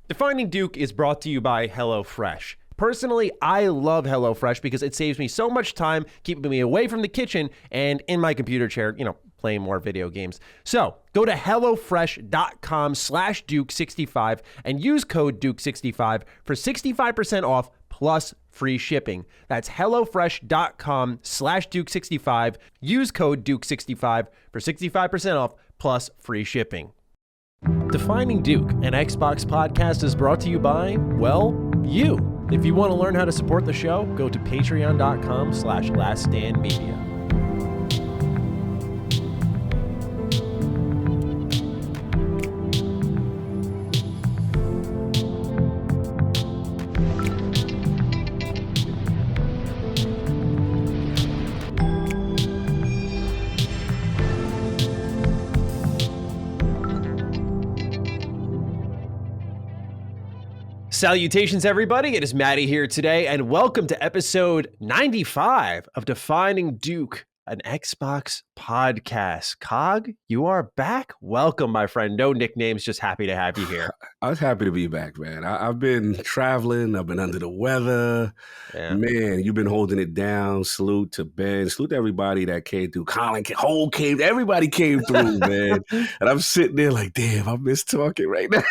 Defining Duke is brought to you by HelloFresh. Personally, I love HelloFresh because it saves me so much time keeping me away from the kitchen and in my computer chair, playing more video games. So go to HelloFresh.com/Duke65 and use code Duke65 for 65% off plus free shipping. That's HelloFresh.com/Duke65. Use code Duke65 for 65% off plus free shipping. Defining Duke, an Xbox podcast, is brought to you by, well, you. If you want to learn how to support the show, go to patreon.com/laststandmedia. Salutations, everybody. It is Matty here today, and welcome to episode 95 of Defining Duke, an Xbox podcast. Cog, you are back. Welcome, my friend. No nicknames, just happy to have you here. I was happy to be back, man. I've been traveling. I've been under the weather. Yeah. Man, you've been holding it down. Salute to Ben. Salute to everybody that came through. Colin, came. Everybody came through, man. And I'm sitting there like, damn, I miss talking right now.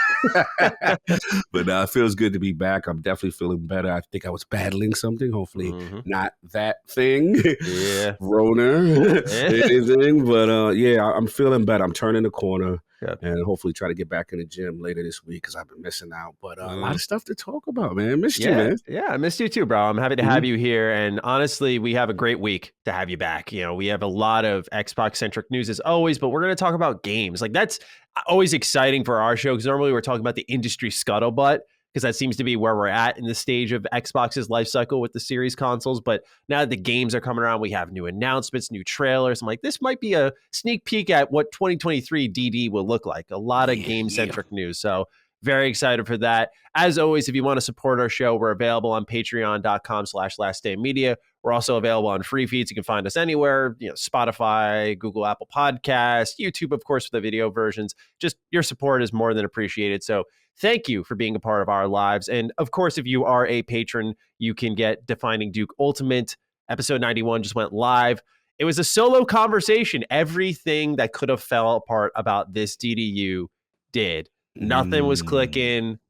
But it feels good to be back. I'm definitely feeling better. I think I was battling something. Hopefully not that thing. Yeah. Rona. Anything. But I'm feeling better. I'm turning the corner. Yep. And hopefully try to get back in the gym later this week because I've been missing out. But a lot of stuff to talk about, man. Missed you, man. Yeah, I missed you too, bro. I'm happy to have you here. And honestly, we have a great week to have you back. We have a lot of Xbox-centric news as always, but we're going to talk about games. Like, that's always exciting for our show because normally we're talking about the industry scuttlebutt, because that seems to be where we're at in the stage of Xbox's life cycle with the series consoles. But now that the games are coming around, we have new announcements, new trailers. I'm like, this might be a sneak peek at what 2023 DD will look like. A lot of game-centric news. So very excited for that. As always, if you want to support our show, we're available on patreon.com/laststandmedia. We're also available on free feeds. You can find us anywhere, Spotify, Google, Apple Podcasts, YouTube, of course, for the video versions. Just your support is more than appreciated. So thank you for being a part of our lives. And of course, if you are a patron, you can get Defining Duke Ultimate. Episode 91 just went live. It was a solo conversation. Everything that could have fell apart about this DDU did. Nothing was clicking.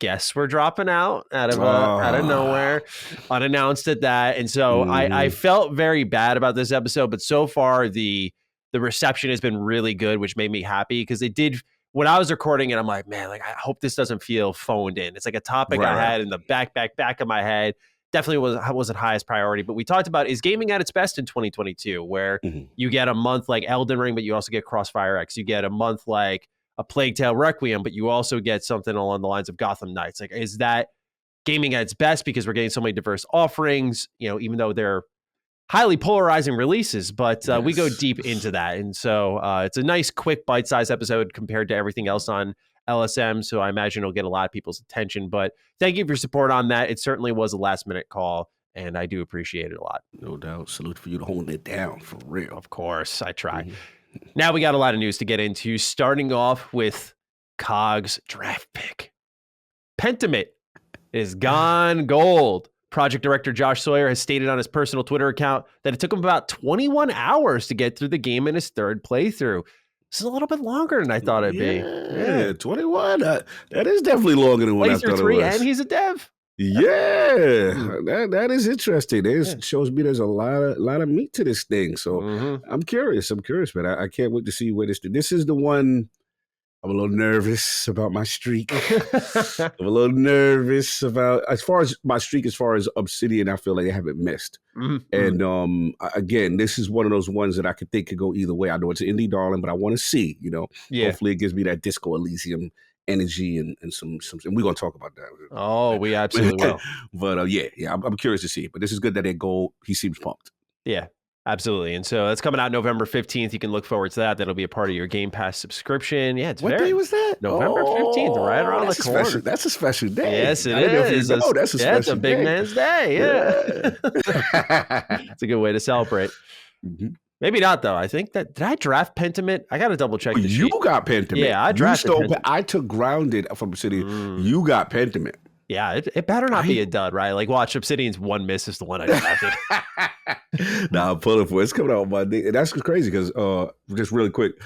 Guests were dropping out out of nowhere, unannounced at that. And so I felt very bad about this episode, but so far the reception has been really good, which made me happy because it did. When I was recording it, I'm like, man, I hope this doesn't feel phoned in. It's like a topic I had in the back of my head. Definitely wasn't highest priority, but we talked about, is gaming at its best in 2022, where you get a month like Elden Ring, but you also get Crossfire X. You get a month like a Plague Tale Requiem, but you also get something along the lines of Gotham Knights. Like, is that gaming at its best because we're getting so many diverse offerings, even though they're highly polarizing releases, but we go deep into that. And so it's a nice, quick, bite-sized episode compared to everything else on LSM. So I imagine it'll get a lot of people's attention. But thank you for your support on that. It certainly was a last-minute call, and I do appreciate it a lot. No doubt. Salute for you to hold it down, for real. Of course, I try. Now we got a lot of news to get into, starting off with COG's draft pick. Pentiment is gone gold. Project director Josh Sawyer has stated on his personal Twitter account that it took him about 21 hours to get through the game in his third playthrough. This is a little bit longer than I thought it'd be. Yeah, 21. That is definitely longer than what I thought it was. And he's a dev. Yeah, that is interesting. It shows me there's a lot of meat to this thing. So I'm curious, man. I can't wait to see where this is the one. I'm a little nervous about my streak. I'm a little nervous about as far as Obsidian. I feel like they haven't missed. And again, this is one of those ones that I could think could go either way. I know it's an indie darling, but I want to see. Hopefully it gives me that Disco Elysium energy and some. And we're gonna talk about that. Oh, we absolutely will. But I'm curious to see. But this is good that they go. He seems pumped. Yeah. Absolutely. And so that's coming out November 15th. You can look forward to that. That'll be a part of your Game Pass subscription. Yeah, what day was that? November 15th, right around the corner. That's a special day. Yes, it is. That's a special day. It's a big man's day. Yeah. It's a good way to celebrate. Man, Maybe not, though. I think that, did I draft Pentiment? I got to double check the You sheet. got Pentiment. Yeah, I drafted Pentiment. I took Grounded from Obsidian. You got Pentiment. Yeah, it better not be a dud, right? Like, watch, Obsidian's one miss is the one I drafted. Nah, I'm pulling for it. It's coming out on Monday. And that's crazy because, just really quick,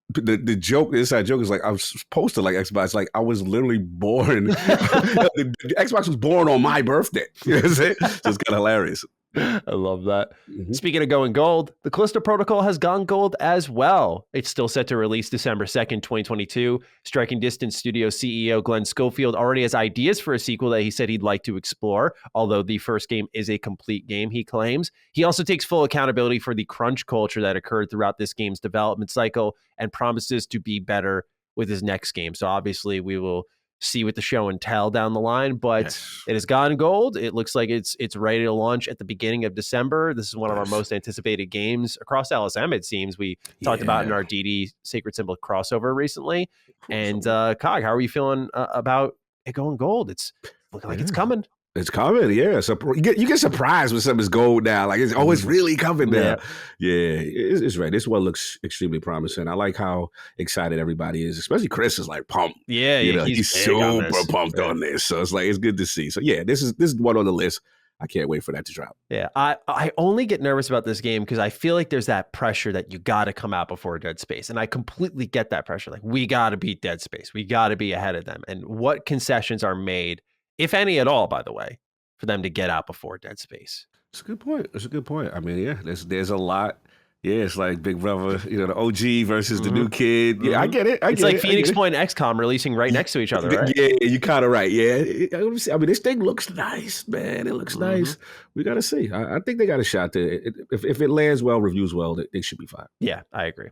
the joke, the inside joke is like, I was supposed to like Xbox. Like, I was literally born. the Xbox was born on my birthday. You know what I'm saying? So it's kind of hilarious. I love that. Speaking of going gold, the Callisto Protocol has gone gold as well. It's still set to release December 2nd, 2022. Striking Distance Studio CEO Glenn Schofield already has ideas for a sequel that he said he'd like to explore, although the first game is a complete game, he claims. He also takes full accountability for the crunch culture that occurred throughout this game's development cycle and promises to be better with his next game. So obviously we will see with the show and tell down the line, but it has gone gold. It looks like it's ready to launch at the beginning of December. This is one of our most anticipated games across LSM, it seems. We talked about in our DD Sacred Symbol crossover recently. And Cog, how are you feeling about it going gold? It's looking like it's coming. It's coming, yeah. So you get surprised when something's gold now. Like, it's really coming now. Yeah, it's right. This one looks extremely promising. I like how excited everybody is, especially Chris is like pumped. Yeah, he's super pumped on this. So it's like, it's good to see. So yeah, this is one on the list. I can't wait for that to drop. Yeah, I only get nervous about this game because I feel like there's that pressure that you got to come out before Dead Space. And I completely get that pressure. Like, we got to beat Dead Space. We got to be ahead of them. And what concessions are made, if any at all, by the way, for them to get out before Dead Space? It's a good point. It's a good point. I mean, yeah, there's a lot. Yeah, it's like Big Brother, the OG versus the new kid. Yeah, I get it. It's like Phoenix Point and XCOM releasing right next to each other, right? Yeah, you're kind of right. Yeah. I mean, this thing looks nice, man. It looks nice. We got to see. I think they got a shot to it. If it lands well, reviews well, they should be fine. Yeah, I agree.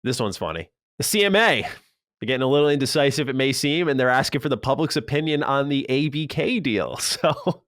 This one's funny. The CMA. They're getting a little indecisive, it may seem, and they're asking for the public's opinion on the ABK deal. So,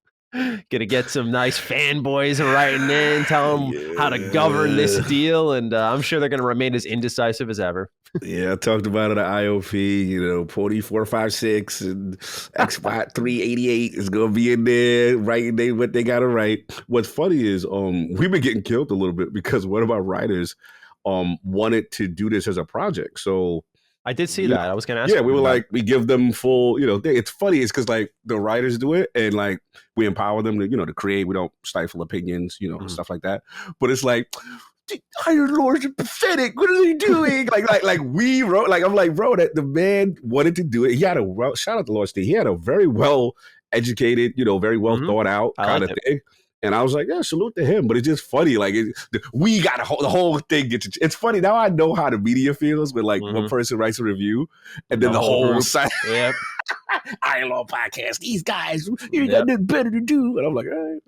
gonna get some nice fanboys writing in, tell them how to govern this deal, and I'm sure they're gonna remain as indecisive as ever. Yeah, I talked about it at IOP, 4456 and Xbox 388 is gonna be in there writing what they gotta write. What's funny is we've been getting killed a little bit because one of our writers wanted to do this as a project. So I did see that. I was going to ask. Yeah, we were like, we give them full, it's funny. It's because like the writers do it and like we empower them to, to create. We don't stifle opinions, stuff like that. But it's like, Iron Lords are pathetic. What are they doing? like we wrote, like, I'm like, bro, that the man wanted to do it. He had shout out to Rocksteady. He had a very well educated, very well thought out kind of thing. And I was like, yeah, salute to him. But it's just funny. Like, we got the whole thing. It's funny. Now I know how the media feels when, like, one person writes a review and then the whole site. Yep. Iron Law Podcast. These guys, you got nothing better to do. And I'm like, all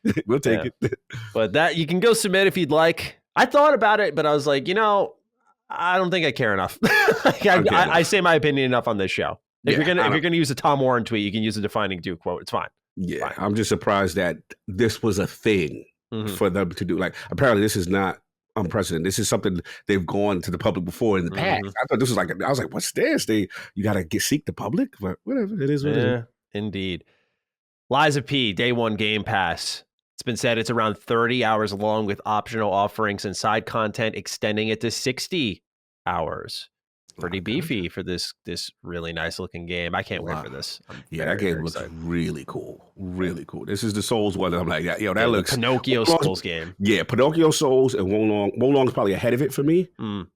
right, we'll take it. But that, you can go submit if you'd like. I thought about it, but I was like, I don't think I care enough. I say my opinion enough on this show. If you're gonna use a Tom Warren tweet, you can use a defining do quote. It's fine. Yeah, fine. I'm just surprised that this was a thing for them to do. Like, apparently this is not unprecedented. This is something they've gone to the public before in the past. I thought this was like, I was like, what's this? You got to seek the public? But whatever, it is what it is. Indeed. Lies of P, day one Game Pass. It's been said it's around 30 hours long with optional offerings and side content extending it to 60 hours. Pretty beefy for this really nice looking game. I can't wait for this. That game looks really cool. Really cool. This is the Souls one. I'm like, that looks Pinocchio Souls game. Yeah, Pinocchio Souls and WoLong. WoLong's probably ahead of it for me.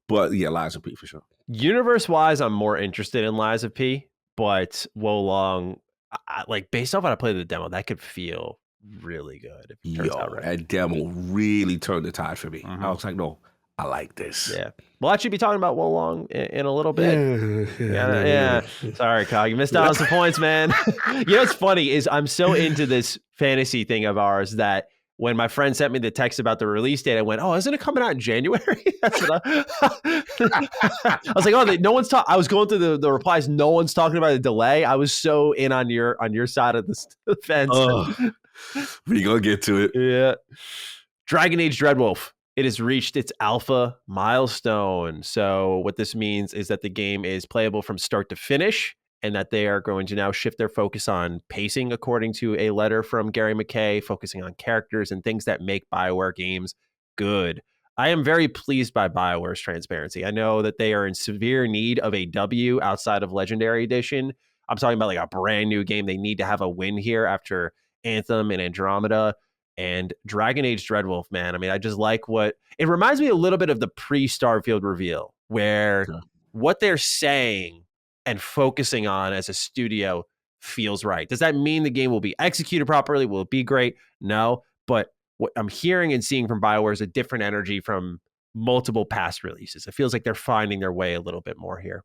But yeah, Lies of P for sure. Universe wise, I'm more interested in Lies of P, but WoLong, like based off what I played the demo, that could feel really good if it turns out right. That demo really turned the tide for me. I was like, no, I like this. Yeah. We'll actually be talking about WoLong in a little bit. Yeah. Sorry, Cog. You missed out on some points, man. What's funny is I'm so into this fantasy thing of ours that when my friend sent me the text about the release date, I went, "Oh, isn't it coming out in January?" That's what I was like, "Oh, no one's talking." I was going through the replies. No one's talking about a delay. I was so in on your side of the fence. We gonna get to it. Yeah. Dragon Age Dreadwolf. It has reached its alpha milestone. So what this means is that the game is playable from start to finish and that they are going to now shift their focus on pacing, according to a letter from Gary McKay, focusing on characters and things that make BioWare games good. I am very pleased by BioWare's transparency. I know that they are in severe need of a W outside of Legendary Edition. I'm talking about like a brand new game. They need to have a win here after Anthem and Andromeda and Dragon Age Dreadwolf, man. I mean, I just like what it reminds me a little bit of the pre-Starfield reveal, where what they're saying and focusing on as a studio feels right. Does that mean the game will be executed properly? Will it be great? No. But what I'm hearing and seeing from BioWare is a different energy from multiple past releases. It feels like they're finding their way a little bit more here.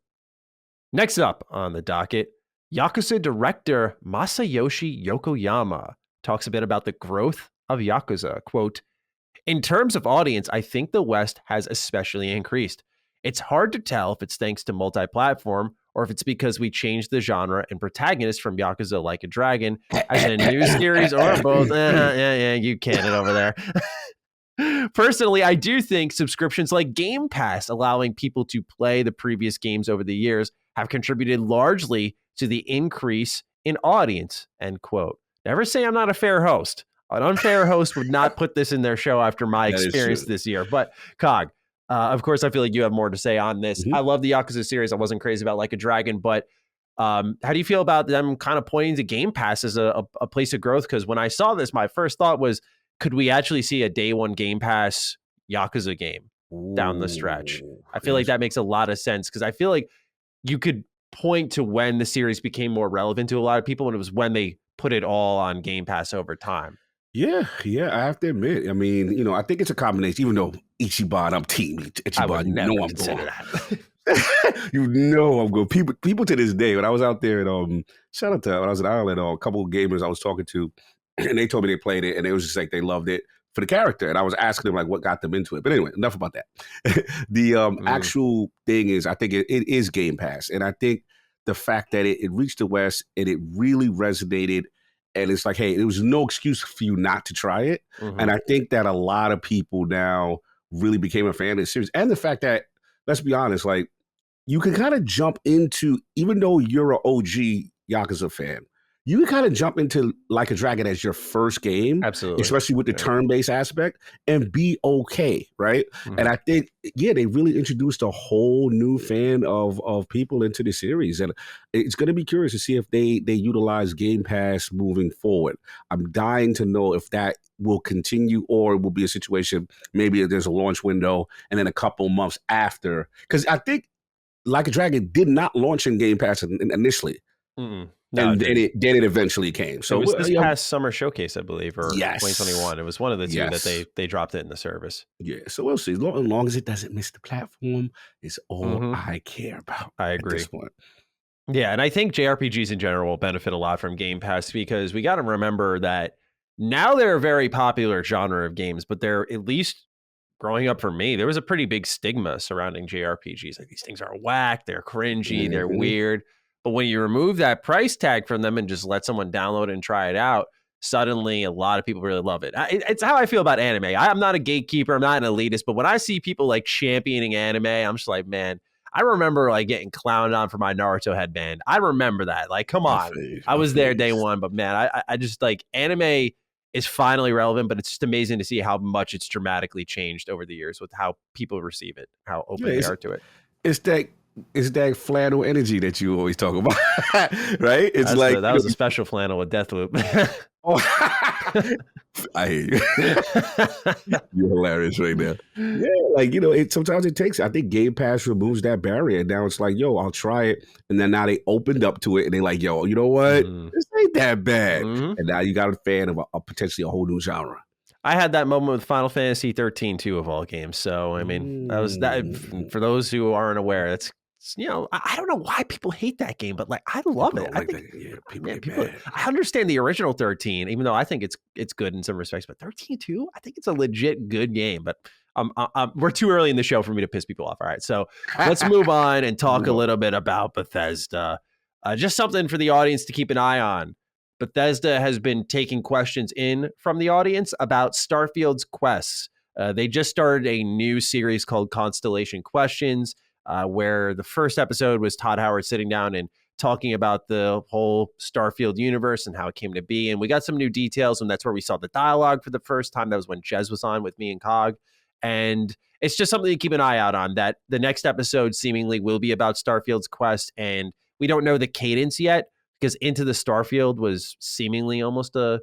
Next up on the docket, Yakuza director Masayoshi Yokoyama talks a bit about the growth of Yakuza. Quote, in terms of audience, I think the West has especially increased. It's hard to tell if it's thanks to multi-platform or if it's because we changed the genre and protagonist from Yakuza Like a Dragon as a new series or both. Yeah, you can it over there. Personally, I do think subscriptions like Game Pass, allowing people to play the previous games over the years, have contributed largely to the increase in audience, end quote. Never say I'm not a fair host. An unfair host would not put this in their show after my experience this year. But Cog, of course, I feel like you have more to say on this. I love the Yakuza series. I wasn't crazy about Like a Dragon, but how do you feel about them kind of pointing to Game Pass as a place of growth? Because when I saw this, my first thought was, could we actually see a day one Game Pass Yakuza game down the stretch? I feel like that makes a lot of sense because I feel like you could point to when the series became more relevant to a lot of people, and it was when they put it all on Game Pass over time. Yeah, I have to admit. I mean, I think it's a combination. Even though Ichiban, I'm team Ichiban. I would never I'm consider going. That. I'm going. People to this day. When I was out there at shout out to when I was in Ireland, a couple of gamers I was talking to, and they told me they played it, and it was just like they loved it for the character. And I was asking them like what got them into it. But anyway, enough about that. The actual thing is, I think it is Game Pass, and I think the fact that it reached the West and it really resonated. And it's like, hey, there was no excuse for you not to try it. And I think that a lot of people now really became a fan of the series. And the fact that, let's be honest, like you can kind of jump into, even though you're an OG Yakuza fan, you can kind of jump into Like a Dragon as your first game. Absolutely. Especially with the turn-based aspect and be okay, right? And I think, they really introduced a whole new fan of people into the series. And it's going to be curious to see if they utilize Game Pass moving forward. I'm dying to know if that will continue or it will be a situation, maybe there's a launch window and then a couple months after. Because I think Like a Dragon did not launch in Game Pass initially. No, and then it eventually came. So it was this past summer showcase, I believe, or 2021. It was one of the two that they dropped it in the service. Yeah, so we'll see. As long as it doesn't miss the platform, it's all I care about. I agree. At this point. Yeah, and I think JRPGs in general will benefit a lot from Game Pass because we got to remember that now they're a very popular genre of games, but they're, at least growing up for me, there was a pretty big stigma surrounding JRPGs. Like, these things are whack, they're cringy, they're weird. But when you remove that price tag from them and just let someone download and try it out, suddenly a lot of people really love it. It's how I feel about anime. I'm not a gatekeeper, I'm not an elitist, but when I see people like championing anime, I'm just like, man, I remember like getting clowned on for my Naruto headband. I remember that. Like, come on. I was there day one, but man, I just like, anime is finally relevant, but it's just amazing to see how much it's dramatically changed over the years with how people receive it, how open they are to it. It's that flannel energy that you always talk about, right? It's that was a special flannel with Deathloop. I hear you. You're hilarious right now. Yeah, sometimes it takes. I think Game Pass removes that barrier. And now it's like, yo, I'll try it. And then now they opened up to it, and they're like, yo, you know what? This ain't that bad. And now you got a fan of a potentially a whole new genre. I had that moment with Final Fantasy 13 too, of all games. So I mean, that was that. For those who aren't aware, that's, I don't know why people hate that game, but like, I love it. I think people, I understand the original 13, even though I think it's good in some respects, but 13 too, I think it's a legit good game. But we're too early in the show for me to piss people off. All right, so let's move on and talk a little bit about Bethesda. Just something for the audience to keep an eye on. Bethesda has been taking questions in from the audience about Starfield's quests. They just started a new series called Constellation Questions, where the first episode was Todd Howard sitting down and talking about the whole Starfield universe and how it came to be. And we got some new details, and that's where we saw the dialogue for the first time. That was when Jez was on with me and Cog. And it's just something to keep an eye out on, that the next episode seemingly will be about Starfield's quest. And we don't know the cadence yet, because Into the Starfield was seemingly almost a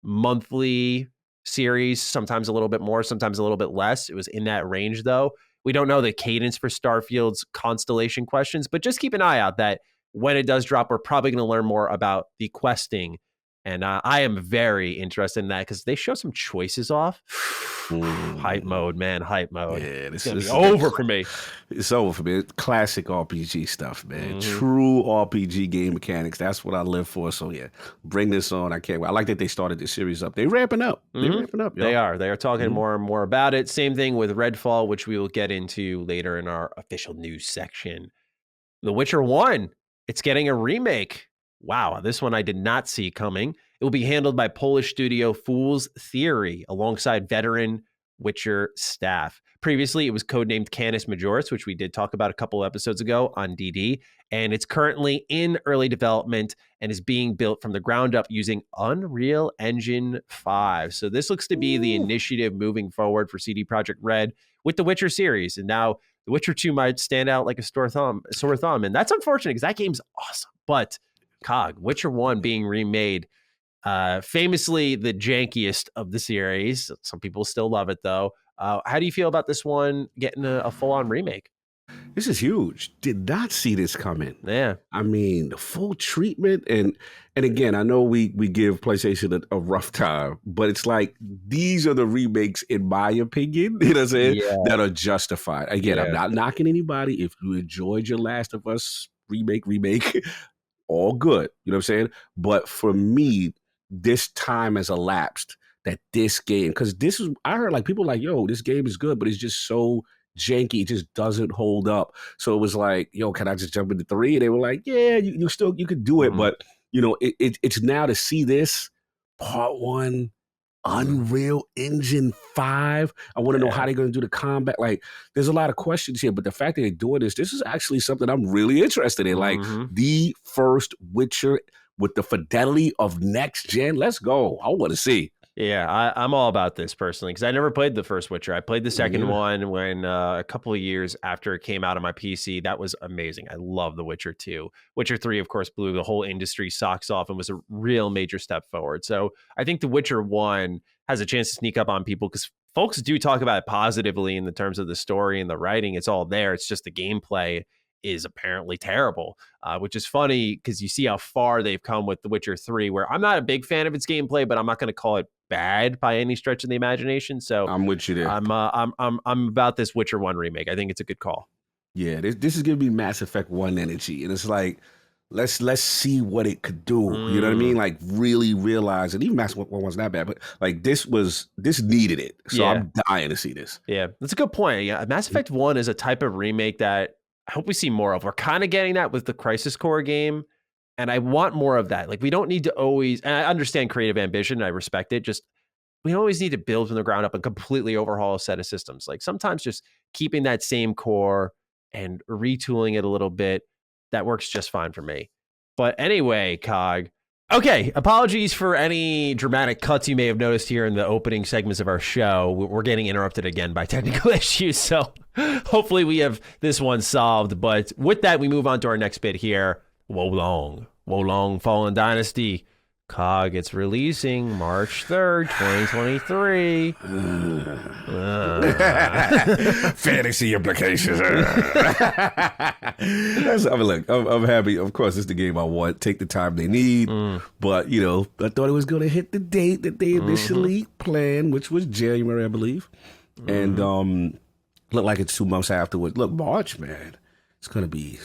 monthly series, sometimes a little bit more, sometimes a little bit less. It was in that range, though. We don't know the cadence for Starfield's Constellation Questions, but just keep an eye out that when it does drop, we're probably going to learn more about the questing. And I am very interested in that, because they show some choices off. Hype mode, man. Hype mode. Yeah, it's going to be over for me. It's over for me. It's classic RPG stuff, man. True RPG game mechanics. That's what I live for. So, yeah, bring this on. I can't wait. I like that they started this series up. They're ramping up. They're ramping up. They are. They are talking more and more about it. Same thing with Redfall, which we will get into later in our official news section. The Witcher 1, it's getting a remake. Wow, this one I did not see coming. It will be handled by Polish studio Fool's Theory alongside veteran Witcher staff. Previously, it was codenamed Canis Majoris, which we did talk about a couple episodes ago on DD, and it's currently in early development and is being built from the ground up using Unreal Engine 5. So this looks to be the initiative moving forward for CD Projekt Red with the Witcher series. And now The Witcher 2 might stand out like a sore thumb. And that's unfortunate, because that game's awesome. But COG, Witcher 1 being remade, famously the jankiest of the series. Some people still love it, though. How do you feel about this one getting a full-on remake? This is huge. Did not see this coming. Yeah. I mean, the full treatment. And again, I know we give PlayStation a rough time, but it's like, these are the remakes, in my opinion, you know what I'm saying, that are justified. Again, I'm not knocking anybody. If you enjoyed your Last of Us remake, all good. You know what I'm saying? But for me, this time has elapsed that this game, because this is, I heard like people like, yo, this game is good, but it's just so janky. It just doesn't hold up. So it was like, yo, can I just jump into 3? And they were like, yeah, you could do it. But, you know, it's now to see this part 1, Unreal Engine 5. I want to know how they're going to do the combat. Like, there's a lot of questions here, but the fact that they're doing this is actually something I'm really interested in. Like, the first Witcher with the fidelity of next gen. Let's go. I want to see. Yeah, I'm all about this personally, because I never played the first Witcher. I played the second one when a couple of years after it came out on my PC. That was amazing. I love The Witcher 2. Witcher 3, of course, blew the whole industry socks off and was a real major step forward. So I think The Witcher 1 has a chance to sneak up on people, because folks do talk about it positively in the terms of the story and the writing. It's all there. It's just the gameplay is apparently terrible, which is funny, because you see how far they've come with The Witcher 3, where I'm not a big fan of its gameplay, but I'm not going to call it bad by any stretch of the imagination. So I'm with you there. I'm about this Witcher 1 remake. I think it's a good call. Yeah, this is gonna be Mass Effect 1 energy, and it's like, let's see what it could do. You know what I mean? Like, really realize it. Even Mass Effect 1 wasn't that bad, but like, this needed it. So I'm dying to see this. Yeah, that's a good point. Yeah, Mass Effect 1 is a type of remake that I hope we see more of. We're kind of getting that with the Crisis Core game, and I want more of that. Like, we don't need to always, and I understand creative ambition, and I respect it, just we don't always need to build from the ground up and completely overhaul a set of systems. Like, sometimes just keeping that same core and retooling it a little bit, that works just fine for me. But anyway, COG. Okay, apologies for any dramatic cuts you may have noticed here in the opening segments of our show. We're getting interrupted again by technical issues, so hopefully we have this one solved. But with that, we move on to our next bit here. WoLong Fallen Dynasty. COG, it's releasing March 3rd, 2023. Fantasy implications. Look, I'm happy. Of course, it's the game I want. Take the time they need. But, you know, I thought it was going to hit the date that they initially planned, which was January, I believe. And looked like it's 2 months afterwards. Look, March, man. It's gonna be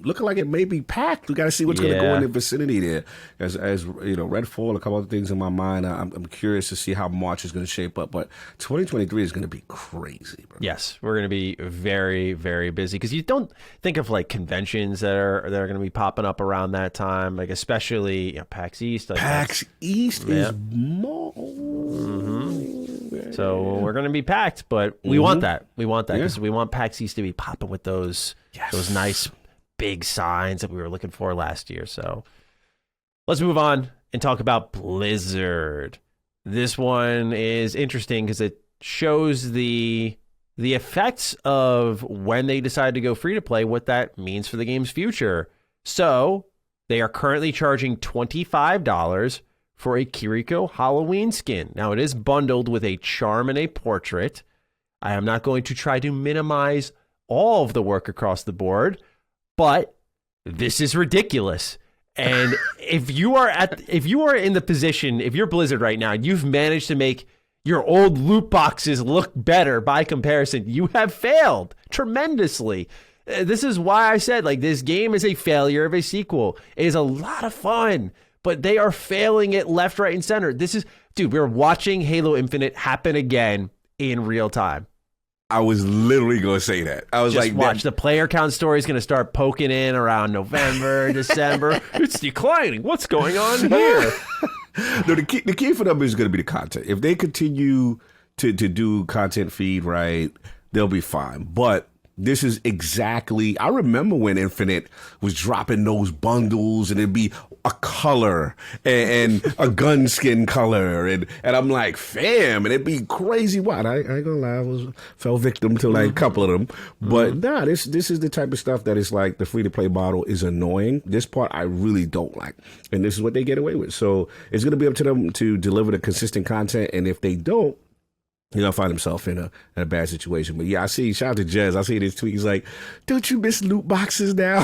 looking like it may be packed. We got to see what's gonna go in the vicinity there. As you know, Redfall, a couple other things in my mind. I'm curious to see how March is gonna shape up. But 2023 is gonna be crazy, bro. Yes, we're gonna be very, very busy, because you don't think of like conventions that are gonna be popping up around that time, like especially PAX East. Like PAX East is more. So we're going to be packed, but we want that. We want that, because we want PAX East to be popping with those nice big signs that we were looking for last year. So let's move on and talk about Blizzard. This one is interesting because it shows the effects of when they decide to go free to play, what that means for the game's future. So they are currently charging $25 for a Kiriko Halloween skin. Now, it is bundled with a charm and a portrait. I am not going to try to minimize all of the work across the board, but this is ridiculous. And if you are in the position, if you're Blizzard right now, you've managed to make your old loot boxes look better by comparison, you have failed tremendously. This is why I said, like, this game is a failure of a sequel. It is a lot of fun, but they are failing it left, right, and center. We're watching Halo Infinite happen again in real time. I was literally going to say that. I was Just like, watch. The player count story is going to start poking in around November, December. It's declining. What's going on here? No, the key for them is going to be the content. If they continue to do content feed right, they'll be fine. But this is exactly, I remember when Infinite was dropping those bundles and it'd be a color and a gun skin color. And I'm like, fam, and it'd be crazy wild. I ain't gonna lie, fell victim to like a couple of them. But nah, this is the type of stuff that is like the free-to-play model is annoying. This part I really don't like. And this is what they get away with. So it's gonna be up to them to deliver the consistent content. And if they don't, you're going to find himself in a bad situation. But yeah, shout out to Jez. I see this tweet. He's like, don't you miss loot boxes now?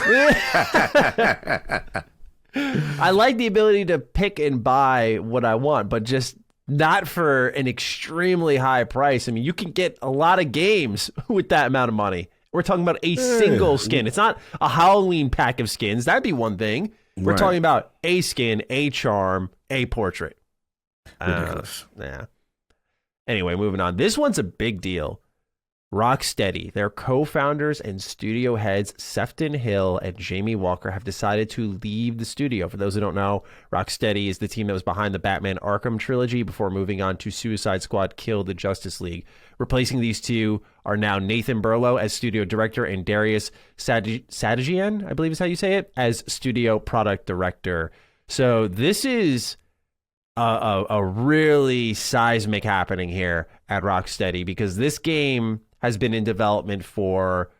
I like the ability to pick and buy what I want, but just not for an extremely high price. I mean, you can get a lot of games with that amount of money. We're talking about a single skin. It's not a Halloween pack of skins. That'd be one thing. We're talking about a skin, a charm, a portrait. Ridiculous. Yeah. Anyway, moving on. This one's a big deal. Rocksteady, their co-founders and studio heads, Sefton Hill and Jamie Walker, have decided to leave the studio. For those who don't know, Rocksteady is the team that was behind the Batman Arkham trilogy before moving on to Suicide Squad Kill the Justice League. Replacing these two are now Nathan Burlow as studio director and Darius Sadagian, I believe is how you say it, as studio product director. So this is a really seismic happening here at Rocksteady, because this game has been in development for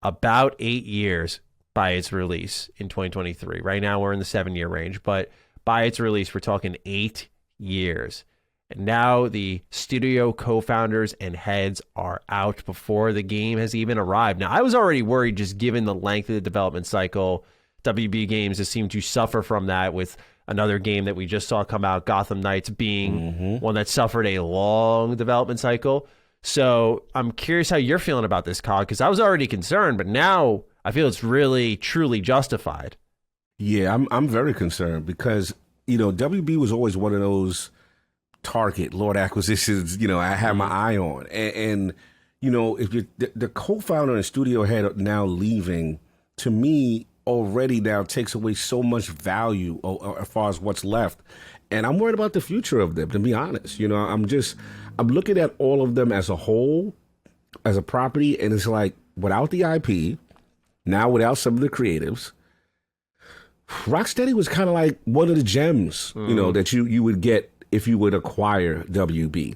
about 8 years by its release in 2023. Right now we're in the 7-year range, but by its release, we're talking 8 years. And now the studio co-founders and heads are out before the game has even arrived. Now, I was already worried just given the length of the development cycle. WB Games has seemed to suffer from that, with another game that we just saw come out, Gotham Knights, being one that suffered a long development cycle. So I'm curious how you're feeling about this, COG, because I was already concerned, but now I feel it's really, truly justified. Yeah, I'm very concerned because, WB was always one of those target Lord acquisitions, I had my eye on. And if you're the co-founder and studio head are now leaving, to me, already now takes away so much value as far as what's left. And I'm worried about the future of them, to be honest. I'm looking at all of them as a whole, as a property, and it's like, without the IP, now without some of the creatives, Rocksteady was kind of like one of the gems, that you would get if you would acquire WB.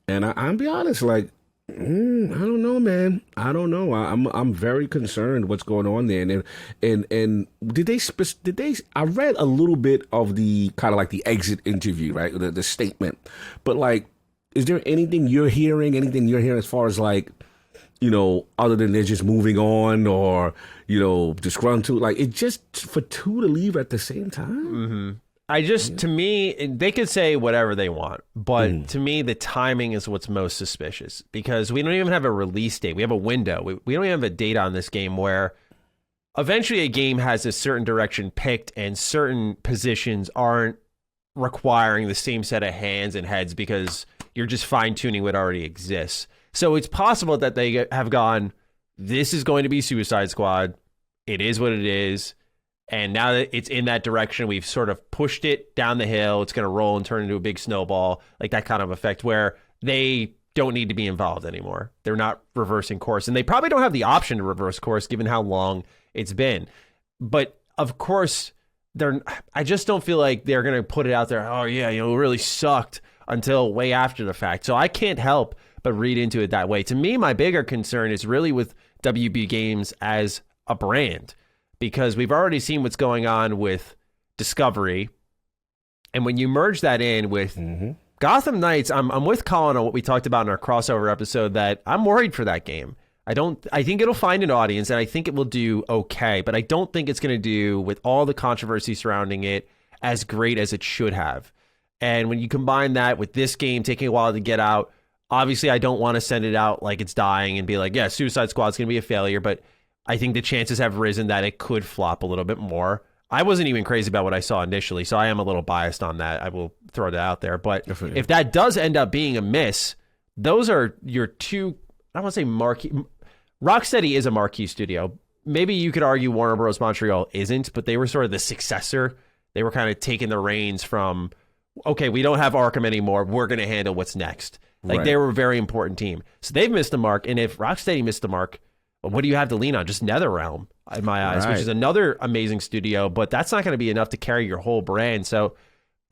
And I'll be honest, like, I don't know, man. I don't know. I'm very concerned what's going on there. And did they? I read a little bit of the kind of like the exit interview, right? The statement, but like, is there anything you're hearing as far as like, other than they're just moving on or disgruntled? Like, it just for two to leave at the same time. To me, they could say whatever they want, but to me, the timing is what's most suspicious, because we don't even have a release date. We have a window. We don't even have a date on this game where eventually a game has a certain direction picked and certain positions aren't requiring the same set of hands and heads because you're just fine-tuning what already exists. So it's possible that they have gone, this is going to be Suicide Squad. It is what it is. And now that it's in that direction, we've sort of pushed it down the hill. It's going to roll and turn into a big snowball, like that kind of effect where they don't need to be involved anymore. They're not reversing course. And they probably don't have the option to reverse course given how long it's been. But of course, I just don't feel like they're going to put it out there, oh yeah, it really sucked, until way after the fact. So I can't help but read into it that way. To me, my bigger concern is really with WB Games as a brand, because we've already seen what's going on with Discovery. And when you merge that in with Gotham Knights, I'm with Colin on what we talked about in our crossover episode, that I'm worried for that game. I think it'll find an audience, and I think it will do okay, but I don't think it's going to do, with all the controversy surrounding it, as great as it should have. And when you combine that with this game taking a while to get out, obviously I don't want to send it out like it's dying and be like, yeah, Suicide Squad's going to be a failure, but I think the chances have risen that it could flop a little bit more. I wasn't even crazy about what I saw initially, so I am a little biased on that. I will throw that out there. But if that does end up being a miss, those are your two, I don't want to say marquee. Rocksteady is a marquee studio. Maybe you could argue Warner Bros. Montreal isn't, but they were sort of the successor. They were kind of taking the reins from, okay, we don't have Arkham anymore. We're going to handle what's next. Like, they were a very important team. So they've missed the mark. And if Rocksteady missed the mark, what do you have to lean on? Just NetherRealm, in my eyes, which is another amazing studio, but that's not going to be enough to carry your whole brand. So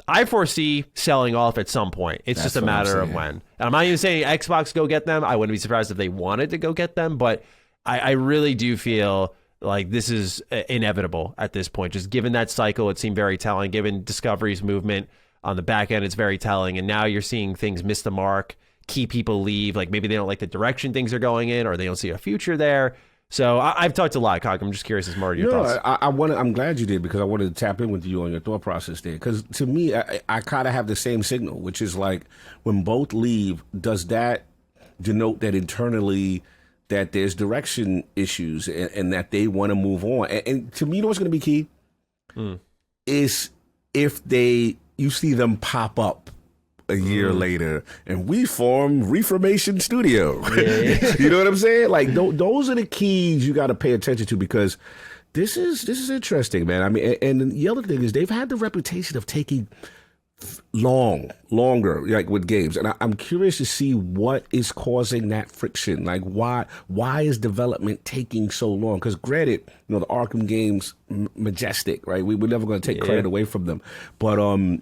I foresee selling off at some point. It's just a matter of when. And I'm not even saying Xbox go get them. I wouldn't be surprised if they wanted to go get them, but I really do feel like this is inevitable at this point. Just given that cycle, it seemed very telling. Given Discovery's movement on the back end, it's very telling. And now you're seeing things miss the mark, key people leave. Like, maybe they don't like the direction things are going in, or they don't see a future there. So I've talked a lot, Cock. I'm just curious as more of your thoughts. I'm glad you did, because I wanted to tap in with you on your thought process there. Because to me, I kind of have the same signal, which is like, when both leave, does that denote that internally that there's direction issues and that they want to move on? And to me, you know what's going to be key? Is if you see them pop up a year later and we form Reformation Studio. You know what I'm saying? Like, those are the keys you got to pay attention to, because this is interesting, man. I mean, and the other thing is, they've had the reputation of taking longer, like with games, and I'm curious to see what is causing that friction. Like, why is development taking so long? Because granted, you know, the Arkham games, majestic, right? We're never going to take credit away from them, but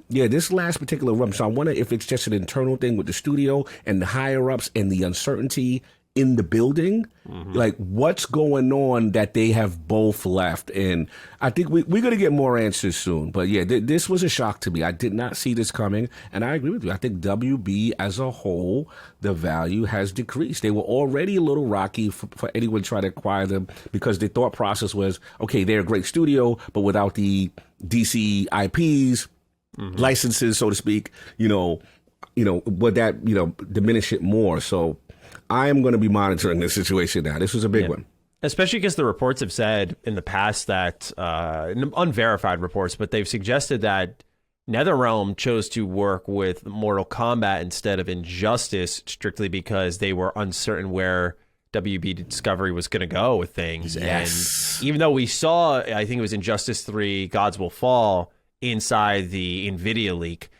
this last particular run. So I wonder if it's just an internal thing with the studio and the higher ups and the uncertainty in the building, like what's going on that they have both left. And I think we're going to get more answers soon. But yeah, this was a shock to me. I did not see this coming. And I agree with you. I think WB as a whole, the value has decreased. They were already a little rocky for anyone trying to acquire them, because the thought process was, okay, they're a great studio, but without the DC IPs, licenses, so to speak, would that, diminish it more? So I am going to be monitoring this situation now. This was a big one. Especially because the reports have said in the past that, unverified reports, but they've suggested that NetherRealm chose to work with Mortal Kombat instead of Injustice, strictly because they were uncertain where WB Discovery was going to go with things. Yes. And even though we saw, I think it was Injustice 3, Gods Will Fall, inside the NVIDIA leak,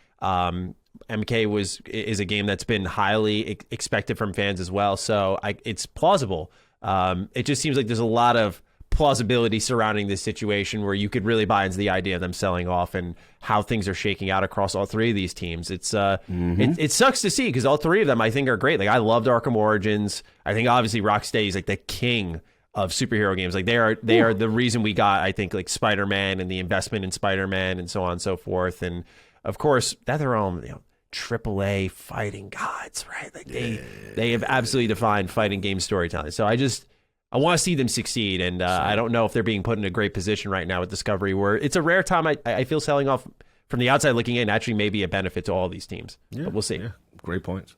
MK is a game that's been highly expected from fans as well, so it's plausible. It just seems like there's a lot of plausibility surrounding this situation where you could really buy into the idea of them selling off and how things are shaking out across all three of these teams. It's it sucks to see, because all three of them I think are great. Like, I loved Arkham Origins. I think obviously Rocksteady is like the king of superhero games. Like, they are the reason we got, I think, like Spider-Man and the investment in Spider-Man and so on and so forth. And of course, NetherRealm, AAA fighting gods, right? Like, they have absolutely defined fighting game storytelling. So I want to see them succeed, and I don't know if they're being put in a great position right now with Discovery, where it's a rare time I feel selling off from the outside looking in actually may be a benefit to all these teams. But we'll see. Yeah. Great points.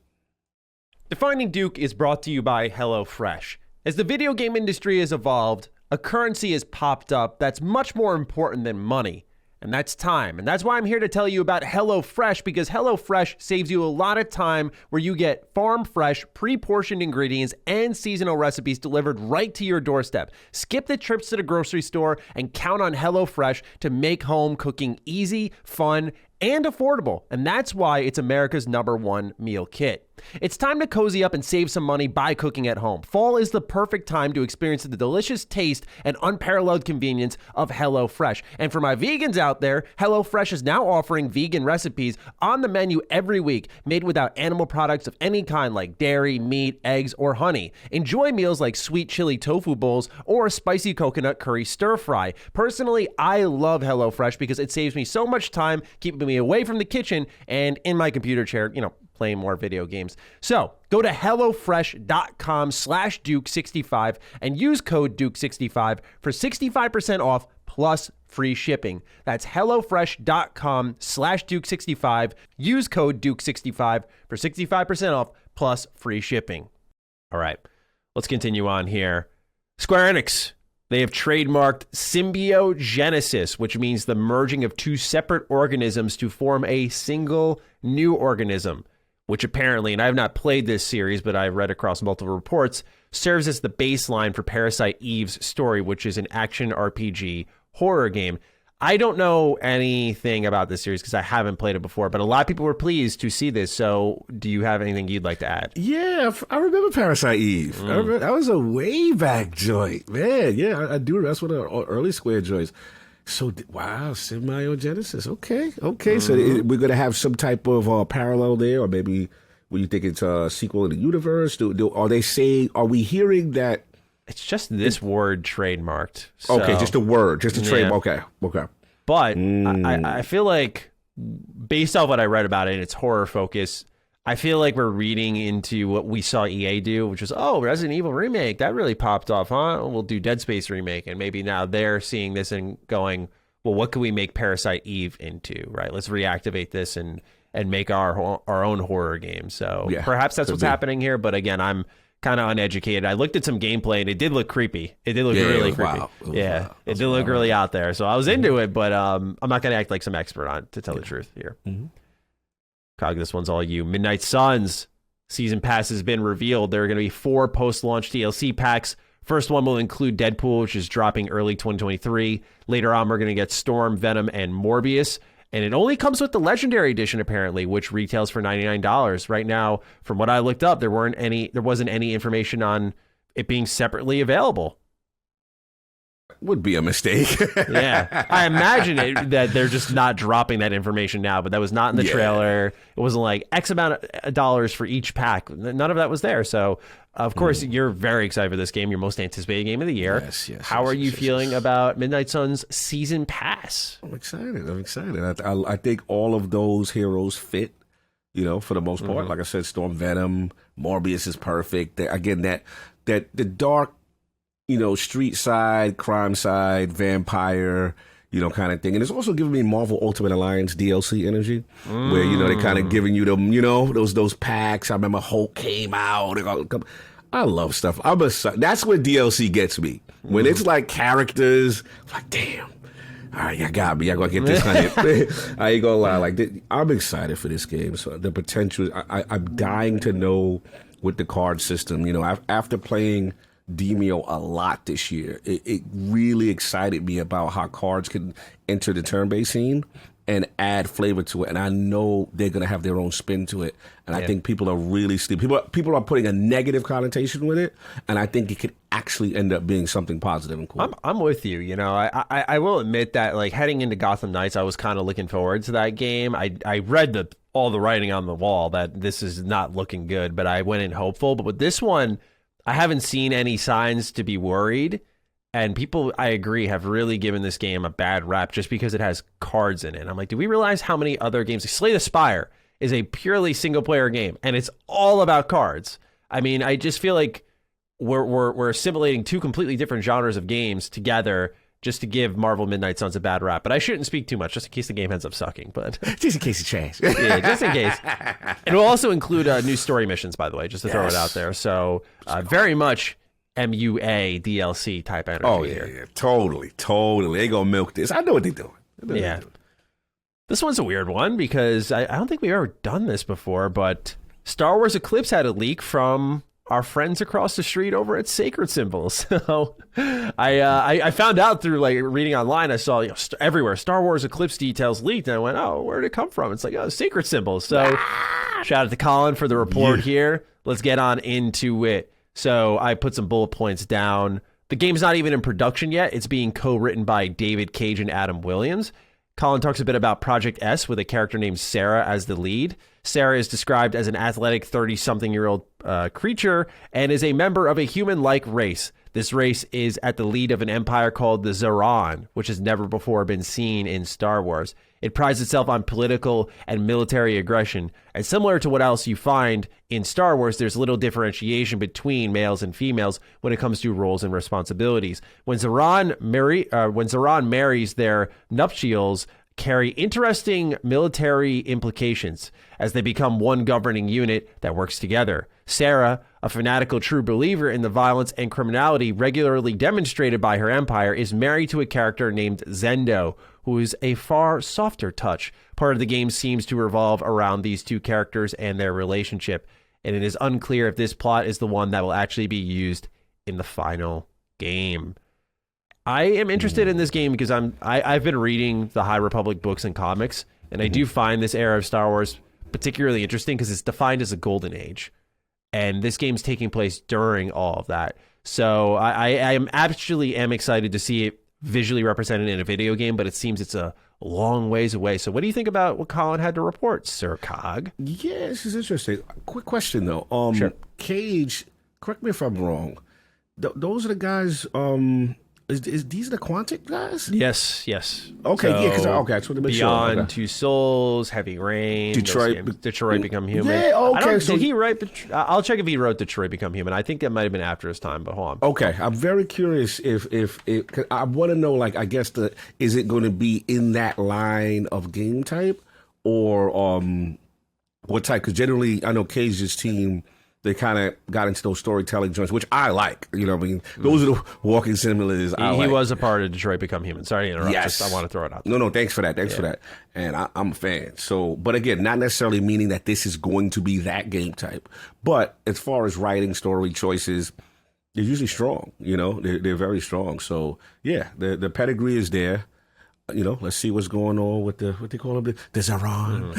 Defining Duke is brought to you by HelloFresh. As the video game industry has evolved, a currency has popped up that's much more important than money. And that's time. And that's why I'm here to tell you about HelloFresh, because HelloFresh saves you a lot of time, where you get farm fresh, pre-portioned ingredients and seasonal recipes delivered right to your doorstep. Skip the trips to the grocery store and count on HelloFresh to make home cooking easy, fun, and affordable, and that's why it's America's #1 meal kit. It's time to cozy up and save some money by cooking at home. Fall is the perfect time to experience the delicious taste and unparalleled convenience of HelloFresh. And for my vegans out there, HelloFresh is now offering vegan recipes on the menu every week, made without animal products of any kind like dairy, meat, eggs, or honey. Enjoy meals like sweet chili tofu bowls or spicy coconut curry stir fry. Personally, I love HelloFresh because it saves me so much time, keeping me away from the kitchen and in my computer chair, playing more video games. So go to HelloFresh.com/Duke65 and use code Duke65 for 65% off plus free shipping. That's HelloFresh.com/Duke65. Use code Duke65 for 65% off plus free shipping. All right, let's continue on here. Square Enix. They have trademarked Symbiogenesis, which means the merging of two separate organisms to form a single new organism, which apparently, and I have not played this series, but I've read across multiple reports, serves as the baseline for Parasite Eve's story, which is an action RPG horror game. I don't know anything about this series because I haven't played it before, but a lot of people were pleased to see this. So do you have anything you'd like to add? Yeah, I remember Parasite Eve. That was a way back joint. Man, yeah, I do. That's one of the early Square joints. So, wow, Symbiogenesis. Okay. So we're going to have some type of parallel there, or maybe when you think it's a sequel in the universe, are they saying, are we hearing that? It's just this word trademarked. So, okay, just a word, just a trademark. Okay. But I feel like, based off what I read about it, its horror focus, I feel like we're reading into what we saw EA do, which was, Resident Evil remake, that really popped off, huh? We'll do Dead Space remake. And maybe now they're seeing this and going, well, what can we make Parasite Eve into, right? Let's reactivate this and make our own horror game. So perhaps that's what's happening here. But again, I'm kind of uneducated. I looked at some gameplay and it did look creepy. It did look really creepy. Wow. It did look really out there. So I was into it, but I'm not going to act like some expert on it, to tell the truth here. Mm-hmm. Cog, this one's all you. Midnight Suns season pass has been revealed. There are going to be 4 post-launch DLC packs. First one will include Deadpool, which is dropping early 2023. Later on, we're going to get Storm, Venom, and Morbius. And it only comes with the Legendary Edition, apparently, which retails for $99. Right now, from what I looked up, there wasn't any information on it being separately available. Would be a mistake. Yeah, I imagine that they're just not dropping that information now, but that was not in the trailer. It wasn't like X amount of dollars for each pack. None of that was there. So, of course, you're very excited for this game, your most anticipated game of the year. Yes. How are you feeling about Midnight Suns Season Pass? I'm excited. I think all of those heroes fit, for the most part. Like I said, Storm, Venom, Morbius is perfect. Again, that the dark, street side, crime side, vampire, kind of thing. And it's also giving me Marvel Ultimate Alliance DLC energy, where, they're kind of giving you them, those packs. I remember Hulk came out. I love stuff. That's what DLC gets me. When it's like characters, I'm like, damn. All right, you got me. I'm going to get this 100. I ain't going to lie. I'm excited for this game. So the potential, I'm dying to know with the card system. After playing Demio a lot this year, it really excited me about how cards can enter the turn-based scene and add flavor to it. And I know they're going to have their own spin to it. And I think people are really people are putting a negative connotation with it. And I think it could actually end up being something positive and cool. I'm with you. I will admit that, like, heading into Gotham Knights, I was kind of looking forward to that game. I read all the writing on the wall that this is not looking good, but I went in hopeful. But with this one, I haven't seen any signs to be worried. And people, I agree, have really given this game a bad rap just because it has cards in it. I'm like, do we realize how many other games? Slay the Spire is a purely single-player game, and it's all about cards. I mean, I just feel like we're assimilating two completely different genres of games together just to give Marvel Midnight Suns a bad rap. But I shouldn't speak too much, just in case the game ends up sucking. But just in case it's trash. Yeah, just in case. It will also include new story missions, by the way, just to throw it out there. So very much MUA DLC type energy here. Yeah, totally. They gonna milk this. I know what they're doing. This one's a weird one because I don't think we've ever done this before, but Star Wars Eclipse had a leak from our friends across the street over at Sacred Symbols. So I found out through like reading online. I saw everywhere Star Wars Eclipse details leaked, and I went, "Oh, where did it come from?" It's like, "Oh, Sacred Symbols." So shout out to Colin for the report here. Let's get on into it. So I put some bullet points down. The game's not even in production yet. It's being co-written by David Cage and Adam Williams. Colin talks a bit about Project S with a character named Sarah as the lead. Sarah is described as an athletic 30-something-year-old creature and is a member of a human-like race. This race is at the lead of an empire called the Zeron, which has never before been seen in Star Wars. It prides itself on political and military aggression, and similar to what else you find in Star Wars, there's little differentiation between males and females when it comes to roles and responsibilities. When Zeron marries, their nuptials carry interesting military implications as they become one governing unit that works together. Sarah, a fanatical true believer in the violence and criminality regularly demonstrated by her empire, is married to a character named Zendo, who is a far softer touch. Part of the game seems to revolve around these two characters and their relationship, and it is unclear if this plot is the one that will actually be used in the final game. I am interested in this game because I've been reading the High Republic books and comics, and I do find this era of Star Wars particularly interesting because it's defined as a golden age, and this game's taking place during all of that. So I am actually excited to see it visually represented in a video game, but it seems it's a long ways away. So what do you think about what Colin had to report, Sir Cog? Yeah, this is interesting. Quick question though. Sure. Cage, correct me if I'm wrong. Those are the guys. Is these the Quantic guys? Yes. Okay, so, yeah, because I just want to make Beyond sure. Two Souls, Heavy Rain, Detroit Become Human. Yeah, okay. Did he write? I'll check if he wrote Detroit Become Human. I think that might have been after his time, but hold on. Okay, I'm very curious if 'cause I want to know, like, I guess is it going to be in that line of game type or what type? Because generally, I know Cage's team, they kind of got into those storytelling joints, which I like. You know what I mean? Those are the walking simulators I like. He was a part of Detroit Become Human. Sorry to interrupt. Yes. Just, I want to throw it out there. No, thanks for that. Thanks for that. And I'm a fan. So, but again, not necessarily meaning that this is going to be that game type. But as far as writing story choices, they're usually strong. You know, they're very strong. So, yeah, the pedigree is there. You know, let's see what's going on with what they call them, the Zeron.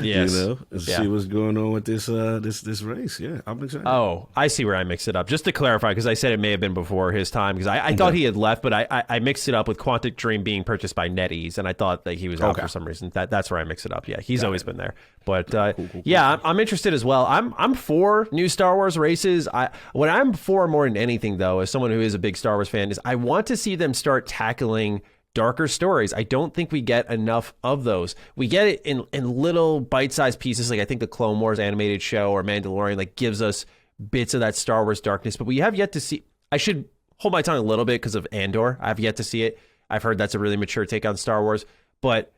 Yes. You know, let's see what's going on with this race. Yeah, I'm excited. Oh, I see where I mixed it up. Just to clarify, because I said it may have been before his time, because I thought he had left, but I mixed it up with Quantic Dream being purchased by NetEase, and I thought that he was out for some reason. That's where I mixed it up. Yeah, he's always been there. But cool. I'm interested as well. I'm for new Star Wars races. What I'm for more than anything, though, as someone who is a big Star Wars fan, is I want to see them start tackling darker stories. I don't think we get enough of those. We get it in little bite-sized pieces, like I think the Clone Wars animated show or Mandalorian like gives us bits of that Star Wars darkness, but we have yet to see. I should hold my tongue a little bit because of Andor. I've yet to see it. I've heard that's a really mature take on Star Wars, but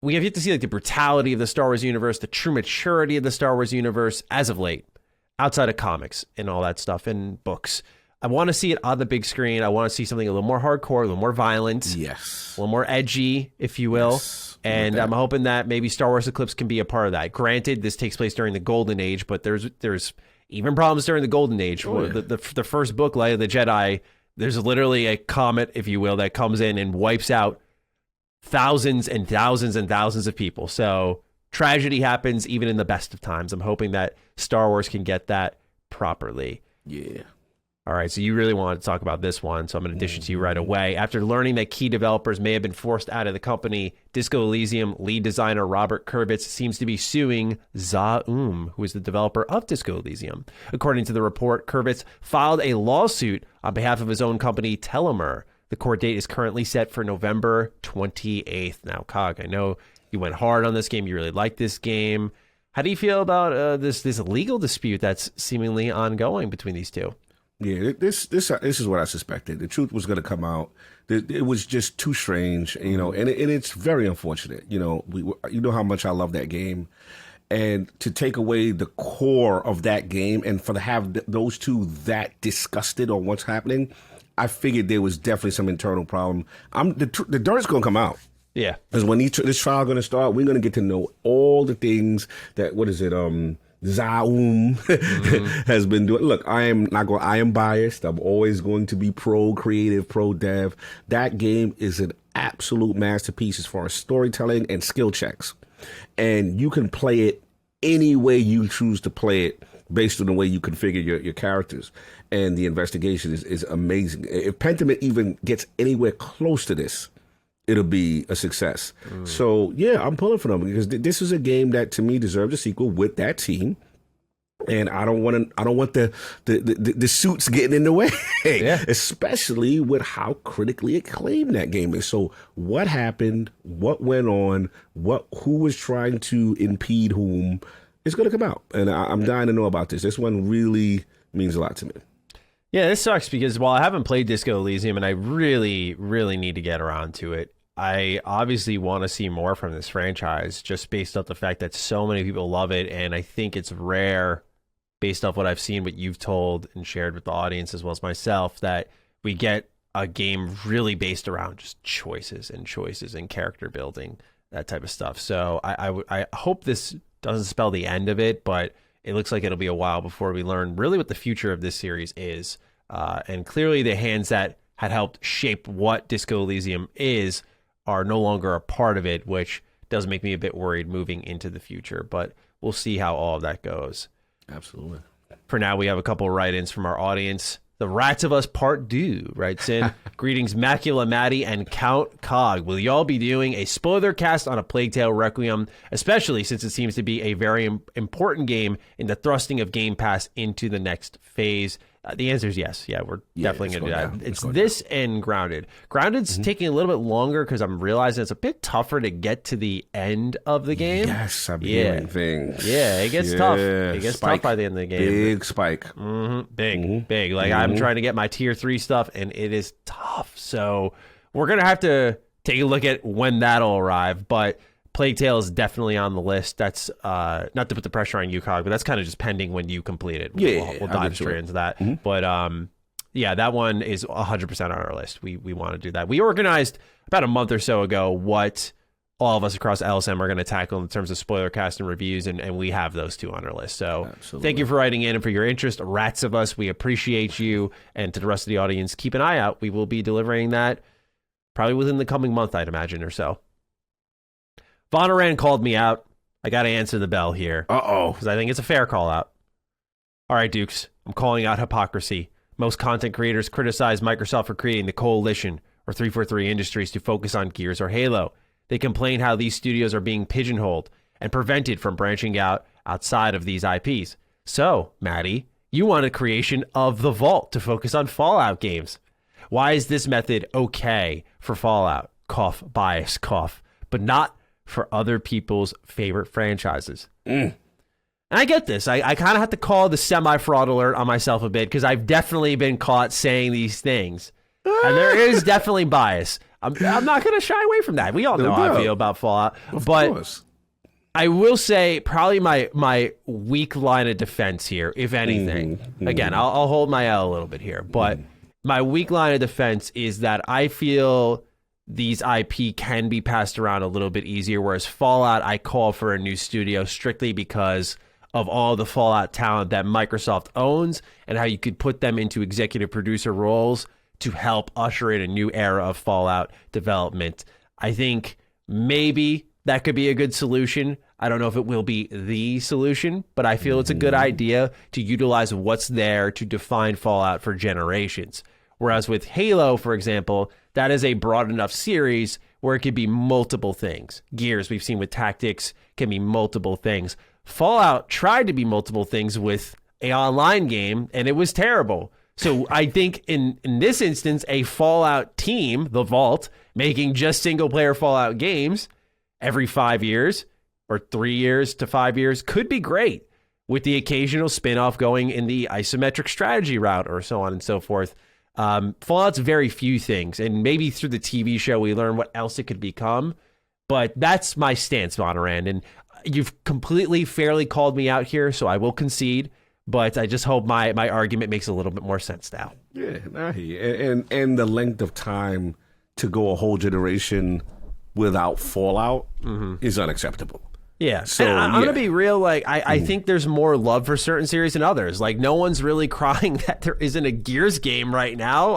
we have yet to see like the brutality of the Star Wars universe, the true maturity of the Star Wars universe as of late, outside of comics and all that stuff and books. I want to see it on the big screen. I want to see something a little more hardcore, a little more violent, a little more edgy, if you will. Yes. And I'm hoping that maybe Star Wars Eclipse can be a part of that. Granted, this takes place during the Golden Age, but there's even problems during the Golden Age. The first book, Light of the Jedi, there's literally a comet, if you will, that comes in and wipes out thousands and thousands and thousands of people. So tragedy happens even in the best of times. I'm hoping that Star Wars can get that properly. Yeah. All right, so you really wanted to talk about this one, so I'm going to dish it to you right away. After learning that key developers may have been forced out of the company, Disco Elysium lead designer Robert Kurvitz seems to be suing Zaum, who is the developer of Disco Elysium. According to the report, Kurvitz filed a lawsuit on behalf of his own company, Telomere. The court date is currently set for November 28th. Now, Cog, I know you went hard on this game. You really like this game. How do you feel about this legal dispute that's seemingly ongoing between these two? Yeah, this is what I suspected. The truth was going to come out. It was just too strange, you know, and it's very unfortunate. You know, you know how much I love that game, and to take away the core of that game and to have those two that disgusted on what's happening, I figured there was definitely some internal problem. The dirt's going to come out. Yeah, because when this trial going to start, we're going to get to know all the things that Zaum has been doing. Look, I am biased. I'm always going to be pro creative, pro dev. That game is an absolute masterpiece as far as storytelling and skill checks. And you can play it any way you choose to play it based on the way you configure your characters. And the investigation is amazing. If Pentiment even gets anywhere close to this, it'll be a success. So yeah, I'm pulling for them because this is a game that to me deserves a sequel with that team. And I don't want the suits getting in the way, especially with how critically acclaimed that game is. So what happened? What went on? Who was trying to impede whom? It's going to come out, and I'm dying to know about this. This one really means a lot to me. Yeah, this sucks because while I haven't played Disco Elysium and I really, really need to get around to it, I obviously want to see more from this franchise just based off the fact that so many people love it, and I think it's rare, based off what I've seen, what you've told and shared with the audience as well as myself, that we get a game really based around just choices and character building, that type of stuff. So I hope this doesn't spell the end of it, but it looks like it'll be a while before we learn really what the future of this series is. And clearly the hands that had helped shape what Disco Elysium is are no longer a part of it, which does make me a bit worried moving into the future. But we'll see how all of that goes. Absolutely. For now, we have a couple of write-ins from our audience. The Rats of Us Part 2 writes in, greetings Macula, Matty, and Count Cog. Will y'all be doing a spoiler cast on A Plague Tale Requiem, especially since it seems to be a very important game in the thrusting of Game Pass into the next phase? The answer is yes. Yeah, we're definitely going to do that. It's this and Grounded. Grounded's taking a little bit longer because I'm realizing it's a bit tougher to get to the end of the game. Yes, I'm hearing things. Yeah, it gets tough. It gets tough by the end of the game. Big spike. Big. Like I'm trying to get my tier 3 stuff, and it is tough. So we're going to have to take a look at when that'll arrive. But Plague Tale is definitely on the list. That's not to put the pressure on you, Cog, but that's kind of just pending when you complete it. We'll dive straight into that. But yeah, that one is 100% on our list. We want to do that. We organized about a month or so ago what all of us across LSM are going to tackle in terms of spoiler cast and reviews, and we have those two on our list. So thank you for writing in and for your interest. Rats of Us, we appreciate you. And to the rest of the audience, keep an eye out. We will be delivering that probably within the coming month, I'd imagine, or so. Vonoran called me out. I got to answer the bell here. Because I think it's a fair call out. All right, Dukes. I'm calling out hypocrisy. Most content creators criticize Microsoft for creating the Coalition or 343 Industries to focus on Gears or Halo. They complain how these studios are being pigeonholed and prevented from branching out outside of these IPs. So, Matty, you want a creation of the Vault to focus on Fallout games. Why is this method okay for Fallout? Cough, bias, cough. But not for other people's favorite franchises. And I get this. I kind of have to call the semi-fraud alert on myself a bit because I've definitely been caught saying these things. And there is definitely bias. I'm not going to shy away from that. We all know how I feel about Fallout. Of course. I will say probably my weak line of defense here, if anything. Again, I'll hold my L a little bit here. But my weak line of defense is that I feel these IP can be passed around a little bit easier, whereas Fallout, I call for a new studio strictly because of all the Fallout talent that Microsoft owns and how you could put them into executive producer roles to help usher in a new era of Fallout development. I think maybe that could be a good solution. I don't know if it will be the solution, but I feel it's a good idea to utilize what's there to define Fallout for generations. Whereas with Halo, for example, that is a broad enough series where it could be multiple things. Gears, we've seen with Tactics, can be multiple things. Fallout tried to be multiple things with an online game, and it was terrible. So I think in this instance, a Fallout team, the Vault, making just single-player Fallout games every 5 years, or 3 years to 5 years, could be great, with the occasional spin-off going in the isometric strategy route, or so on and so forth. Fallout's very few things, and maybe through the TV show we learn what else it could become, but that's my stance, Vonoran, and you've completely fairly called me out here, so I will concede, but I just hope my argument makes a little bit more sense now. Yeah, I hear you. And the length of time to go a whole generation without Fallout is unacceptable. Yeah. So I'm going to be real. Like, I think there's more love for certain series than others. Like, no one's really crying that there isn't a Gears game right now.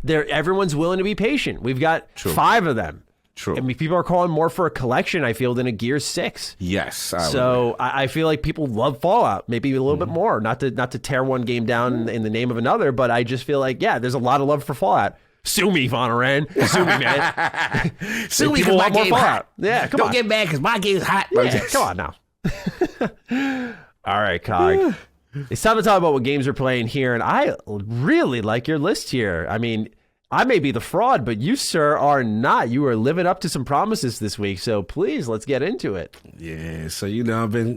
Everyone's willing to be patient. We've got 5 of them. True. I mean, people are calling more for a collection, I feel, than a Gears 6. Yes. I feel like people love Fallout, maybe a little bit more. Not to tear one game down in the name of another, but I just feel like, there's a lot of love for Fallout. Sue me, Von Oran. Sue me, man. Sue me because my game's hot. Yeah, come on. Don't get mad because my game's hot. Yeah, come on now. All right, Cog. It's time to talk about what games we're playing here, and I really like your list here. I mean, I may be the fraud, but you, sir, are not. You are living up to some promises this week, so please, let's get into it. Yeah, so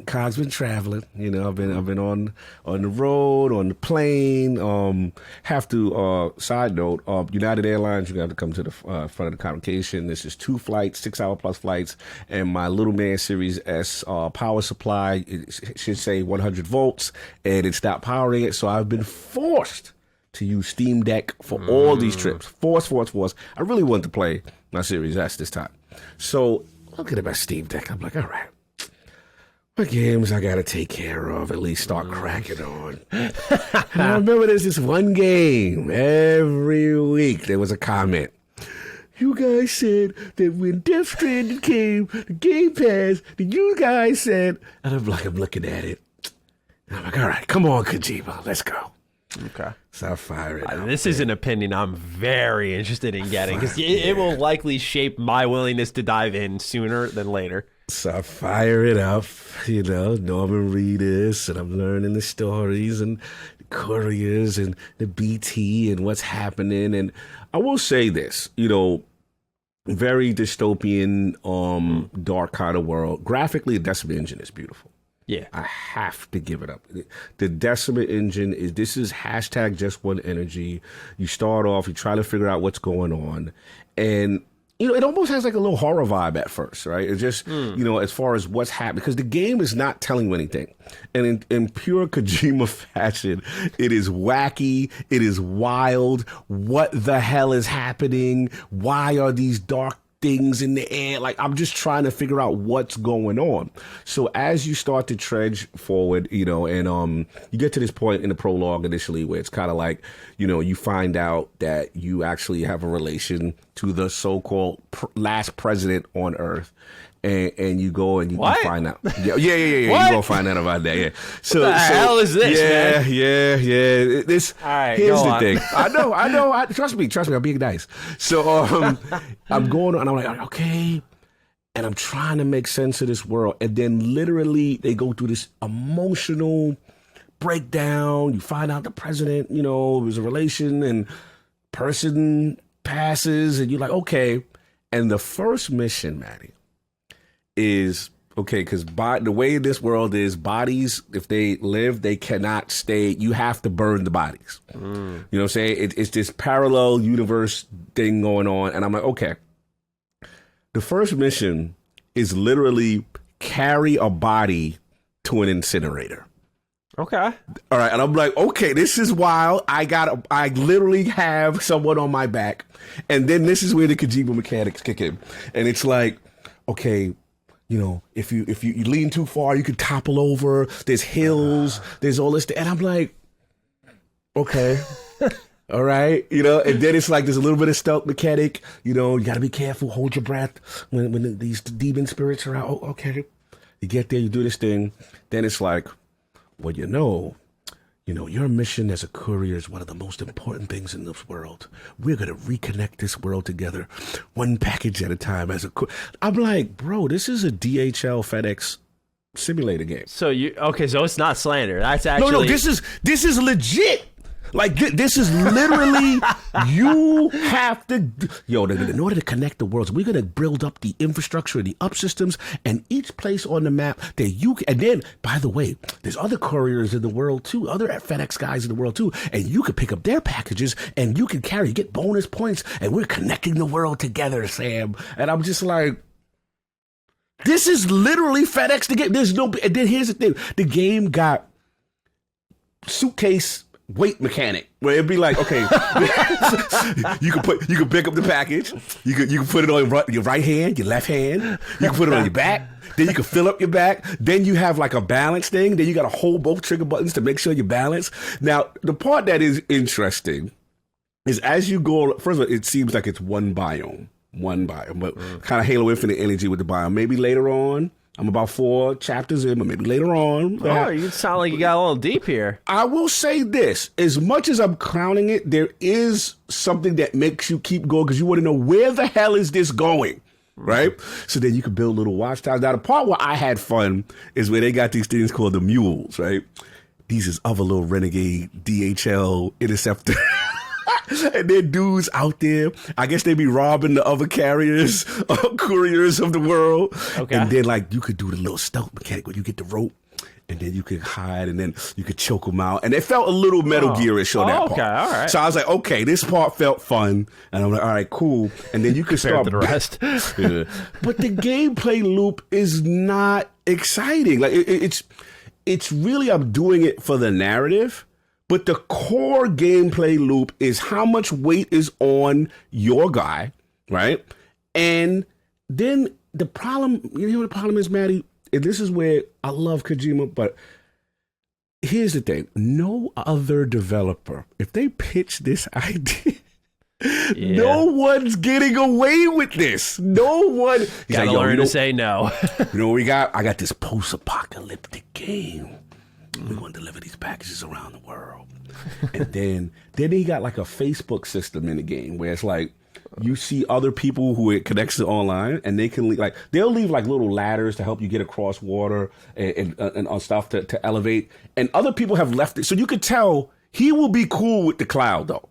Cog's been traveling. I've been on the road, on the plane. Side note, United Airlines, you got to come to the front of the convocation. This is 2 flights, 6-hour plus flights, and my little man Series S power supply, it should say 100 volts, and it stopped powering it, so I've been forced to use Steam Deck for all these trips. Force. I really wanted to play my Series S this time. So looking at my Steam Deck, I'm like, all right, what games I got to take care of, at least start cracking on. And I remember there's this one game every week there was a comment. You guys said that when Death Stranding came, the Game Pass, that you guys said, and I'm looking at it. And I'm like, all right, come on, Kojima, let's go. Okay. So I fire it up. This is an opinion I'm very interested in getting because it will likely shape my willingness to dive in sooner than later. So I fire it up, Norman Reedus, and I'm learning the stories and the couriers and the BT and what's happening. And I will say this, very dystopian, dark kind of world. Graphically, the Decima engine is beautiful. Yeah. I have to give it up. The Decima engine this is hashtag just one energy. You start off, you try to figure out what's going on. And, it almost has like a little horror vibe at first, right? It's just, as far as what's happening, because the game is not telling you anything. And in pure Kojima fashion, it is wacky. It is wild. What the hell is happening? Why are these dark things in the air? Like, I'm just trying to figure out what's going on. So as you start to trudge forward, and you get to this point in the prologue initially where it's kind of like, you find out that you actually have a relation to the so-called last president on Earth. And you go and you find out. Yeah. You go find out about that. Yeah. So what the hell is this, man? Yeah. All right, here's the thing. I know. Trust me. I'm being nice. So I'm going on, and I'm like, okay. And I'm trying to make sense of this world. And then literally they go through this emotional breakdown. You find out the president, there's a relation, and person passes, and you're like, okay. And the first mission, Matty, is okay, because the way this world is, bodies, if they live, they cannot stay. You have to burn the bodies. You know what I'm saying? It's this parallel universe thing going on. And I'm like, okay. The first mission is literally carry a body to an incinerator. Okay. All right. And I'm like, okay, this is wild. I literally have someone on my back. And then this is where the Kojima mechanics kick in. And it's like, okay, if you lean too far, you could topple over. There's hills. There's all this. And I'm like, okay, all right. And then it's like there's a little bit of stealth mechanic. You got to be careful. Hold your breath when these demon spirits are out. Oh, okay. You get there, you do this thing. Then it's like, well, your mission as a courier is one of the most important things in this world. We're going to reconnect this world together, one package at a time. I'm like, bro, this is a DHL FedEx simulator game. So so it's not slander. That's actually no. This is legit. Like, this is literally, you have to, in order to connect the worlds, we're going to build up the infrastructure and the up systems and each place on the map that and then, by the way, there's other couriers in the world too, other FedEx guys in the world too, and you could pick up their packages and you can get bonus points, and we're connecting the world together, Sam. And I'm just like, this is literally FedEx the game. And then here's the thing, the game got suitcase weight mechanic where it'd be like, okay, you can pick up the package, you can put it on your right hand, your left hand, you can put it on your back, then you can fill up your back, then you have like a balance thing, then you got to hold both trigger buttons to make sure you balance. Now, the part that is interesting is as you go, first of all, it seems like it's one biome, but kind of Halo Infinite energy with the biome. Maybe later on, I'm about 4 chapters in, but maybe later on. Oh, you sound like you got a little deep here. I will say this. As much as I'm crowning it, there is something that makes you keep going because you want to know where the hell is this going, right? So then you can build little watchtowers. Now, the part where I had fun is where they got these things called the mules, right? These is other little renegade DHL interceptor. And there dudes out there, I guess they be robbing the other carriers, couriers of the world. Okay. And then like you could do the little stealth mechanic where you get the rope and then you could hide and then you could choke them out. And it felt a little Metal Gear-ish on that part. Okay, all right. So I was like, okay, this part felt fun. And I'm like, all right, cool. And then you could start. To the rest. Yeah. But the gameplay loop is not exciting. Like it's really, I'm doing it for the narrative. But the core gameplay loop is how much weight is on your guy, right? And then the problem, you know what the problem is, Matty? And this is where I love Kojima, but here's the thing. No other developer, if they pitch this idea, no one's getting away with this. No one. Gotta learn to say no. You know what we got? I got this post-apocalyptic game. We're going to deliver these packages around the world. And then he got like a Facebook system in the game where it's like you see other people who it connects to online and they can like they'll leave like little ladders to help you get across water and on stuff to elevate. And other people have left it. So you could tell he will be cool with the cloud though.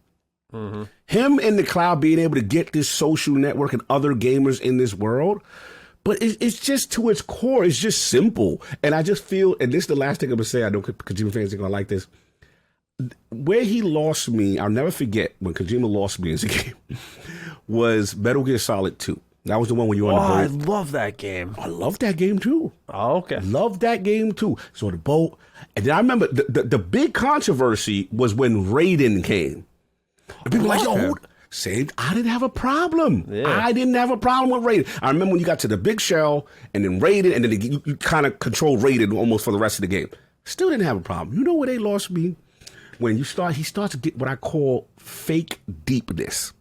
Mm-hmm. Him in the cloud being able to get this social network and other gamers in this world. But it's just to its core, it's just simple. And I just feel, and this is the last thing I'm going to say, I know Kojima fans are going to like this. Where he lost me, I'll never forget when Kojima lost me as a game, was Metal Gear Solid 2. That was the one when you were on the boat. I love that game. I love that game too. Oh, okay. Love that game too. So the boat. And then I remember the big controversy was when Raiden came. And people were like, yo, I didn't have a problem. Yeah. I didn't have a problem with Raiden. I remember when you got to the big shell and then Raiden, and then you kind of control Raiden almost for the rest of the game. Still didn't have a problem. You know where they lost me? When he starts to get what I call fake deepness.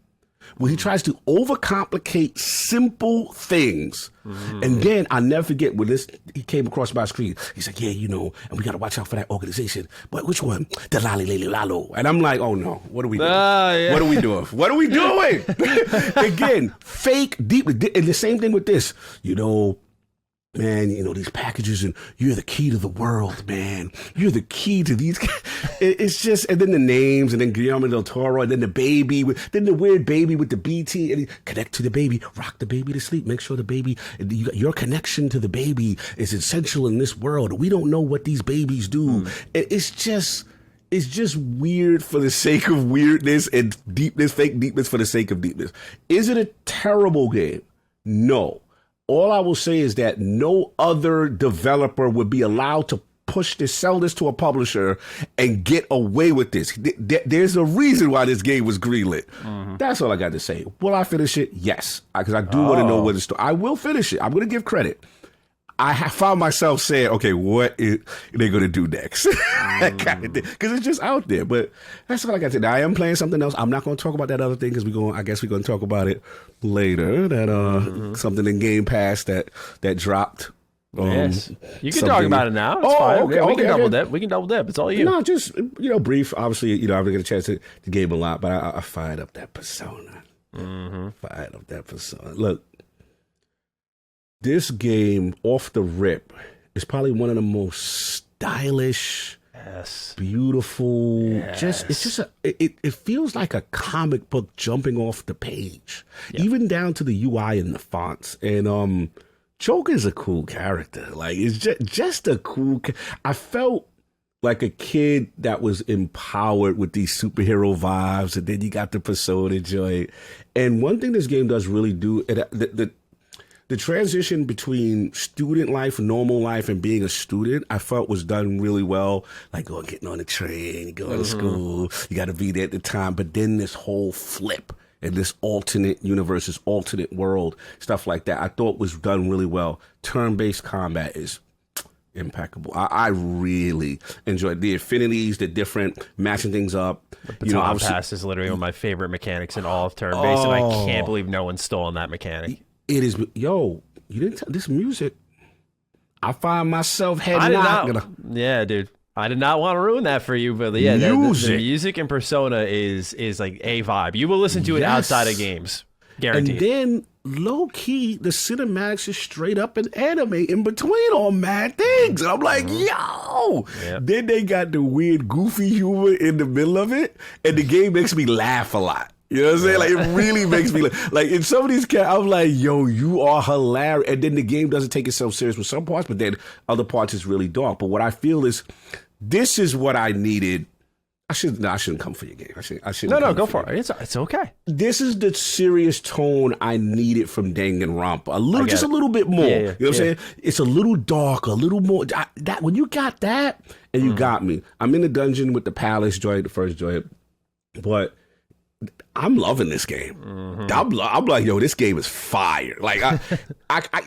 Where he tries to overcomplicate simple things. And then I'll never forget when he came across my screen. He's like, yeah, you know, and we got to watch out for that organization. But which one? The Lali Lali Lalo. And I'm like, oh no, what are we doing? Yeah. What are we doing? What are we doing? Again, fake deep. And the same thing with this, you know, man, you know, these packages and you're the key to the world, man. You're the key to these. It's just, and then the names and then Guillermo del Toro and then the baby, then the weird baby with the BT and connect to the baby, rock the baby to sleep. Make sure the baby, your connection to the baby is essential in this world. We don't know what these babies do. It's just weird for the sake of weirdness and deepness, fake deepness for the sake of deepness. Is it a terrible game? No. All I will say is that no other developer would be allowed to sell this to a publisher and get away with this. There's a reason why this game was greenlit. That's all I got to say. Will I finish it? Yes, because I do want to know what the story. I will finish it. I'm going to give credit. I found myself saying, okay, what are they going to do next? That kind of thing. Because it's just out there. But that's all I got to say. Now, I am playing something else. I'm not going to talk about that other thing because I guess we're going to talk about it later. That something in Game Pass that dropped. Yes. You can talk about it now. It's fine. Okay, we can double dip. We can double dip. It's all you. No, just, brief. Obviously, I haven't got a chance to game a lot, but I fired up that persona. Fired up that persona. Look. This game, off the rip, is probably one of the most stylish, beautiful. It feels like a comic book jumping off the page, even down to the UI and the fonts. And Joker's a cool character. Like it's just a cool. I felt like a kid that was empowered with these superhero vibes, and then you got the persona joy. And one thing this game does really do, the transition between student life, normal life, and being a student, I felt was done really well. Like getting on the train, going to school, you got to be there at the time. But then this whole flip and this alternate universe, this alternate world, stuff like that, I thought was done really well. Turn-based combat is impeccable. I really enjoyed the affinities, the different matching things up. The baton pass is literally one of my favorite mechanics in all of turn-based, and I can't believe no one's stolen that mechanic. It is, you didn't tell this music. I find myself heading Yeah, dude. I did not want to ruin that for you, but yeah, the music in Persona is like a vibe. You will listen to it outside of games. Guaranteed. And then, low key, the cinematics is straight up an anime in between all mad things. And I'm like, yo! Yep. Then they got the weird, goofy humor in the middle of it, and the game makes me laugh a lot. You know what I'm saying? Like, it really makes me like in some of these characters, I'm like, yo, you are hilarious. And then the game doesn't take itself serious with some parts, but then other parts is really dark. But what I feel is, this is what I needed. I shouldn't come for your game. I shouldn't. No, go for it. It's okay. This is the serious tone I needed from Danganronpa. Just a little bit more. You know what I'm saying? It's a little dark, a little more. That when you got that, and you got me. I'm in the dungeon with the palace joint, the first joint, but I'm loving this game. I'm like, yo, this game is fire. Like,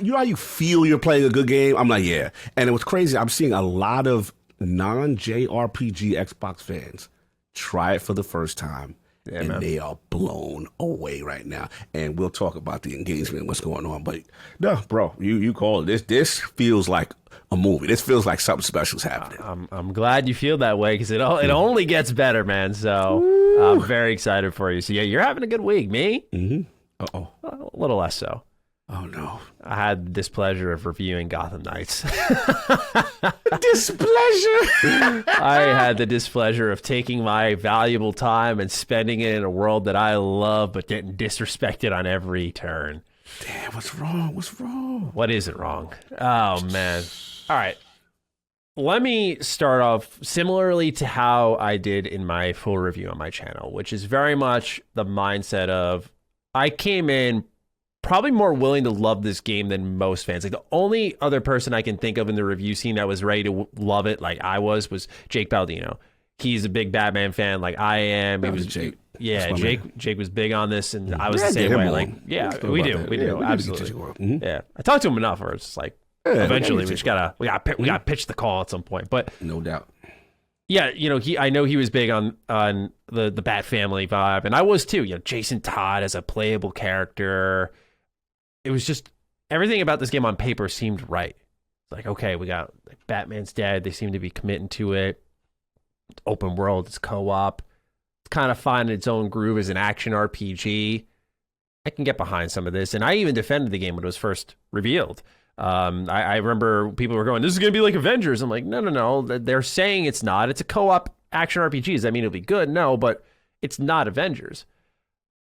you know how you feel you're playing a good game? I'm like, yeah. And it was crazy. I'm seeing a lot of non-JRPG Xbox fans try it for the first time, and they are blown away right now. And we'll talk about the engagement and what's going on. But no, bro, you call it. This feels like a movie. This feels like something special is happening. I'm glad you feel that way, because it only gets better, man. So I'm very excited for you. So yeah, you're having a good week. Me? Uh-oh. A little less so. Oh, no. I had the displeasure of reviewing Gotham Knights. Displeasure? I had the displeasure of taking my valuable time and spending it in a world that I love, but getting disrespected on every turn. Damn, what's wrong? What isn't wrong? Oh, man. All right. Let me start off similarly to how I did in my full review on my channel, which is very much the mindset of I came in probably more willing to love this game than most fans. Like, the only other person I can think of in the review scene that was ready to love it like I was Jake Baldino. He's a big Batman fan like I am. He was Jake. Yeah, Jake was big on this, and I was the same way. Like, we do, absolutely. Yeah, I talked to him enough where it's just like, eventually we gotta pitch the call at some point. But no doubt. Yeah, I know he was big on the Bat Family vibe, and I was too. Jason Todd as a playable character. It was just everything about this game on paper seemed right. It's like, okay, we got Batman's dead. They seem to be committing to it. It's open world. It's co-op. It's kind of finding its own groove as an action RPG. I can get behind some of this, and I even defended the game when it was first revealed. I remember people were going, "This is going to be like Avengers." I'm like, no. They're saying it's not. It's a co-op action RPG. Does that mean it'll be good? No, but it's not Avengers.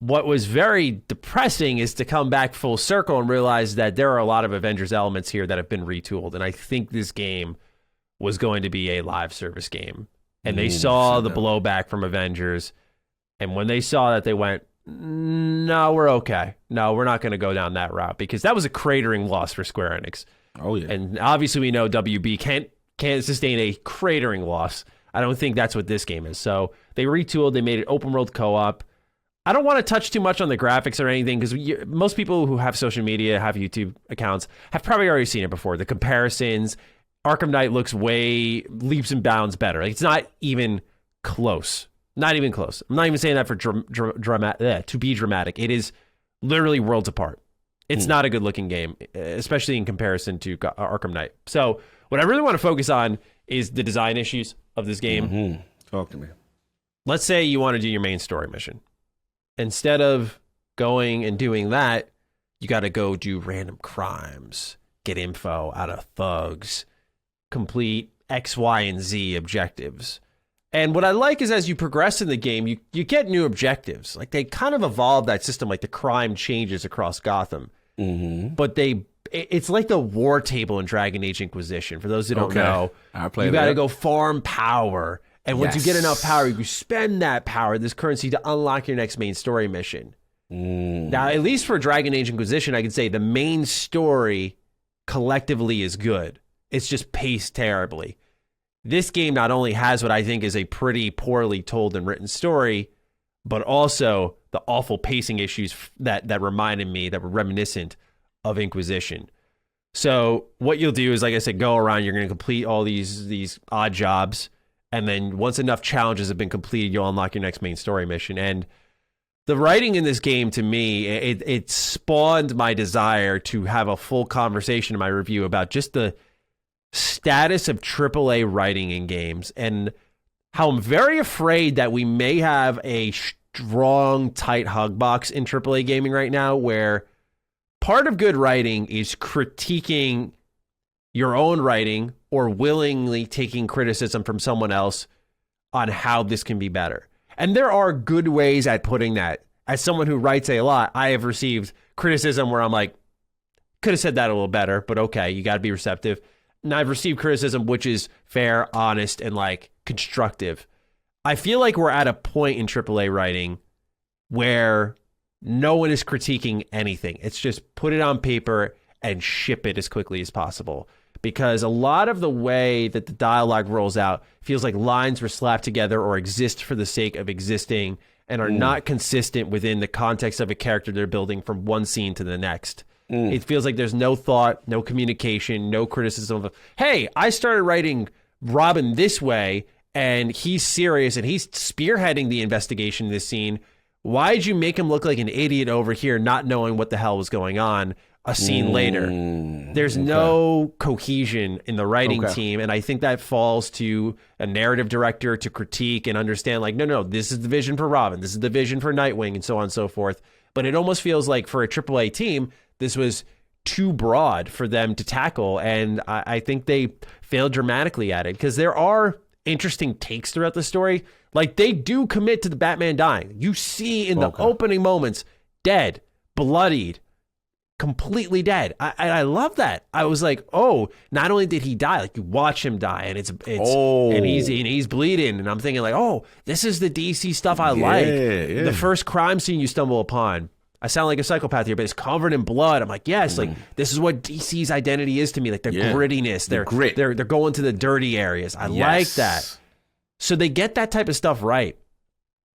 What was very depressing is to come back full circle and realize that there are a lot of Avengers elements here that have been retooled. And I think this game was going to be a live service game. And they saw the blowback from Avengers. And when they saw that, they went, no, we're okay. No, we're not going to go down that route, because that was a cratering loss for Square Enix. Oh, yeah. And obviously we know WB can't sustain a cratering loss. I don't think that's what this game is. So they retooled. They made it open world co-op. I don't want to touch too much on the graphics or anything, because most people who have social media, have YouTube accounts, have probably already seen it before. The comparisons, Arkham Knight looks leaps and bounds better. Like, it's not even close. Not even close. I'm not even saying that for to be dramatic. It is literally worlds apart. It's not a good looking game, especially in comparison to Arkham Knight. So what I really want to focus on is the design issues of this game. Talk to me. Let's say you want to do your main story mission. Instead of going and doing that, you got to go do random crimes, get info out of thugs, complete X, Y, and Z objectives. And what I like is as you progress in the game, you get new objectives. Like, they kind of evolve that system, like the crime changes across Gotham. But it's like the war table in Dragon Age Inquisition. For those who don't know, you got to go farm power. And once you get enough power, you spend that power, this currency, to unlock your next main story mission. Now, at least for Dragon Age Inquisition, I can say the main story collectively is good. It's just paced terribly. This game not only has what I think is a pretty poorly told and written story, but also the awful pacing issues that reminded me, that were reminiscent of Inquisition. So what you'll do is, like I said, go around, you're going to complete all these odd jobs, and then once enough challenges have been completed, you'll unlock your next main story mission. And the writing in this game, to me, it spawned my desire to have a full conversation in my review about just the status of AAA writing in games, and how I'm very afraid that we may have a strong, tight hug box in AAA gaming right now, where part of good writing is critiquing your own writing or willingly taking criticism from someone else on how this can be better. And there are good ways at putting that. As someone who writes a lot, I have received criticism where I'm like, could have said that a little better, but okay, you got to be receptive. And I've received criticism which is fair, honest, and like constructive. I feel like we're at a point in AAA writing where no one is critiquing anything. It's just put it on paper and ship it as quickly as possible. Because a lot of the way that the dialogue rolls out feels like lines were slapped together or exist for the sake of existing and are not consistent within the context of a character they're building from one scene to the next. It feels like there's no thought, no communication, no criticism of, hey, I started writing Robin this way, and he's serious, and he's spearheading the investigation in this scene. Why'd you make him look like an idiot over here, not knowing what the hell was going on a scene later? There's no cohesion in the writing team, and I think that falls to a narrative director to critique and understand, like, no, this is the vision for Robin, this is the vision for Nightwing, and so on and so forth. But it almost feels like for a AAA team, this was too broad for them to tackle, and I think they failed dramatically at it, because there are interesting takes throughout the story. Like, they do commit to the Batman dying. You see in the opening moments, dead, bloodied, completely dead. I love that. I was like, oh, not only did he die, like, you watch him die, and and he's bleeding, and I'm thinking like, oh, this is the DC stuff I like. The first crime scene you stumble upon, I sound like a psychopath here, but it's covered in blood. I'm like, yes, like, this is what DC's identity is to me, like their grittiness, their grit. They're going to the dirty areas. I like that. So they get that type of stuff right.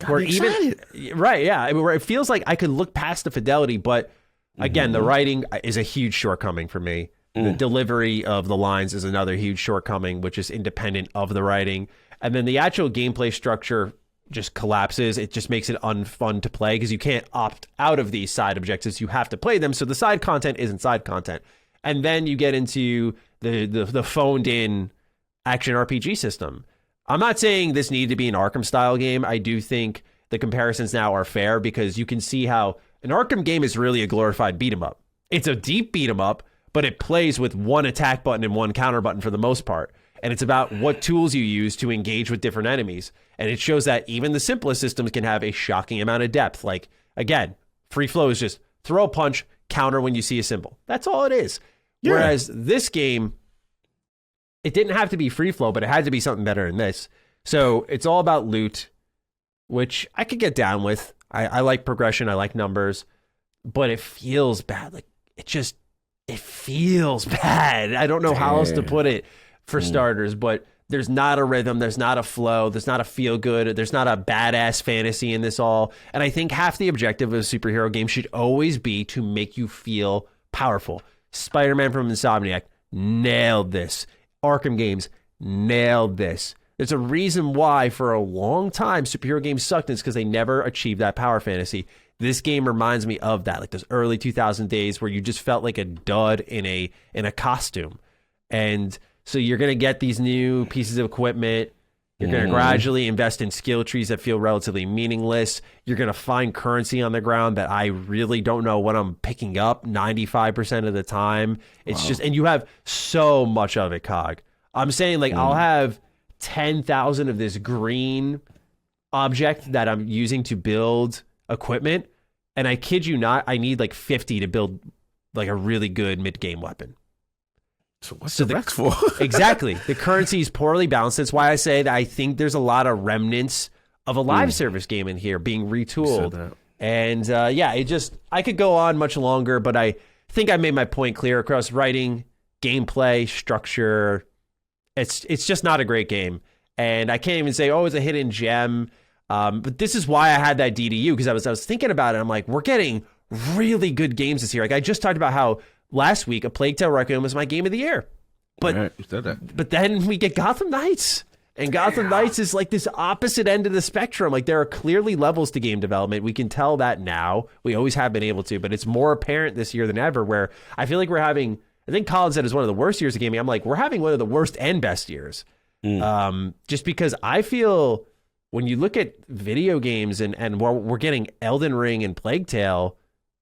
Where even right, yeah, I mean, where it feels like I could look past the fidelity, but again, the writing is a huge shortcoming for me. The delivery of the lines is another huge shortcoming, which is independent of the writing. And then the actual gameplay structure just collapses. It just makes it unfun to play because you can't opt out of these side objectives. You have to play them. So the side content isn't side content. And then you get into the phoned in action RPG system. I'm not saying this needed to be an Arkham style game. I do think the comparisons now are fair because you can see how an Arkham game is really a glorified beat 'em up. It's a deep beat 'em up, but it plays with one attack button and one counter button for the most part. And it's about what tools you use to engage with different enemies. And it shows that even the simplest systems can have a shocking amount of depth. Like, again, free flow is just throw a punch, counter when you see a symbol. That's all it is. Yeah. Whereas this game, it didn't have to be free flow, but it had to be something better than this. So it's all about loot, which I could get down with. I like progression. I like numbers, but it feels bad. Like, it feels bad. I don't know how else to put it for starters, but there's not a rhythm. There's not a flow. There's not a feel good. There's not a badass fantasy in this all. And I think half the objective of a superhero game should always be to make you feel powerful. Spider-Man from Insomniac nailed this. Arkham games nailed this. There's a reason why for a long time superhero games sucked. It's because they never achieved that power fantasy. This game reminds me of that, like those early 2000 days where you just felt like a dud in a costume. And so you're going to get these new pieces of equipment. You're going to gradually invest in skill trees that feel relatively meaningless. You're going to find currency on the ground that I really don't know what I'm picking up 95% of the time. It's just, and you have so much of it, Cog. I'm saying, like, I'll have 10,000 of this green object that I'm using to build equipment. And I kid you not, I need like 50 to build like a really good mid-game weapon. So what's the rest for? Exactly. The currency is poorly balanced. That's why I say that I think there's a lot of remnants of a live service game in here being retooled. And I could go on much longer, but I think I made my point clear across writing, gameplay, structure. It's just not a great game. And I can't even say, it's a hidden gem. But this is why I had that DDU, because I was thinking about it. I'm like, we're getting really good games this year. Like I just talked about how last week A Plague Tale Requiem was my game of the year. But you said that. But then we get Gotham Knights. And Gotham Knights is like this opposite end of the spectrum. Like there are clearly levels to game development. We can tell that now. We always have been able to, but it's more apparent this year than ever, where I feel like we're having, I think Colin said it's one of the worst years of gaming. I'm like, we're having one of the worst and best years. Just because I feel when you look at video games and we're getting Elden Ring and Plague Tale.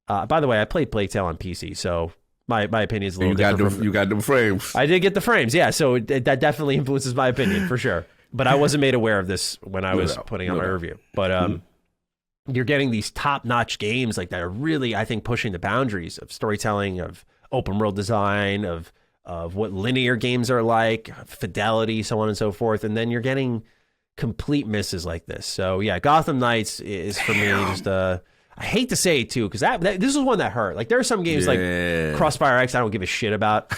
By the way, I played Plague Tale on PC, so my opinion is a little different. You got them frames. I did get the frames, yeah. So that definitely influences my opinion for sure. But I wasn't made aware of this when I was putting out my review. But you're getting these top-notch games like that are really, I think, pushing the boundaries of storytelling, of open world design, of what linear games are like, fidelity, so on and so forth. And then you're getting complete misses like this. So yeah, Gotham Knights is for me just I hate to say it too, because this is one that hurt. Like there are some games like Crossfire X I don't give a shit about,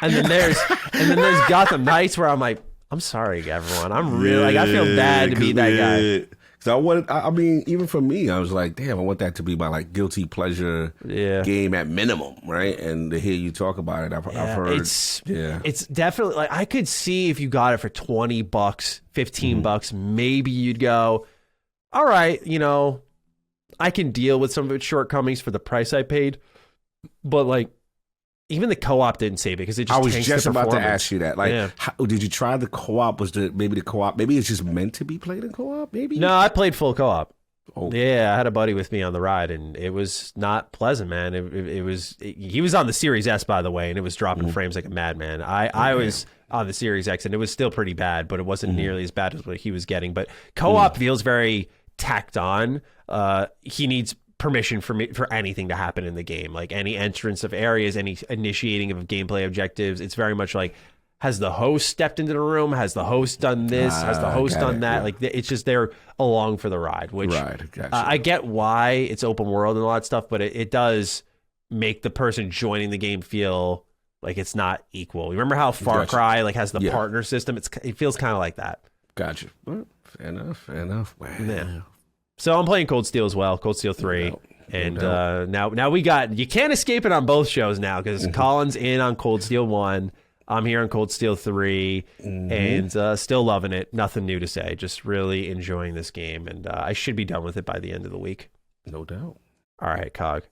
and then there's Gotham Knights where I'm like, I'm sorry everyone, I'm really like I feel bad to be that guy. Because I mean, even for me, I was like, damn, I want that to be my like guilty pleasure game at minimum, right? And to hear you talk about it, I've heard it's definitely like I could see if you got it for $20, $15, maybe you'd go, all right, I can deal with some of its shortcomings for the price I paid, but like even the co-op didn't save it because it just. I was just about to ask you that. Like, did you try the co-op? Maybe the co-op? Maybe it's just meant to be played in co-op. Maybe. No, I played full co-op. Oh. Yeah, I had a buddy with me on the ride, and it was not pleasant, man. He was on the Series S, by the way, and it was dropping frames like a madman. I was on the Series X, and it was still pretty bad, but it wasn't nearly as bad as what he was getting. But co-op feels very tacked on. He needs permission for anything to happen in the game, like any entrance of areas, any initiating of gameplay objectives. It's very much like, has the host stepped into the room? Has the host done this? Has the host done that? Yeah. Like it's just they're along for the ride, which I get why it's open world and all that stuff, but it does make the person joining the game feel like it's not equal. You remember how Far Cry like has the partner system? It feels kind of like that. Gotcha. Well, fair enough. Wow. Yeah. So I'm playing Cold Steel as well, Cold Steel 3. And now we got, you can't escape it on both shows now because Colin's in on Cold Steel 1. I'm here on Cold Steel 3 and still loving it. Nothing new to say. Just really enjoying this game. And I should be done with it by the end of the week. No doubt. All right, Cog.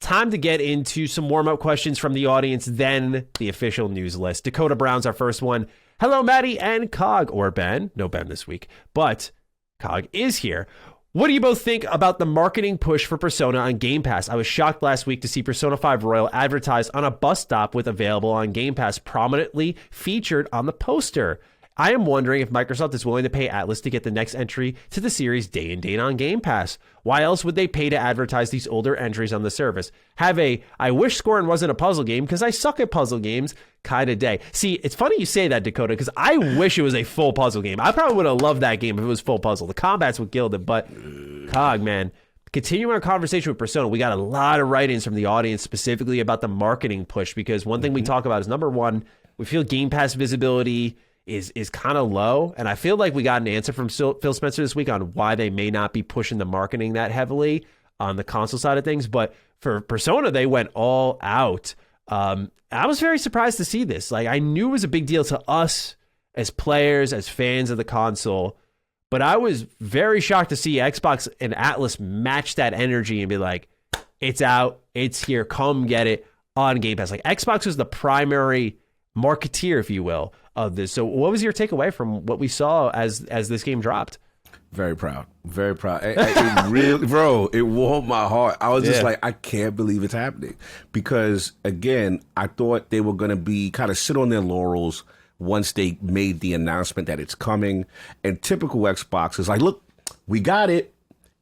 Time to get into some warm-up questions from the audience, then the official news list. Dakota Brown's our first one. Hello, Matty and Cog, or Ben. No Ben this week, but Cog is here. What do you both think about the marketing push for Persona on Game Pass? I was shocked last week to see Persona 5 Royal advertised on a bus stop with available on Game Pass prominently featured on the poster. I am wondering if Microsoft is willing to pay Atlas to get the next entry to the series day and date on Game Pass. Why else would they pay to advertise these older entries on the service? Have a, I wish Scorn wasn't a puzzle game because I suck at puzzle games kind of day. See, it's funny you say that, Dakota, because I wish it was a full puzzle game. I probably would have loved that game if it was full puzzle. The combats would kill it, but Cog, man. Continuing our conversation with Persona, we got a lot of write-ins from the audience specifically about the marketing push because one thing we talk about is, number one, we feel Game Pass visibility is kind of low. And I feel like we got an answer from Phil Spencer this week on why they may not be pushing the marketing that heavily on the console side of things. But for Persona, they went all out. I was very surprised to see this. Like, I knew it was a big deal to us as players, as fans of the console. But I was very shocked to see Xbox and Atlas match that energy and be like, it's out, it's here, come get it on Game Pass. Like, Xbox was the primary marketeer, if you will, of this. So what was your takeaway from what we saw as this game dropped? Very proud. It really, bro, it warmed my heart. I was just like, I can't believe it's happening. Because, again, I thought they were going to be kind of sit on their laurels once they made the announcement that it's coming. And typical Xbox is like, look, we got it,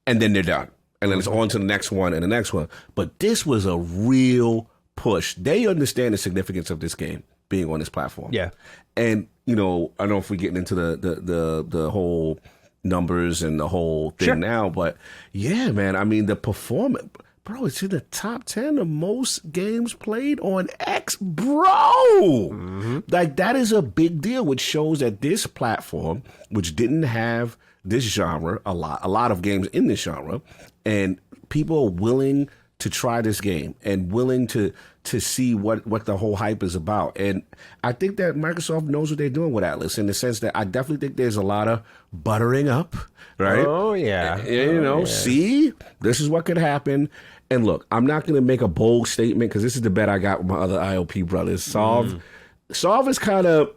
and then they're done. And then it's on to the next one and the next one. But this was a real push. They understand the significance of this game being on this platform. Yeah. And, I don't know if we're getting into the whole numbers and the whole thing now. But yeah, man, I mean, the performance, bro, it's in the top 10 of most games played on X, bro. Like, that is a big deal, which shows that this platform, which didn't have this genre, a lot of games in this genre, and people are willing to try this game and willing to see what the whole hype is about. And I think that Microsoft knows what they're doing with Atlas, in the sense that I definitely think there's a lot of buttering up, right? Oh, yeah. See, this is what could happen. And look, I'm not going to make a bold statement, because this is the bet I got with my other IOP brothers. Solve is kind of,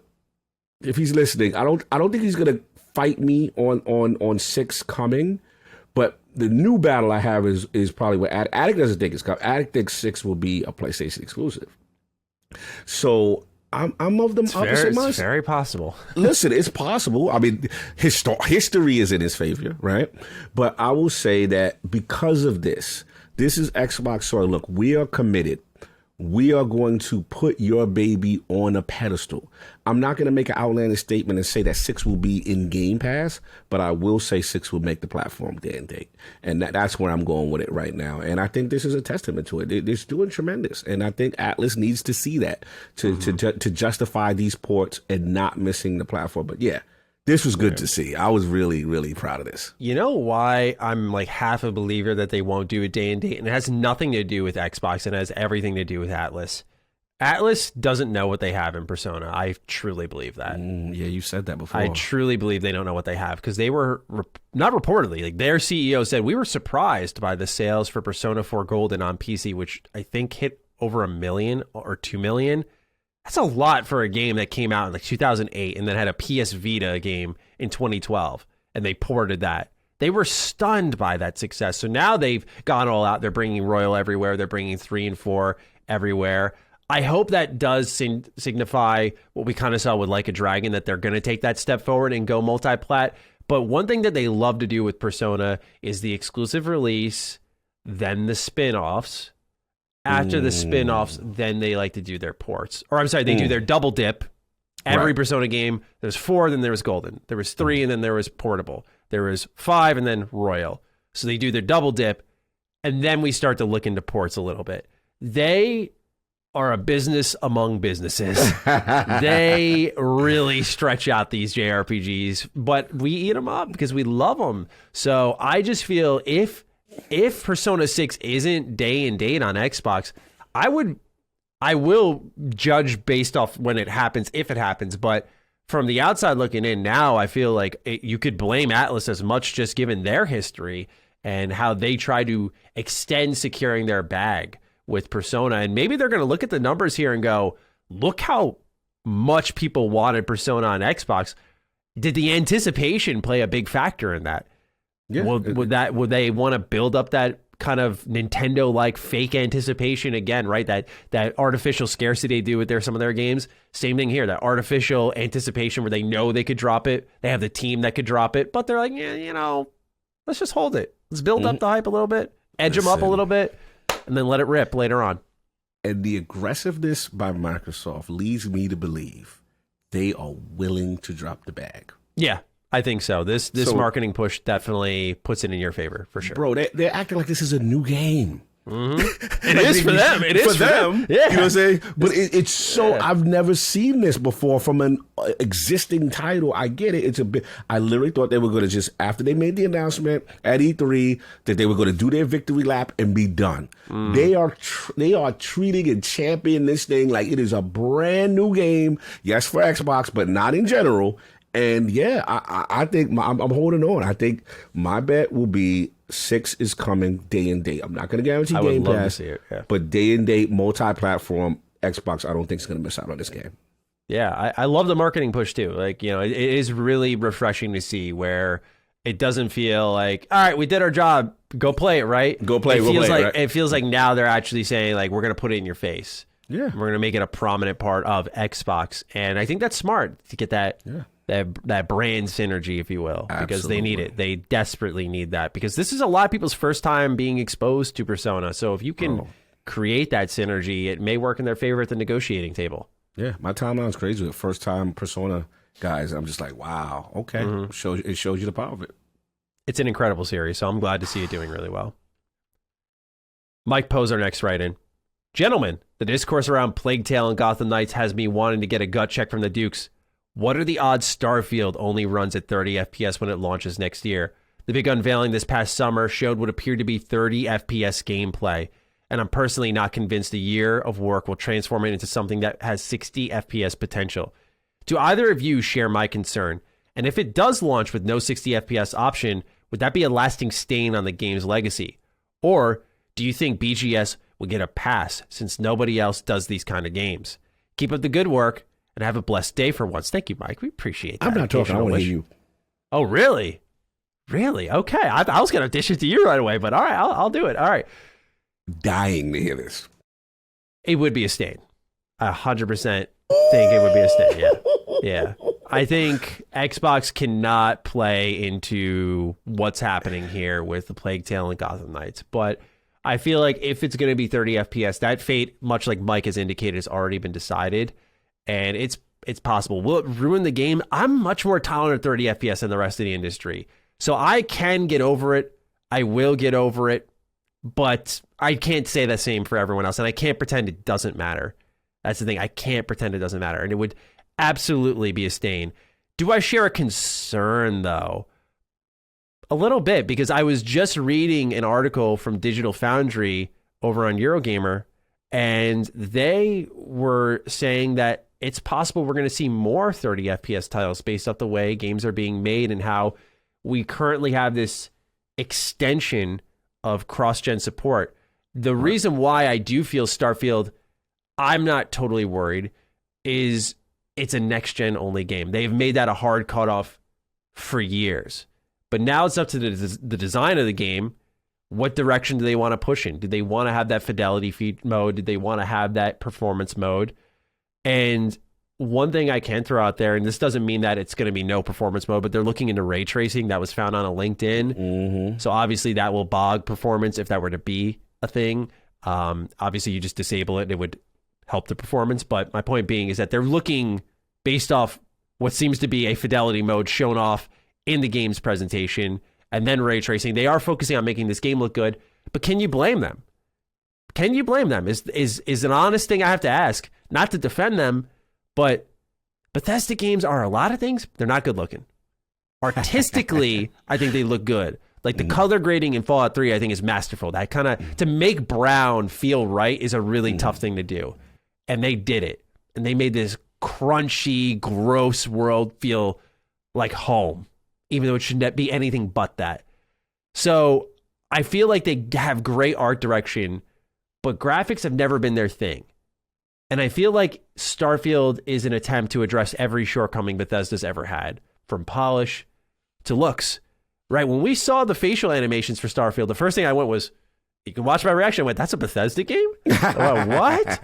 if he's listening, I don't think he's going to fight me on 6 coming. But the new battle I have is probably what Attic doesn't think it's coming. Attic thinks 6 will be a PlayStation exclusive. So I'm of the opposite mindset. It's very possible. Listen, it's possible. I mean, history is in his favor, right? But I will say that because of this is Xbox. So look, we are committed. We are going to put your baby on a pedestal. I'm not going to make an outlandish statement and say that 6 will be in Game Pass, but I will say 6 will make the platform day and date. And that's where I'm going with it right now. And I think this is a testament to it. They're doing tremendous. And I think Atlas needs to see that to justify these ports and not missing the platform. But yeah, this was good to see. I was really, really proud of this. You know why I'm like half a believer that they won't do a day and date? And it has nothing to do with Xbox, and it has everything to do with Atlas. Atlas doesn't know what they have in Persona. I truly believe that. Yeah, you said that before. I truly believe they don't know what they have, because they were, not reportedly, like their CEO said, we were surprised by the sales for Persona 4 Golden on PC, which I think hit over 1 million or 2 million. That's a lot for a game that came out in like 2008 and then had a PS Vita game in 2012, and they ported that. They were stunned by that success. So now they've gone all out. They're bringing Royal everywhere. They're bringing 3 and 4 everywhere. I hope that does signify what we kind of saw with Like a Dragon, that they're going to take that step forward and go multi-plat. But one thing that they love to do with Persona is the exclusive release, then the spin-offs. After the spin-offs, then they like to do their ports. Or I'm sorry, they do their double dip. Every Persona game, there's 4, then there was Golden. There was 3, and then there was Portable. There was 5, and then Royal. So they do their double dip, and then we start to look into ports a little bit. They are a business among businesses. They really stretch out these JRPGs, but we eat them up because we love them. So I just feel if Persona 6 isn't day and date on Xbox, I will judge based off when it happens, if it happens. But from the outside looking in now, I feel like you could blame Atlas as much, just given their history and how they try to extend securing their bag with Persona. And maybe they're going to look at the numbers here and go, look how much people wanted Persona on Xbox. Did the anticipation play a big factor in that? Yeah. Would they want to build up that kind of Nintendo-like fake anticipation again, right? That artificial scarcity they do with some of their games. Same thing here, that artificial anticipation where they know they could drop it. They have the team that could drop it, but they're like, yeah, let's just hold it. Let's build up the hype a little bit, edge them up a little bit, and then let it rip later on. And the aggressiveness by Microsoft leads me to believe they are willing to drop the bag. Yeah. I think so. This marketing push definitely puts it in your favor, for sure. Bro, they're acting like this is a new game. It is for them. It is for them. Yeah. You know what I'm saying? But it's so, I've never seen this before from an existing title. I get it. It's a bit, I literally thought they were going to just, after they made the announcement at E3, that they were going to do their victory lap and be done. They are treating and championing this thing like it is a brand new game. Yes, for Xbox, but not in general. And yeah, I think I'm holding on. I think my bet will be 6 is coming day and date. I'm not going to guarantee Game Pass, to see it, but day and date, multi-platform, Xbox, I don't think is going to miss out on this game. Yeah, I love the marketing push too. Like, it is really refreshing to see where it doesn't feel like, all right, we did our job, go play it, right? Go play it, right? It It feels like now they're actually saying, like, we're going to put it in your face. Yeah. We're going to make it a prominent part of Xbox. And I think that's smart to get that. Yeah. That brand synergy, if you will, because they need it. They desperately need that, because this is a lot of people's first time being exposed to Persona. So if you can create that synergy, it may work in their favor at the negotiating table. Yeah, my timeline's crazy. The first time Persona guys. I'm just like, wow, okay. It shows you the power of it. It's an incredible series, so I'm glad to see it doing really well. Mike Poser next write-in. Gentlemen, the discourse around Plague Tale and Gotham Knights has me wanting to get a gut check from the Dukes. What are the odds Starfield only runs at 30 FPS when it launches next year? The big unveiling this past summer showed what appeared to be 30 FPS gameplay, and I'm personally not convinced a year of work will transform it into something that has 60 FPS potential. Do either of you share my concern? And if it does launch with no 60 FPS option, would that be a lasting stain on the game's legacy? Or do you think BGS will get a pass since nobody else does these kind of games? Keep up the good work and have a blessed day for once. Thank you, Mike. We appreciate that. I'm not talking. I want to hear you. Oh, really? Really? Okay. I was going to dish it to you right away, but all right, I'll do it. All right. Dying to hear this. It would be a stain. 100% think it would be a stain. Yeah. Yeah. I think Xbox cannot play into what's happening here with the Plague Tale and Gotham Knights, but I feel like if it's going to be 30 FPS, that fate, much like Mike has indicated, has already been decided, and it's possible. Will it ruin the game? I'm much more tolerant of 30 FPS than the rest of the industry, so I can get over it. I will get over it, but I can't say the same for everyone else, and I can't pretend it doesn't matter. That's the thing. I can't pretend it doesn't matter, and it would absolutely be a stain. Do I share a concern, though? A little bit, because I was just reading an article from Digital Foundry over on Eurogamer, and they were saying that it's possible we're going to see more 30 FPS titles based off the way games are being made and how we currently have this extension of cross-gen support. The reason why I do feel Starfield, I'm not totally worried, is it's a next-gen only game. They've made that a hard cutoff for years. But now it's up to the design of the game. What direction do they want to push in? Do they want to have that fidelity feed mode? Do they want to have that performance mode? And one thing I can throw out there, and this doesn't mean that it's going to be no performance mode, but they're looking into ray tracing. That was found on a LinkedIn. So obviously that will bog performance if that were to be a thing. Obviously you just disable it and it would help the performance. But my point being is that they're looking based off what seems to be a fidelity mode shown off in the game's presentation, and then ray tracing. They are focusing on making this game look good, but can you blame them? Can you blame them? Is an honest thing I have to ask, not to defend them, but Bethesda games are a lot of things. They're not good looking. Artistically, I think they look good. Like the color grading in Fallout 3, I think is masterful. That kind of, to make brown feel right is a really tough thing to do. And they did it. And they made this crunchy, gross world feel like home, even though it shouldn't be anything but that. So I feel like they have great art direction, but graphics have never been their thing. And I feel like Starfield is an attempt to address every shortcoming Bethesda's ever had, from polish to looks. Right? When we saw the facial animations for Starfield, the first thing I went was, you can watch my reaction. I went, that's a Bethesda game? What?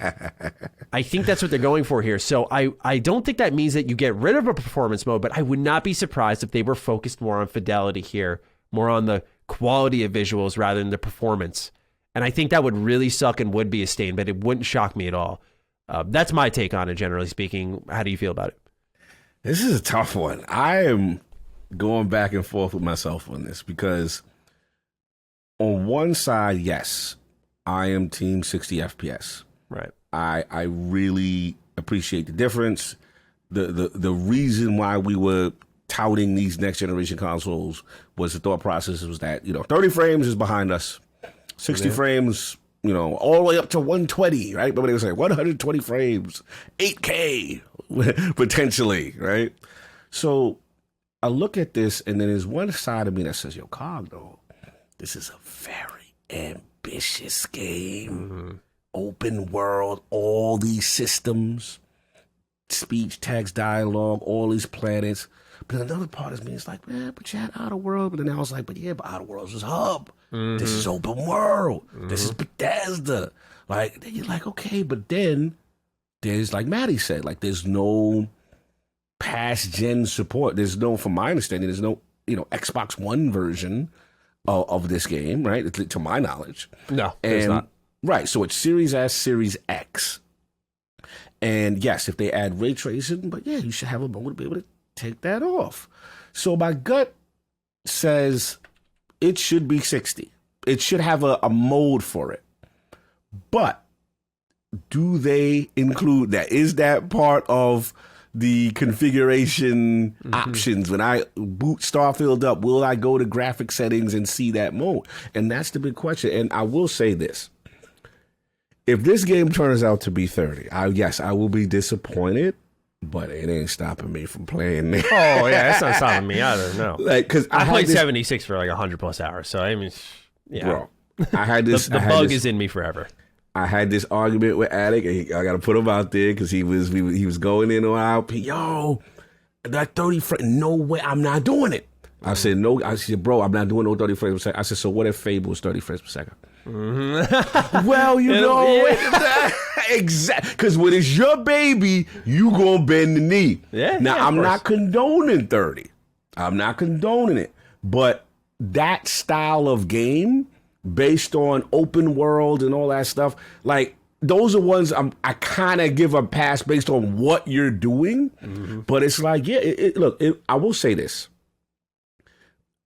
I think that's what they're going for here. So I don't think that means that you get rid of a performance mode, but I would not be surprised if they were focused more on fidelity here, more on the quality of visuals rather than the performance. And I think that would really suck and would be a stain, but it wouldn't shock me at all. That's my take on it, generally speaking. How do you feel about it? This is a tough one. I am going back and forth with myself on this because on one side, yes, I am team 60 FPS. Right. I really appreciate the difference. The reason why we were touting these next generation consoles was the thought process was that, 30 frames is behind us. 60 frames, all the way up to 120, right? But when they were saying 120 frames, 8K potentially, right? So I look at this and then there's one side of me that says, Cog, though, this is a very ambitious game. Open world, all these systems, speech, text, dialogue, all these planets. But another part of me is like, man, but you had Outer World. But then I was like, but Outer World's just hub. This is open world. This is Bethesda. Like, then you're like, okay, but then there's, like Matty said, like there's no past gen support. There's no, from my understanding, there's no, Xbox One version of this game, right? To my knowledge. No, there's not. Right, so it's Series S, Series X. And yes, if they add ray tracing, but you should have a mode to be able to take that off. So my gut says it should be 60. It should have a mode for it. But do they include that? Is that part of the configuration options? When I boot Starfield up, will I go to graphic settings and see that mode? And that's the big question. And I will say this. If this game turns out to be 30, I will be disappointed, but it ain't stopping me from playing it. Oh, yeah, that's not stopping me either, no. Like, cause I played 76 for like 100 plus hours, so I mean, yeah. Bro, I had this. the bug is in me forever. I had this argument with Attic, and I got to put him out there because he was going in on our yo, that 30 frames. No way, I'm not doing it. I said no. I said, bro, I'm not doing no 30 frames per second. I said, so what if Fable was 30 frames per second? Well, you know, exactly. Because when it's your baby, you gonna bend the knee. Yeah. Now yeah, I'm not condoning 30. I'm not condoning it, but that style of game, based on open world and all that stuff, like those are ones I kind of give a pass based on what you're doing. But it's like, yeah, look, I will say this.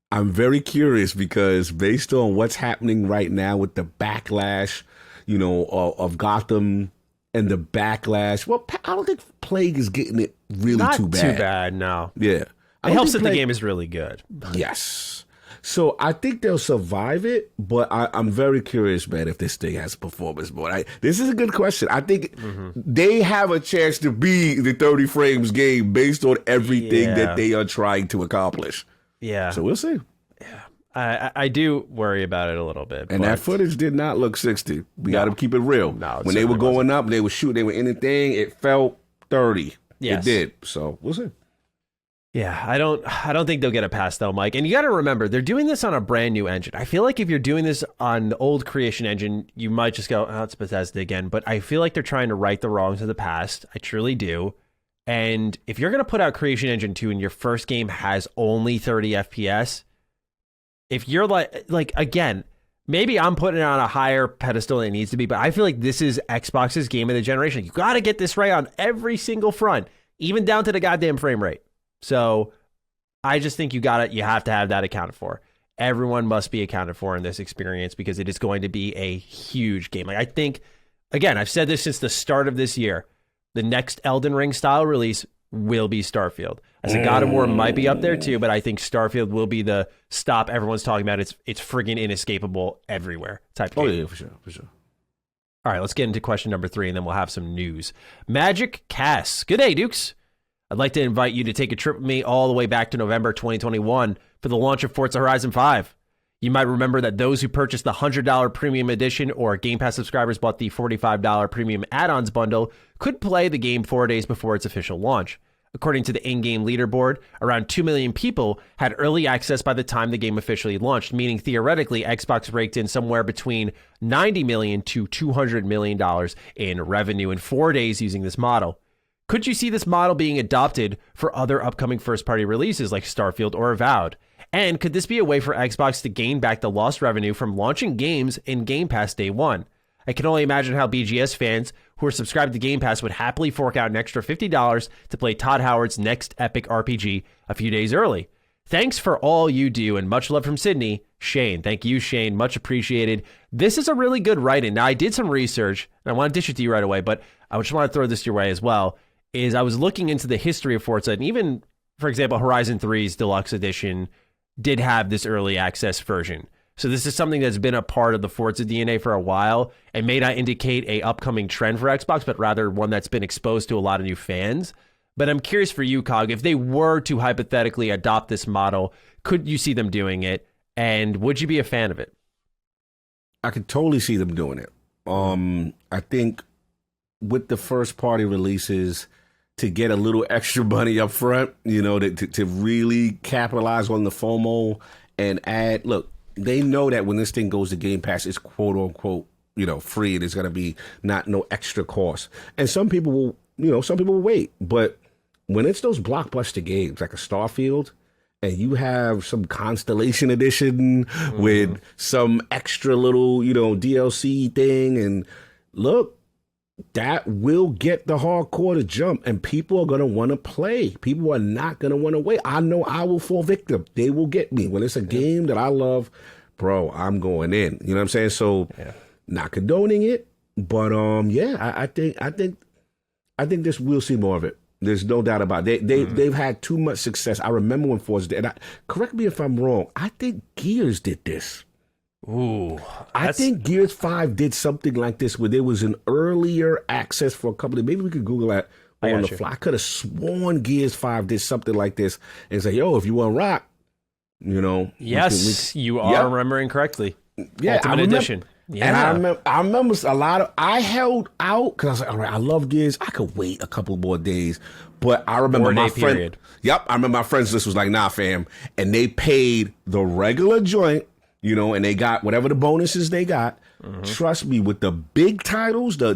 I'm very curious because based on what's happening right now with the backlash, you know, of Gotham and the backlash. Well, I don't think Plague is getting it really too bad. Not too bad, no. Yeah. It helps that the game is really good. Yes. So I think they'll survive it, but I'm very curious, man, if this thing has a performance mode. This is a good question. I think they have a chance to be the 30 frames game based on everything that they are trying to accomplish. Yeah. So we'll see. Yeah. I do worry about it a little bit. And that footage did not look 60. We got to keep it real. No, when they were going up, they were shooting, they were anything, it felt 30. Yes. It did. So we'll see. Yeah, I don't think they'll get a pass though, Mike. And you got to remember, they're doing this on a brand new engine. I feel like if you're doing this on the old Creation engine, you might just go, oh, it's Bethesda again. But I feel like they're trying to right the wrongs of the past. I truly do. And if you're going to put out Creation Engine 2 and your first game has only 30 FPS, if you're like again, maybe I'm putting it on a higher pedestal than it needs to be, but I feel like this is Xbox's game of the generation. You got to get this right on every single front, even down to the goddamn frame rate. So I just think you have to have that accounted for. Everyone must be accounted for in this experience because it is going to be a huge game. Like I think, again, I've said this since the start of this year, the next Elden Ring style release will be Starfield. I said God of War might be up there too, but I think Starfield will be the stop everyone's talking about. It's friggin' inescapable everywhere type of game. Oh yeah, for sure. All right, let's get into question number 3, and then we'll have some news. Magic Cass. Good day, Dukes. I'd like to invite you to take a trip with me all the way back to November 2021 for the launch of Forza Horizon 5. You might remember that those who purchased the $100 premium edition or Game Pass subscribers bought the $45 premium add-ons bundle could play the game 4 days before its official launch. According to the in-game leaderboard, around 2 million people had early access by the time the game officially launched, meaning theoretically Xbox raked in somewhere between $90 million to $200 million in revenue in 4 days using this model. Could you see this model being adopted for other upcoming first-party releases like Starfield or Avowed? And could this be a way for Xbox to gain back the lost revenue from launching games in Game Pass day one? I can only imagine how BGS fans who are subscribed to Game Pass would happily fork out an extra $50 to play Todd Howard's next epic RPG a few days early. Thanks for all you do, and much love from Sydney, Shane. Thank you, Shane. Much appreciated. This is a really good write-in. Now, I did some research, and I want to dish it to you right away, but I just want to throw this your way as well, is I was looking into the history of Forza, and even, for example, Horizon 3's Deluxe Edition did have this early access version. So this is something that's been a part of the Forza DNA for a while and may not indicate a upcoming trend for Xbox, but rather one that's been exposed to a lot of new fans. But I'm curious for you, Cog, if they were to hypothetically adopt this model, could you see them doing it? And would you be a fan of it? I could totally see them doing it. I think with the first party releases, to get a little extra money up front, you know, to really capitalize on the FOMO and add, look, they know that when this thing goes to Game Pass, it's quote unquote, you know, free. And it's going to be no extra cost. And some people will wait. But when it's those blockbuster games like a Starfield, and you have some Constellation Edition with some extra little, you know, DLC thing, and look, that will get the hardcore to jump, and people are going to want to play. People are not going to want to wait. I know I will fall victim. They will get me. When it's a game that I love, bro, I'm going in. You know what I'm saying? So, not condoning it, but I think this we'll see more of it. There's no doubt about it. They've had too much success. I remember when Forza did, and correct me if I'm wrong, I think Gears did this. Ooh, I think Gears 5 did something like this where there was an earlier access for a couple of, maybe we could Google that on the fly. I could have sworn Gears 5 did something like this and say, yo, if you want rock, you know. Yes, you are remembering correctly. Yeah, Ultimate Edition. Yeah. And I remember a lot of, I held out because I was like, all right, I love Gears. I could wait a couple more days. But I remember my friend. Yep, I remember my friend's list was like, nah, fam. And they paid the regular joint. You know, and they got whatever the bonuses they got. Trust me, with the big titles, the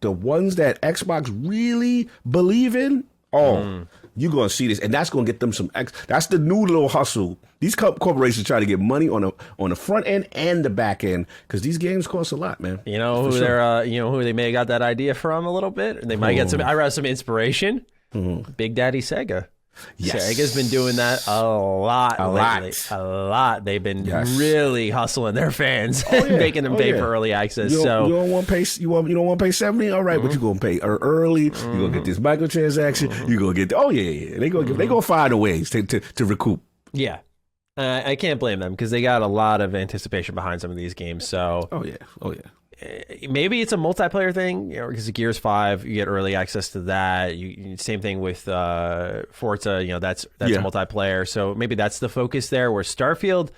ones that Xbox really believe in, you're going to see this. And that's going to get them some that's the new little hustle. These corporations try to get money on the front end and the back end because these games cost a lot, man. You know who who they may have got that idea from a little bit? They might get some inspiration. Big Daddy Sega. Yes. Sega's been doing that a lot lately. A lot. They've been really hustling their fans, making them pay for early access. You don't want to pay. You don't want to pay $70. All right, but you're gonna pay early. You're gonna get this microtransaction. You're gonna get. They gonna find a ways to recoup. Yeah. I can't blame them because they got a lot of anticipation behind some of these games. So. Oh yeah. Maybe it's a multiplayer thing, because of Gears 5, you get early access to that. Same thing with Forza, that's a multiplayer. So maybe that's the focus there. Where Starfield,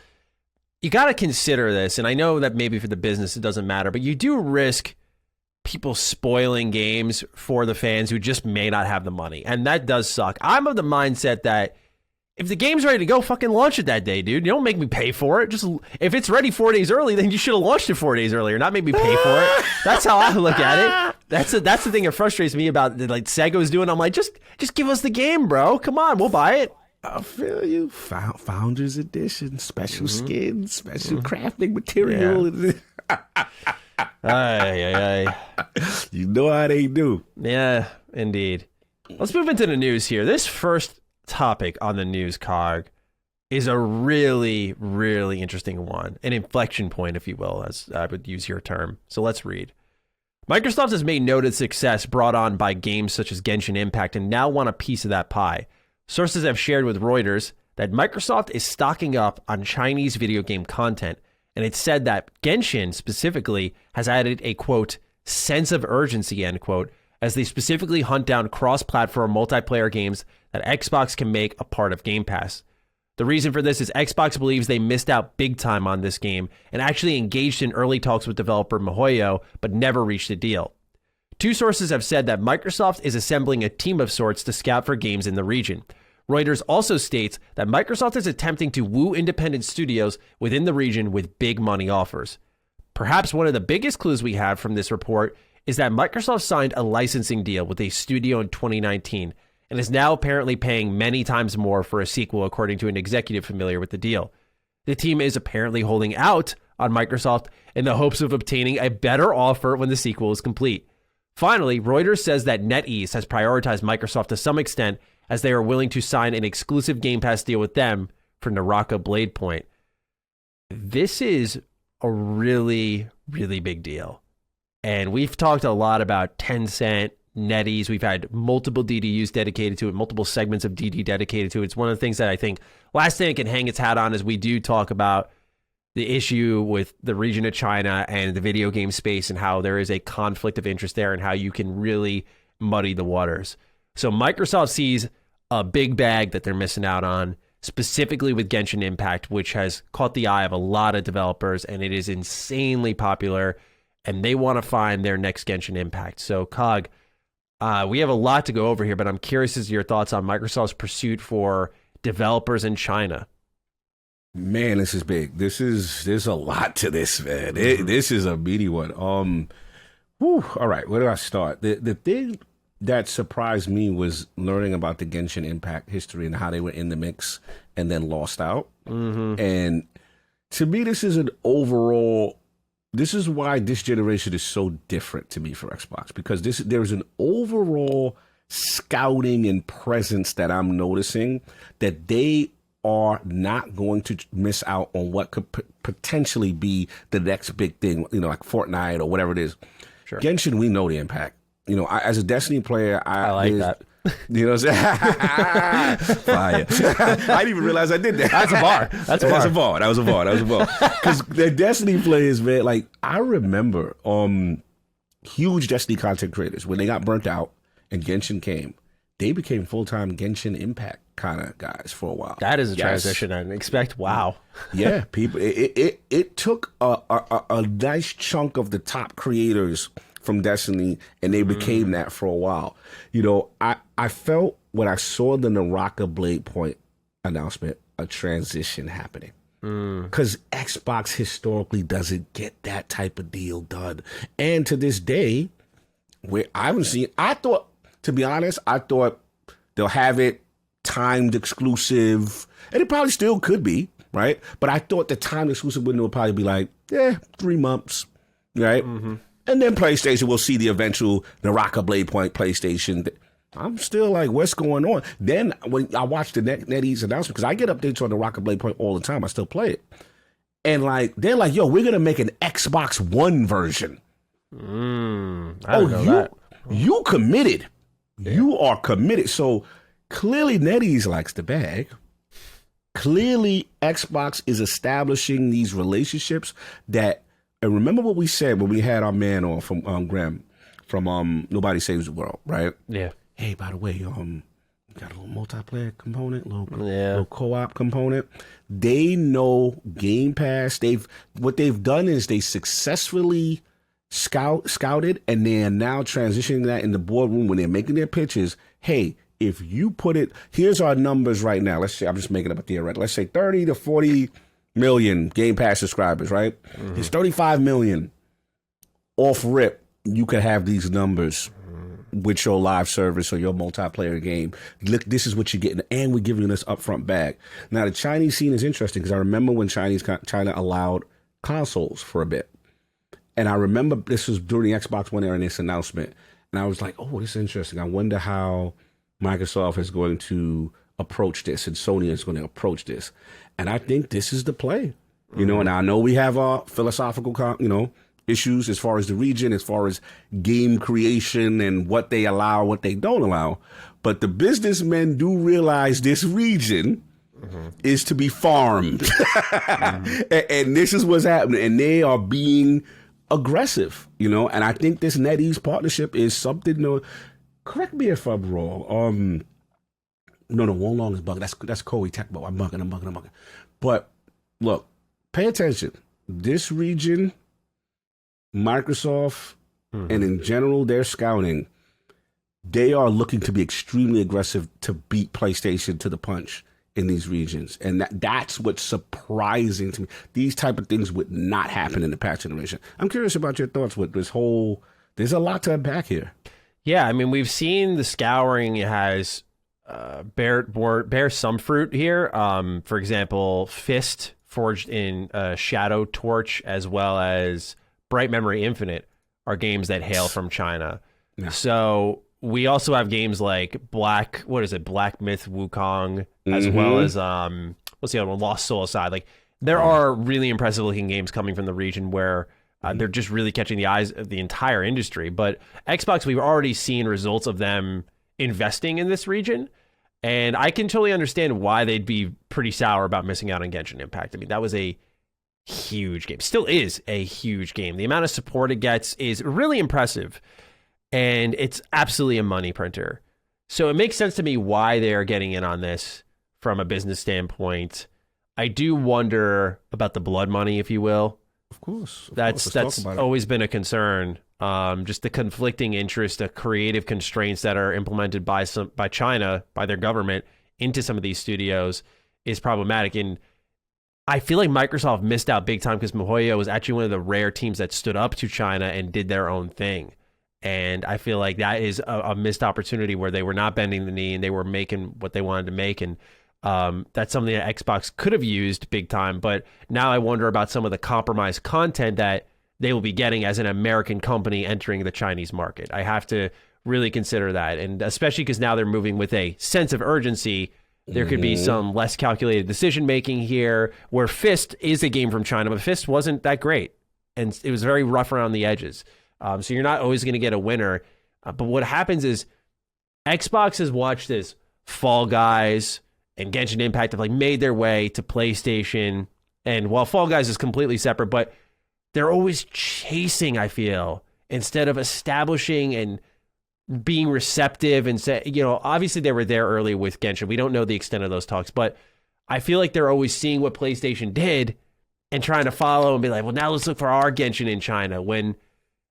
you got to consider this, and I know that maybe for the business it doesn't matter, but you do risk people spoiling games for the fans who just may not have the money, and that does suck. I'm of the mindset that if the game's ready to go, fucking launch it that day, dude. You don't make me pay for it. Just if it's ready 4 days early, then you should have launched it 4 days earlier, not make me pay for it. That's how I look at it. That's the thing that frustrates me about like Sega's doing. I'm like, just give us the game, bro. Come on, we'll buy it. I feel you. Founders Edition, special skins, special crafting material. You know how they do. Yeah, indeed. Let's move into the news here. This first topic on the news, Cog, is a really, really interesting one. An inflection point, if you will, as I would use your term. So let's read. Microsoft has made noted success brought on by games such as Genshin Impact and now want a piece of that pie. Sources have shared with Reuters that Microsoft is stocking up on Chinese video game content, and it's said that Genshin specifically has added a, quote, sense of urgency, end quote, as they specifically hunt down cross-platform multiplayer games that Xbox can make a part of Game Pass. The reason for this is Xbox believes they missed out big time on this game and actually engaged in early talks with developer MiHoYo, but never reached a deal. Two sources have said that Microsoft is assembling a team of sorts to scout for games in the region. Reuters also states that Microsoft is attempting to woo independent studios within the region with big money offers. Perhaps one of the biggest clues we have from this report is that Microsoft signed a licensing deal with a studio in 2019 and is now apparently paying many times more for a sequel, according to an executive familiar with the deal. The team is apparently holding out on Microsoft in the hopes of obtaining a better offer when the sequel is complete. Finally, Reuters says that NetEase has prioritized Microsoft to some extent as they are willing to sign an exclusive Game Pass deal with them for Naraka Blade Point. This is a really, really big deal. And we've talked a lot about Tencent, NetEase. We've had multiple DDUs dedicated to it, multiple segments of DD dedicated to it. It's one of the things that I think last thing it can hang its hat on is we do talk about the issue with the region of China and the video game space and how there is a conflict of interest there and how you can really muddy the waters. So Microsoft sees a big bag that they're missing out on, specifically with Genshin Impact, which has caught the eye of a lot of developers, and it is insanely popular, and they want to find their next Genshin Impact. So, Cog, we have a lot to go over here, but I'm curious as to your thoughts on Microsoft's pursuit for developers in China. Man, this is big. There's a lot to this, man. This is a meaty one. All right, where do I start? The thing that surprised me was learning about the Genshin Impact history and how they were in the mix and then lost out. And to me, this is an overall this is why this generation is so different to me for Xbox, because there's an overall scouting and presence that I'm noticing that they are not going to miss out on what could potentially be the next big thing, like Fortnite or whatever it is. Sure. Genshin, we know the impact. As a Destiny player, I like that. You know what I'm saying? Fire. I didn't even realize I did that. That's a bar. That was a bar. Because the Destiny players, man, like, I remember huge Destiny content creators, when they got burnt out and Genshin came, they became full-time Genshin Impact kind of guys for a while. That is a transition I didn't expect. Wow. Yeah, people. It took a nice chunk of the top creators from Destiny, and they became that for a while. I felt when I saw the Naraka Blade Point announcement, a transition happening. Because Xbox historically doesn't get that type of deal done. And to this day, where I haven't seen, to be honest, I thought they'll have it timed exclusive, and it probably still could be, right? But I thought the timed exclusive window would probably be like, 3 months, right? Mm-hmm. And then PlayStation will see the eventual Naraka Blade Point PlayStation. I'm still like, what's going on? Then when I watch the NetEase announcement, because I get updates on the Naraka Blade Point all the time, I still play it. And like, they're like, yo, we're going to make an Xbox One version. I don't know that. You committed. Yeah. You are committed. So clearly NetEase likes the bag. Clearly Xbox is establishing these relationships that, and remember what we said when we had our man on from Graham from Nobody Saves the World, right? Yeah. Hey, by the way, got a little multiplayer component, little co-op component. They know Game Pass. What they've done is they successfully scouted, and they are now transitioning that in the boardroom when they're making their pitches. Hey, if you put it, here's our numbers right now. Let's say, I'm just making up a theoretic. Let's say 30 to 40 million Game Pass subscribers, right? Mm-hmm. It's 35 million off rip. You could have these numbers with your live service or your multiplayer game. Look, this is what you're getting, and we're giving you this upfront bag. Now, the Chinese scene is interesting because I remember when China allowed consoles for a bit. And I remember this was during the Xbox One era in this announcement. And I was like, oh, this is interesting. I wonder how Microsoft is going to approach this and Sony is going to approach this. And I think this is the play. And I know we have philosophical, issues as far as the region, as far as game creation and what they allow, what they don't allow. But the businessmen do realize this region is to be farmed. And this is what's happening. And they are being aggressive, and I think this NetEase partnership is something. Correct me if I'm wrong. No, WoLong is bugging. That's Koei Tecmo. I'm bugging. But look, pay attention. This region, Microsoft, and in general, their scouting, they are looking to be extremely aggressive to beat PlayStation to the punch in these regions. And that's what's surprising to me. These type of things would not happen in the past generation. I'm curious about your thoughts with this whole, there's a lot to unpack here. Yeah, I mean, we've seen the scouring has bear some fruit here. For example, Fist forged in Shadow Torch, as well as Bright Memory Infinite are games that hail from China. Yeah. So we also have games like Black Myth Wukong, as well as what's the other one? Lost Soul Aside. Like, there are really impressive looking games coming from the region where they're just really catching the eyes of the entire industry. But Xbox, we've already seen results of them investing in this region, and I can totally understand why they'd be pretty sour about missing out on Genshin Impact. I mean, that was a huge game. Still is a huge game. The amount of support it gets is really impressive, and it's absolutely a money printer. So it makes sense to me why they are getting in on this from a business standpoint. I do wonder about the blood money, if you will. Of course. That's always been a concern. Just the conflicting interest, the creative constraints that are implemented by China, by their government, into some of these studios is problematic. And I feel like Microsoft missed out big time because MiHoYo was actually one of the rare teams that stood up to China and did their own thing. And I feel like that is a missed opportunity where they were not bending the knee and they were making what they wanted to make. And that's something that Xbox could have used big time. But now I wonder about some of the compromised content that they will be getting as an American company entering the Chinese market. I have to really consider that. And especially because now they're moving with a sense of urgency. There could be some less calculated decision-making here, where Fist is a game from China, but Fist wasn't that great. And it was very rough around the edges. So you're not always going to get a winner. But what happens is Xbox has watched as Fall Guys and Genshin Impact have like made their way to PlayStation. And while Fall Guys is completely separate, but they're always chasing, I feel, instead of establishing and being receptive and say, obviously they were there early with Genshin. We don't know the extent of those talks, but I feel like they're always seeing what PlayStation did and trying to follow and be like, well, now let's look for our Genshin in China, when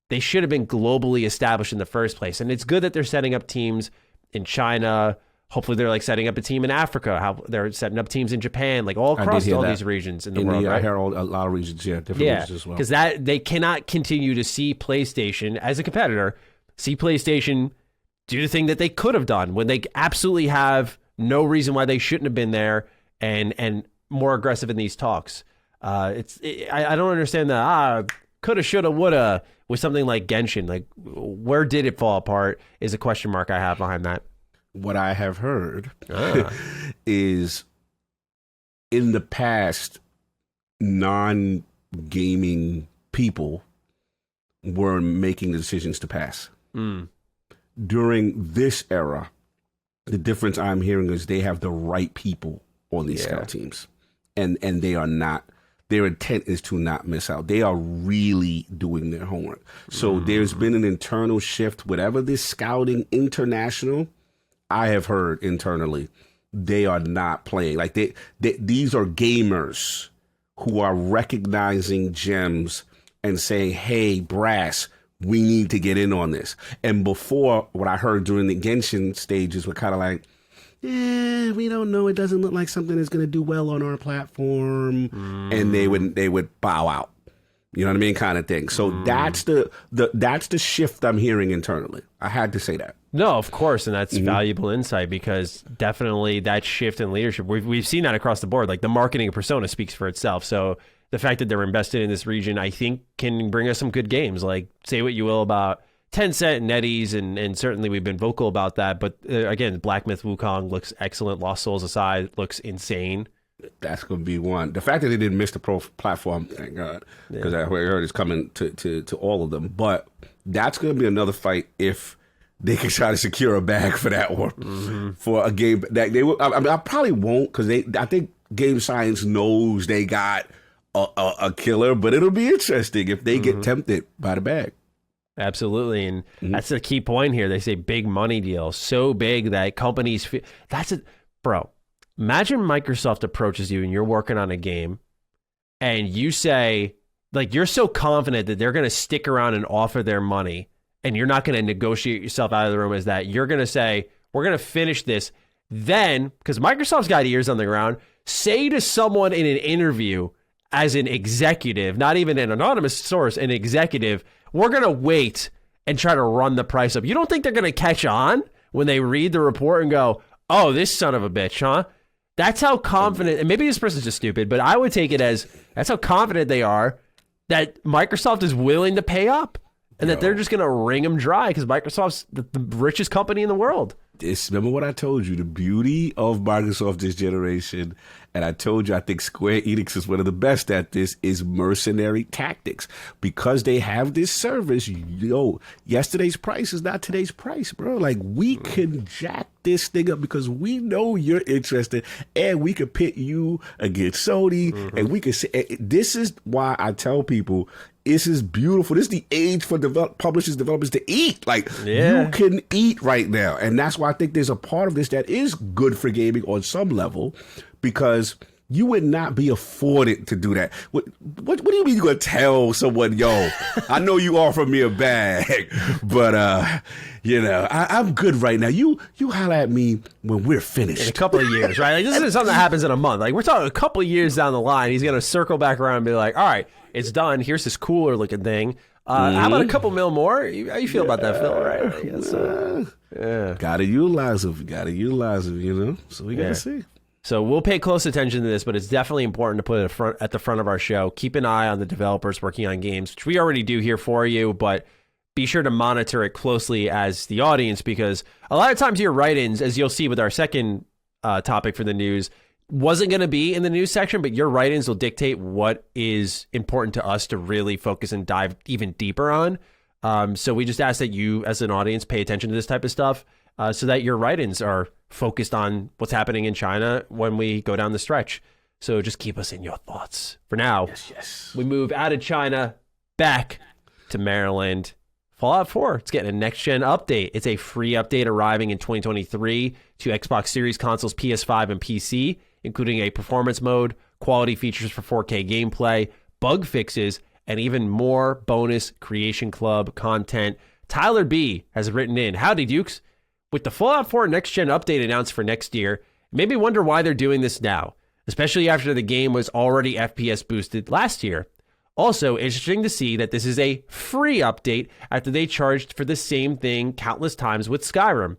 they should have been globally established in the first place. And it's good that they're setting up teams in China. Hopefully they're like setting up a team in Africa, how they're setting up teams in Japan, like all across all these regions in the world. I hear a lot of regions, different regions as well. Because they cannot continue to see PlayStation as a competitor, see PlayStation do the thing that they could have done when they absolutely have no reason why they shouldn't have been there and more aggressive in these talks. I don't understand the coulda, shoulda, woulda with something like Genshin. Like, where did it fall apart is a question mark I have behind that. What I have heard is in the past, non-gaming people were making the decisions to pass. During this era, the difference I'm hearing is they have the right people on these scout teams. And they are not, their intent is to not miss out. They are really doing their homework. So there's been an internal shift. Whatever this scouting international, I have heard internally, they are not playing. Like these are gamers who are recognizing gems and saying, hey, brass, we need to get in on this. And before, what I heard during the Genshin stages were kind of like, we don't know. It doesn't look like something that's going to do well on our platform. And they would bow out. You know what I mean? Kind of thing. So that's the shift I'm hearing internally. I had to say that. No, of course. And that's valuable insight, because definitely that shift in leadership, we've seen that across the board. Like the marketing persona speaks for itself. So the fact that they're invested in this region, I think, can bring us some good games. Like, say what you will about Tencent and NetEase, and certainly we've been vocal about that. But again, Black Myth Wukong looks excellent. Lost Souls aside, looks insane. That's going to be one. The fact that they didn't miss the pro platform, thank God, because I heard it's coming to all of them. But that's going to be another fight if they can try to secure a bag for that one, for a game that they will. I probably won't, because I think Game Science knows they got a killer, but it'll be interesting if they get tempted by the bag. Absolutely. And that's the key point here. They say big money deal, so big that companies feel that's it. Bro, imagine Microsoft approaches you and you're working on a game and you say, like, you're so confident that they're going to stick around and offer their money, and you're not going to negotiate yourself out of the room as that. You're going to say, we're going to finish this. Then, because Microsoft's got ears on the ground, say to someone in an interview as an executive, not even an anonymous source, an executive, we're going to wait and try to run the price up. You don't think they're going to catch on when they read the report and go, oh, this son of a bitch, huh? That's how confident, and maybe this person's just stupid, but I would take it as that's how confident they are that Microsoft is willing to pay up, and that they're just going to wring them dry because Microsoft's the richest company in the world. Remember what I told you, the beauty of Microsoft this generation, and I told you I think Square Enix is one of the best at this, is mercenary tactics. Because they have this service, yesterday's price is not today's price, bro. Like, we can jack this thing up because we know you're interested, and we could pit you against Sony, and we could say, this is why I tell people, this is beautiful. This is the age for publishers, developers to eat. Like, you can eat right now. And that's why I think there's a part of this that is good for gaming on some level, because you would not be afforded to do that. What do you mean you're going to tell someone, yo, I know you offer me a bag, but, I'm good right now. You holler at me when we're finished. In a couple of years, right? Like, this isn't something that happens in a month. Like, we're talking a couple of years down the line. He's going to circle back around and be like, all right, it's done. Here's this cooler looking thing. How about a couple mil more? How you feel about that, Phil? Right? I guess, Gotta utilize them. So we gotta see. So we'll pay close attention to this, but it's definitely important to put it at the front of our show. Keep an eye on the developers working on games, which we already do here for you, but be sure to monitor it closely as the audience, because a lot of times your write-ins, as you'll see with our second topic for the news, wasn't going to be in the news section, but your write-ins will dictate what is important to us to really focus and dive even deeper on. So we just ask that you, as an audience, pay attention to this type of stuff so that your write-ins are focused on what's happening in China when we go down the stretch. So just keep us in your thoughts. For now, we move out of China, back to Maryland. Fallout 4, it's getting a next-gen update. It's a free update arriving in 2023 to Xbox Series consoles, PS5, and PC, including a performance mode, quality features for 4K gameplay, bug fixes, and even more bonus Creation Club content. Tyler B. has written in, "Howdy, Dukes. With the Fallout 4 next-gen update announced for next year, it made me wonder why they're doing this now, especially after the game was already FPS boosted last year. Also, interesting to see that this is a free update after they charged for the same thing countless times with Skyrim.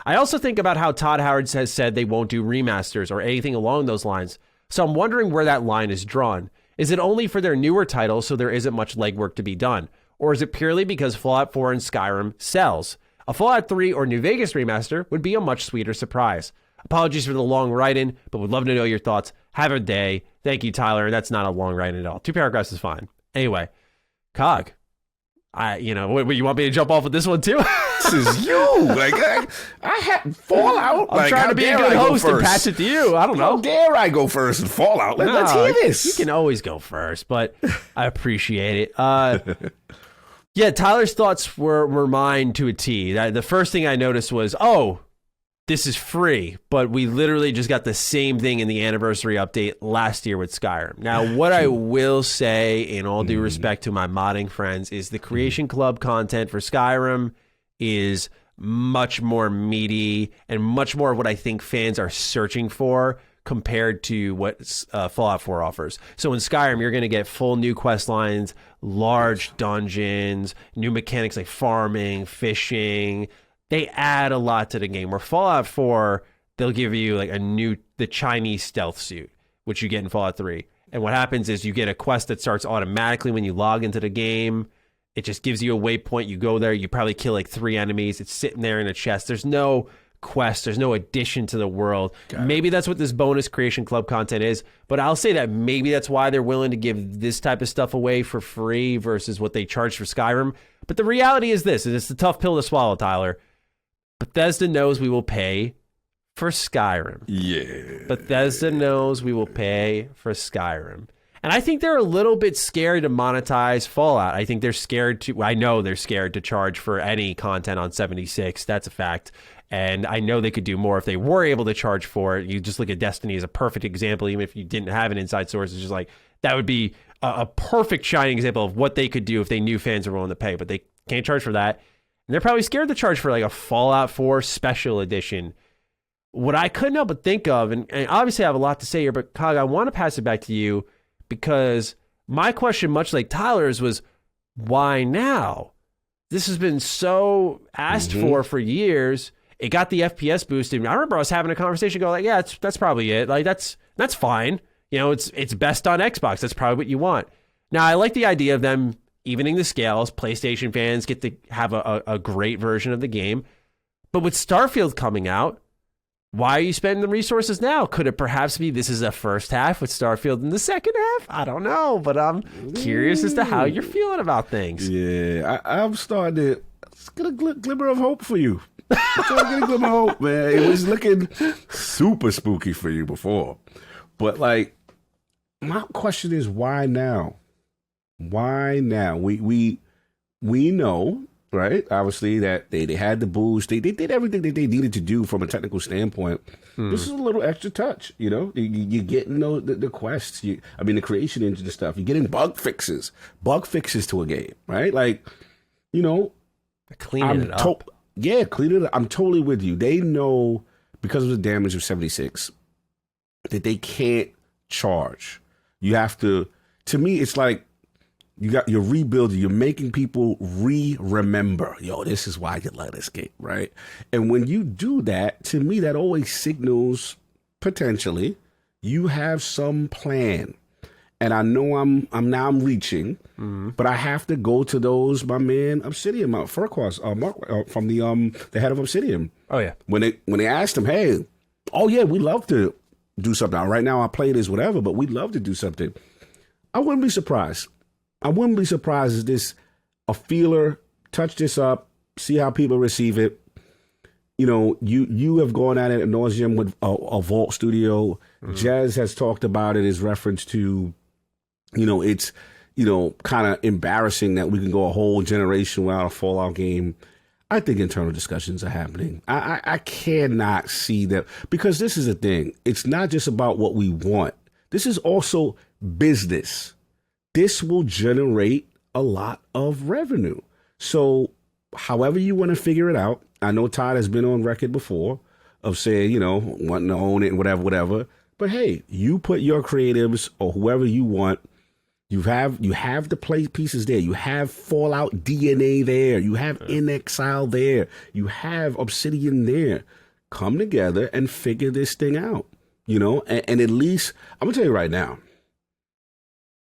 I also think about how Todd Howard has said they won't do remasters or anything along those lines, so I'm wondering where that line is drawn. Is it only for their newer titles so there isn't much legwork to be done? Or is it purely because Fallout 4 and Skyrim sells? A Fallout 3 or New Vegas remaster would be a much sweeter surprise. Apologies for the long write-in, but would love to know your thoughts. Have a day. Thank you, Tyler." That's not a long write-in at all. 2 paragraphs is fine. Anyway, Cog, you want me to jump off with this one too? This is you. Like I had Fallout. I'm trying to be a good host and pass it to you. I don't know. How dare I go first in Fallout? Let's hear this. You can always go first, but I appreciate it. Yeah, Tyler's thoughts were mine to a T. The first thing I noticed was, this is free, but we literally just got the same thing in the anniversary update last year with Skyrim. Now, what I will say, in all due respect to my modding friends, is the Creation Club content for Skyrim is much more meaty and much more of what I think fans are searching for compared to what Fallout 4 offers. So in Skyrim, you're going to get full new quest lines, large dungeons, new mechanics like farming, fishing. They add a lot to the game. Where Fallout 4, they'll give you like the Chinese stealth suit, which you get in Fallout 3. And what happens is you get a quest that starts automatically when you log into the game. It just gives you a waypoint. You go there, you probably kill like 3 enemies. It's sitting there in a chest. There's no quest. There's no addition to the world. Maybe that's what this bonus Creation Club content is, but I'll say that maybe that's why they're willing to give this type of stuff away for free versus what they charge for Skyrim. But the reality is this, and it's a tough pill to swallow, Tyler. Bethesda knows we will pay for Skyrim. Yeah. Bethesda knows we will pay for Skyrim. And I think they're a little bit scared to monetize Fallout. I think they're scared I know they're scared to charge for any content on 76. That's a fact. And I know they could do more if they were able to charge for it. You just look at Destiny as a perfect example, even if you didn't have an inside source. It's just like, that would be a perfect shining example of what they could do if they knew fans were willing to pay. But they can't charge for that. And they're probably scared to charge for like a Fallout 4 special edition. What I couldn't help but think of, and obviously I have a lot to say here, but Cog, I want to pass it back to you because my question, much like Tyler's, was why now? This has been so asked for years. It got the FPS boosted. I remember I was having a conversation going like, yeah, that's probably it. Like that's fine. You know, it's best on Xbox. That's probably what you want. Now, I like the idea of them evening the scales. PlayStation fans get to have a great version of the game. But with Starfield coming out, why are you spending the resources now? Could it perhaps be this is a first half with Starfield in the second half? I don't know, but I'm curious as to how you're feeling about things. Yeah, I'm starting to get a glimmer of hope for you. I'm trying to get a glimmer of hope, man. It was looking super spooky for you before. But, like, my question is, why now? Why now? We know, right? Obviously that they had the boost. They did everything that they needed to do from a technical standpoint. This is a little extra touch, you know? You're getting the quests. The creation engine and stuff. You're getting bug fixes to a game, right? Like, you know. Cleaning it up. Clean it up. I'm totally with you. They know, because of the damage of 76, that they can't charge. You have to me, it's like, you're rebuilding, you're making people remember, this is why you love this game, right? And when you do that, to me, that always signals potentially, you have some plan. And I know I'm reaching, but I have to go to those, my man, Obsidian, Furquas, Mark, from the head of Obsidian. Oh yeah. When they asked him, hey, oh yeah, we'd love to do something. Now, right now I play this whatever, but we'd love to do something. I wouldn't be surprised. I wouldn't be surprised if this a feeler, touch this up, see how people receive it. You know, you have gone at it ad nauseum with a Vault Studio. Jez has talked about it as reference to, you know, it's, you know, kind of embarrassing that we can go a whole generation without a Fallout game. I think internal discussions are happening. I cannot see that, because this is the thing. It's not just about what we want. This is also business. This will generate a lot of revenue. So however you want to figure it out, I know Todd has been on record before of saying, you know, wanting to own it and whatever. But hey, you put your creatives or whoever you want. You have the play pieces there. You have Fallout DNA there. You have In Exile there. You have Obsidian there. Come together and figure this thing out. You know, and at least, I'm going to tell you right now,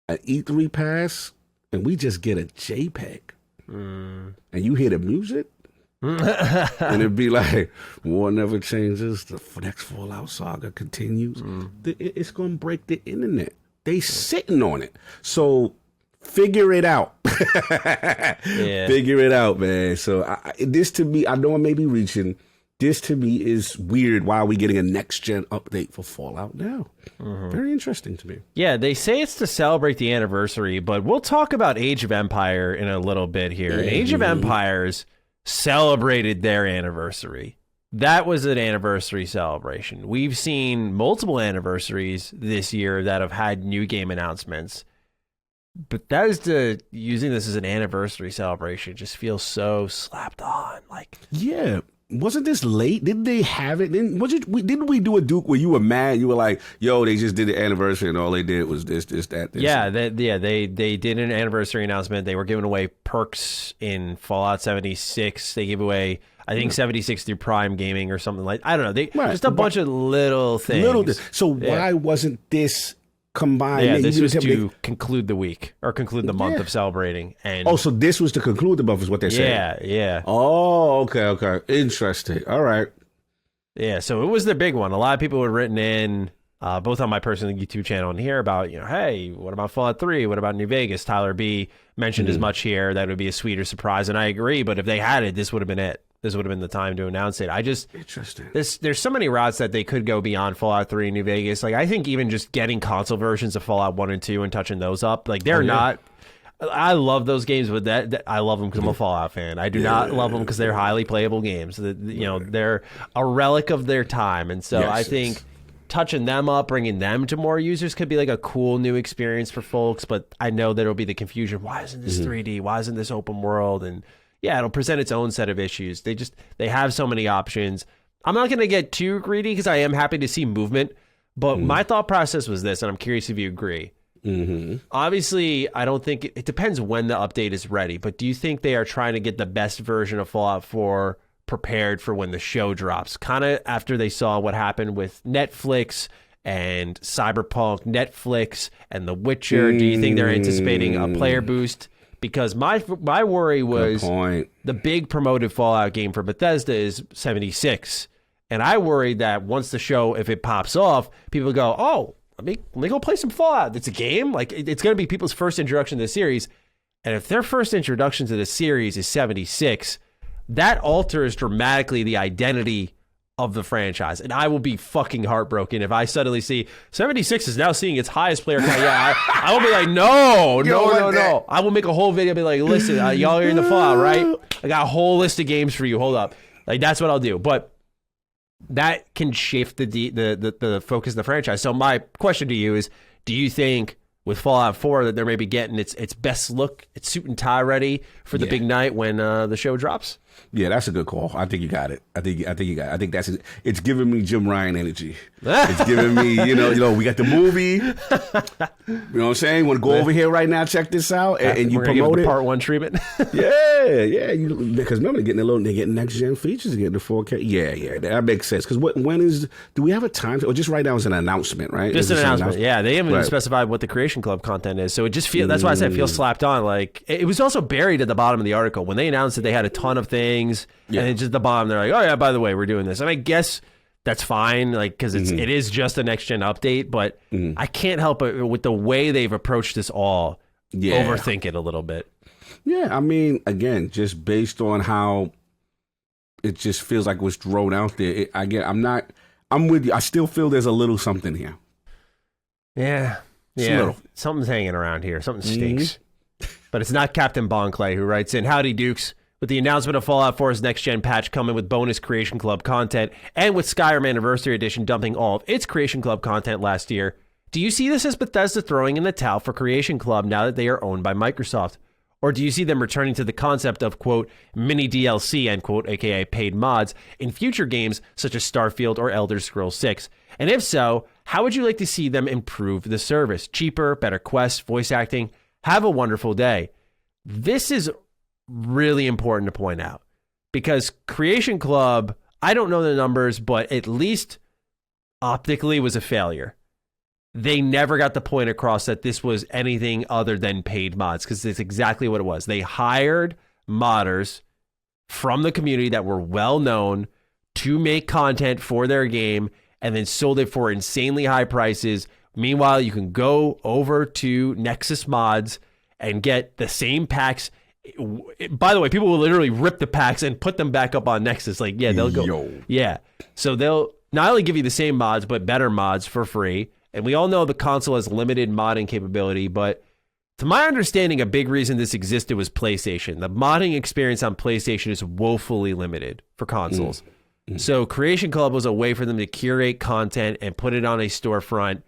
an E3 pass, and we just get a JPEG. And you hear the music, and it'd be like, war never changes. The next Fallout saga continues. It's going to break the internet. They sitting on it. So figure it out. Figure it out, man. So this to me, I know I may be reaching. This to me is weird. Why are we getting a next gen update for Fallout now? Very interesting to me. Yeah, they say it's to celebrate the anniversary, but we'll talk about Age of Empire in a little bit here. Age of Empires celebrated their anniversary. That was an anniversary celebration. We've seen multiple anniversaries this year that have had new game announcements. Bethesda using this as an anniversary celebration just feels so slapped on. Like, yeah. Wasn't this late? Didn't they have it? Didn't we do a Duke where you were mad? You were like, "Yo, they just did the anniversary, and all they did was this, that." This. Yeah, they did an anniversary announcement. They were giving away perks in Fallout 76. They gave away, I think, 76 through Prime Gaming or something like. I don't know. They just a bunch of little things. So why wasn't this combined? Yeah, this was to conclude the week or conclude the month of celebrating. And so this was to conclude the month, is what they're saying. Yeah. Oh, okay, interesting. All right. Yeah, so it was the big one. A lot of people were written in, both on my personal YouTube channel and here about, you know, hey, what about Fallout 3? What about New Vegas? Tyler B mentioned as much here. That would be a sweeter surprise, and I agree. But if they had it, this would have been it. This would have been the time to announce it. Interesting. There's so many routes that they could go beyond Fallout 3 and New Vegas. Like, I think even just getting console versions of Fallout 1 and 2 and touching those up, like, they're not. I love those games, but that I love them because I'm a Fallout fan. I do not love them because they're highly playable games. You know, they're a relic of their time, and so I think touching them up, bringing them to more users could be like a cool new experience for folks. But I know that it'll be the confusion. Why isn't this 3D? Why isn't this open world? And yeah, it'll present its own set of issues. They have so many options. I'm not going to get too greedy because I am happy to see movement. But my thought process was this, and I'm curious if you agree. Obviously, I don't think it depends when the update is ready. But do you think they are trying to get the best version of Fallout 4 prepared for when the show drops? Kind of after they saw what happened with Netflix and Cyberpunk, Netflix, and The Witcher. Do you think they're anticipating a player boost? Because my worry was the big promoted Fallout game for Bethesda is 76. And I worried that once the show, if it pops off, people go, oh, let me go play some Fallout. It's a game. Like, it's going to be people's first introduction to the series. And if their first introduction to the series is 76, that alters dramatically the identity of the franchise. And I will be fucking heartbroken if I suddenly see 76 is now seeing its highest player count. Yeah, I will be like, no. I will make a whole video and be like, listen, y'all are in the Fallout, right? I got a whole list of games for you. Hold up. Like, that's what I'll do. But that can shift the focus of the franchise. So my question to you is, do you think with Fallout 4 that they're maybe getting its best look, its suit and tie ready for the big night when the show drops? Yeah, that's a good call. I think you got it. I think you got it. I think it's giving me Jim Ryan energy. It's giving me, you know, we got the movie. You know what I'm saying? Want to go over here right now, check this out, and you promote it. Part 1 treatment. yeah. Because remember, they're getting next gen features, getting the 4K. Yeah, that makes sense. Because do we have a time? Or just right now is an announcement, right? Just an announcement. Yeah, they haven't even specified what the Creation Club content is, so it just feels. That's why I said it feels slapped on. Like it was also buried at the bottom of the article when they announced that they had a ton of things. And then just at the bottom, they're like, "Oh yeah, by the way, we're doing this." And I guess that's fine, like because it is just a next gen update. But I can't help it with the way they've approached this all. Overthink it a little bit. Yeah, I mean, again, just based on how it just feels like it was thrown out there. I'm with you. I still feel there's a little something here. Yeah. Something's hanging around here. Something stinks. But it's not Captain Bonclay who writes in, "Howdy, Dukes. With the announcement of Fallout 4's next-gen patch coming with bonus Creation Club content, and with Skyrim Anniversary Edition dumping all of its Creation Club content last year, do you see this as Bethesda throwing in the towel for Creation Club now that they are owned by Microsoft? Or do you see them returning to the concept of, quote, mini DLC, end quote, aka paid mods, in future games such as Starfield or Elder Scrolls 6? And if so, how would you like to see them improve the service? Cheaper, better quests, voice acting? Have a wonderful day." This is really important to point out because Creation Club, I don't know the numbers, but at least optically was a failure. They never got the point across that this was anything other than paid mods because it's exactly what it was. They hired modders from the community that were well known to make content for their game and then sold it for insanely high prices. Meanwhile, you can go over to Nexus Mods and get the same packs. By the way, people will literally rip the packs and put them back up on Nexus. Like, yeah, they'll go. Yeah. So they'll not only give you the same mods, but better mods for free. And we all know the console has limited modding capability, but to my understanding, a big reason this existed was PlayStation. The modding experience on PlayStation is woefully limited for consoles. So Creation Club was a way for them to curate content and put it on a storefront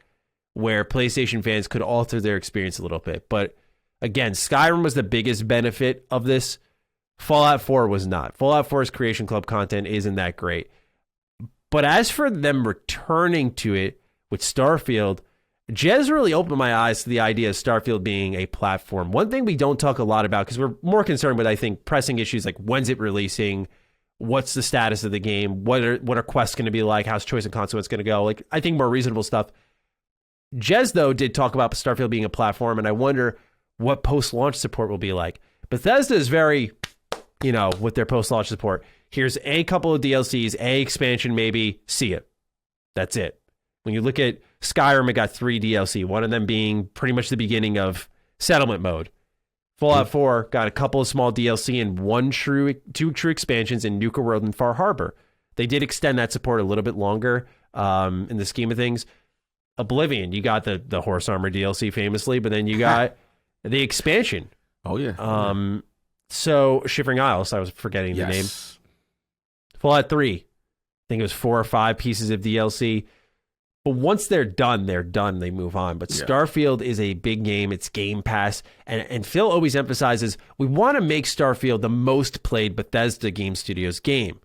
where PlayStation fans could alter their experience a little bit. But again, Skyrim was the biggest benefit of this. Fallout 4 was not. Fallout 4's Creation Club content isn't that great. But as for them returning to it with Starfield, Jez really opened my eyes to the idea of Starfield being a platform. One thing we don't talk a lot about, because we're more concerned with, I think, pressing issues like when's it releasing, what's the status of the game, what are quests going to be like, how's choice and consequence going to go, like I think more reasonable stuff. Jez, though, did talk about Starfield being a platform, and I wonder what post-launch support will be like. Bethesda is very, with their post-launch support. Here's a couple of DLCs, a expansion maybe, see it. That's it. When you look at Skyrim, it got 3 DLC, one of them being pretty much the beginning of settlement mode. Fallout 4 got a couple of small DLC and 2 true expansions in Nuka World and Far Harbor. They did extend that support a little bit longer in the scheme of things. Oblivion, you got the Horse Armor DLC famously, but then you got the expansion. Oh, yeah. So Shivering Isles, I was forgetting the name. Fallout 3, I think it was 4 or 5 pieces of DLC. But once they're done, they move on. But Starfield is a big game. It's Game Pass. And Phil always emphasizes, we want to make Starfield the most played Bethesda Game Studios game.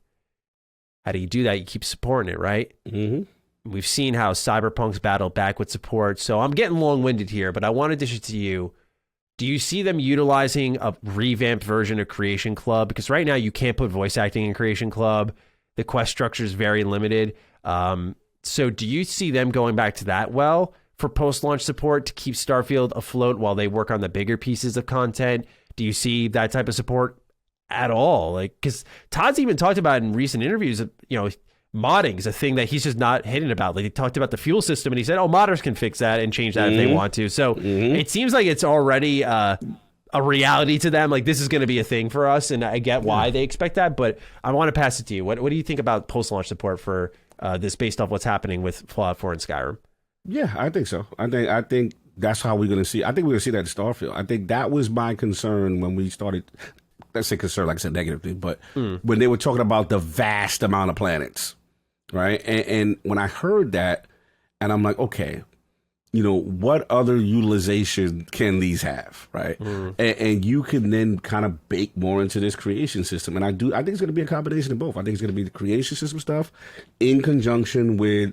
How do you do that? You keep supporting it, right? Mm-hmm. We've seen how Cyberpunk's battled back with support. So I'm getting long-winded here, but I want to dish it to you. Do you see them utilizing a revamped version of Creation Club? Because right now you can't put voice acting in Creation Club. The quest structure is very limited. So do you see them going back to that for post-launch support to keep Starfield afloat while they work on the bigger pieces of content? Do you see that type of support at all? Like, because Todd's even talked about in recent interviews, modding is a thing that he's just not hidden about. Like, he talked about the fuel system, and he said, modders can fix that and change that if they want to. So it seems like it's already a reality to them. Like, this is going to be a thing for us, and I get why they expect that, but I want to pass it to you. What do you think about post-launch support for this based off what's happening with Fallout 4 and Skyrim? Yeah, I think so. I think that's how we're going to see. I think we're going to see that in Starfield. I think that was my concern when we started. Let's say concern, like I said, negative thing, but when they were talking about the vast amount of planets, right? And when I heard that, and I'm like, okay, what other utilization can these have, right? And you can then kind of bake more into this creation system. And I think it's going to be a combination of both. I think it's going to be the creation system stuff in conjunction with,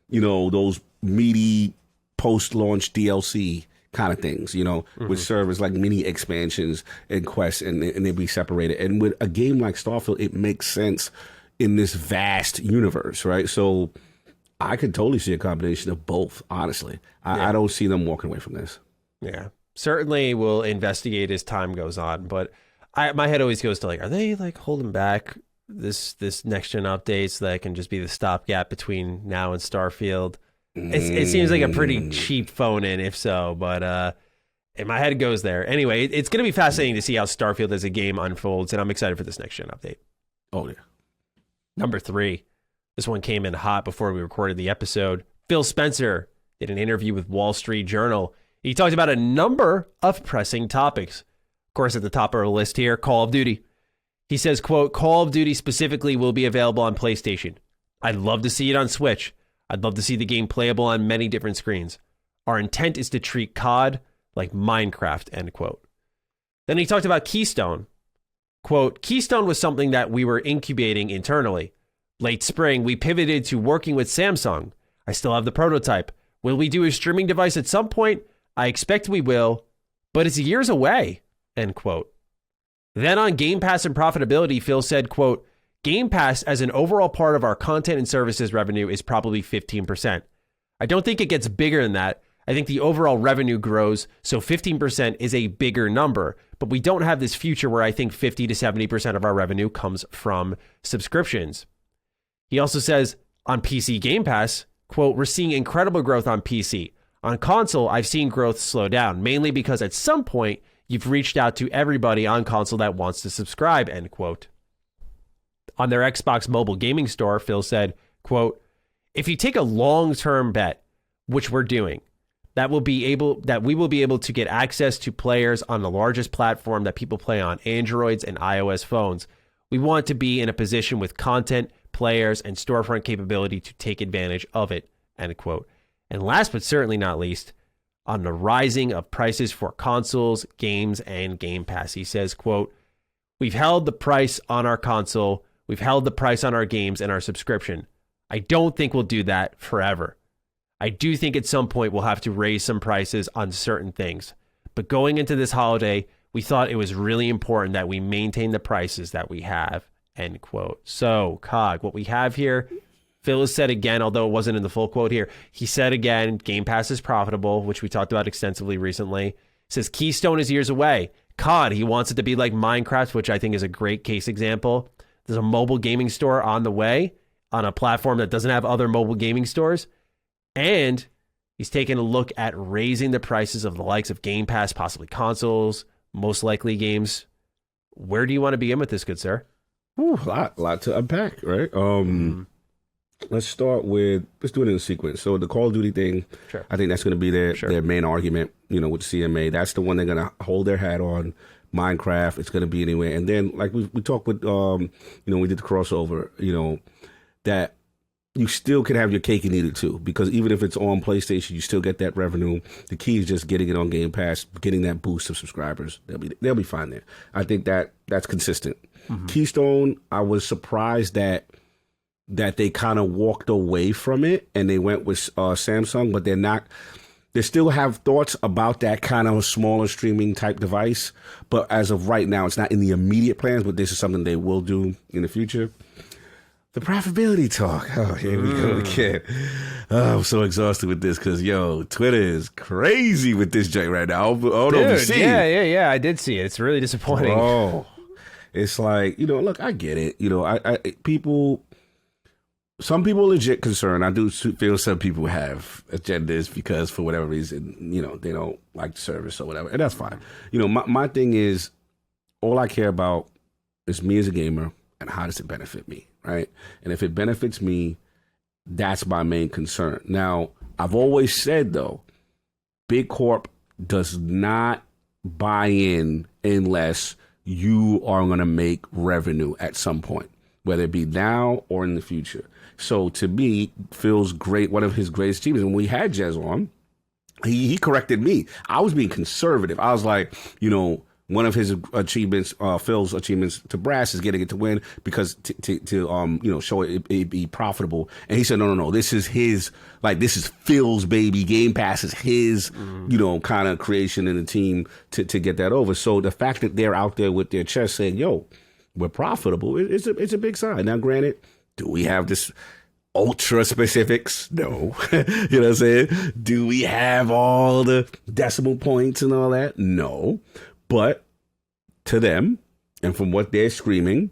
those meaty post-launch DLC kind of things, with servers like mini expansions and quests, and they'll be separated. And with a game like Starfield, it makes sense in this vast universe, right? So I could totally see a combination of both, honestly. I don't see them walking away from this. Yeah. Certainly we'll investigate as time goes on, but my head always goes to are they holding back this next gen update so that it can just be the stopgap between now and Starfield? It seems like a pretty cheap phone in, if so, but and my head goes there. Anyway, it's going to be fascinating to see how Starfield as a game unfolds, and I'm excited for this next gen update. Oh, yeah. Number 3. This one came in hot before we recorded the episode. Phil Spencer did an interview with Wall Street Journal. He talked about a number of pressing topics. Of course, at the top of our list here, Call of Duty. He says, quote, Call of Duty specifically will be available on PlayStation. I'd love to see it on Switch. I'd love to see the game playable on many different screens. Our intent is to treat COD like Minecraft, end quote. Then he talked about Keystone. Quote, Keystone was something that we were incubating internally. Late spring, we pivoted to working with Samsung. I still have the prototype. Will we do a streaming device at some point? I expect we will, but it's years away, end quote. Then on Game Pass and profitability, Phil said, quote, Game Pass as an overall part of our content and services revenue is probably 15%. I don't think it gets bigger than that. I think the overall revenue grows, so 15% is a bigger number, but we don't have this future where I think 50 to 70% of our revenue comes from subscriptions. He also says, on PC Game Pass, quote, we're seeing incredible growth on PC. On console, I've seen growth slow down, mainly because at some point, you've reached out to everybody on console that wants to subscribe, end quote. On their Xbox mobile gaming store, Phil said, quote, if you take a long-term bet, which we're doing, that we will be able to get access to players on the largest platform that people play on, Androids and iOS phones. We want to be in a position with content, players, and storefront capability to take advantage of it, end quote. And last but certainly not least, on the rising of prices for consoles, games, and Game Pass, he says, quote, we've held the price on our console, we've held the price on our games and our subscription. I don't think we'll do that forever. I do think at some point we'll have to raise some prices on certain things. But going into this holiday, we thought it was really important that we maintain the prices that we have, end quote. So, Cog, what we have here, Phil has said again, although it wasn't in the full quote here, he said again, Game Pass is profitable, which we talked about extensively recently. He says Keystone is years away. COD, he wants it to be like Minecraft, which I think is a great case example. There's a mobile gaming store on the way on a platform that doesn't have other mobile gaming stores. And he's taking a look at raising the prices of the likes of Game Pass, possibly consoles, most likely games. Where do you want to begin with this, good sir? Ooh, a lot to unpack, right? Let's do it in a sequence. So the Call of Duty thing, sure. I think that's going to be their main argument, with CMA. That's the one they're going to hold their hat on. Minecraft, it's going to be anywhere. And then, like we talked with, we did the crossover, that you still can have your cake and eat it too, because even if it's on PlayStation, you still get that revenue. The key is just getting it on Game Pass, getting that boost of subscribers. They'll be fine there. I think that's consistent. Mm-hmm. Keystone, I was surprised that they kind of walked away from it and they went with Samsung, but they're not. They still have thoughts about that kind of smaller streaming type device, but as of right now, it's not in the immediate plans. But this is something they will do in the future. The profitability talk. Oh, here we go again. Oh, I'm so exhausted with this because, Twitter is crazy with this joint right now. I don't know if you see it. Yeah. I did see it. It's really disappointing. Oh, it's like, look, I get it. Some people are legit concerned. I do feel some people have agendas because for whatever reason, they don't like the service or whatever. And that's fine. My thing is, all I care about is me as a gamer and how does it benefit me, right? And if it benefits me, that's my main concern. Now, I've always said, though, Big Corp does not buy in unless you are going to make revenue at some point, whether it be now or in the future. So to me, Phil's great, one of his greatest achievements, when we had Jez on, he corrected me. I was being conservative. I was like, one of his achievements, Phil's achievements to brass is getting it to win because to show it be profitable. And he said, no, this is his, like, this is Phil's baby. Game Pass is his, kind of creation in the team to get that over. So the fact that they're out there with their chest saying, yo, we're profitable, it's a big sign. Now, granted, do we have this ultra specifics? No. You know what I'm saying? Do we have all the decimal points and all that? No. But to them, and from what they're screaming,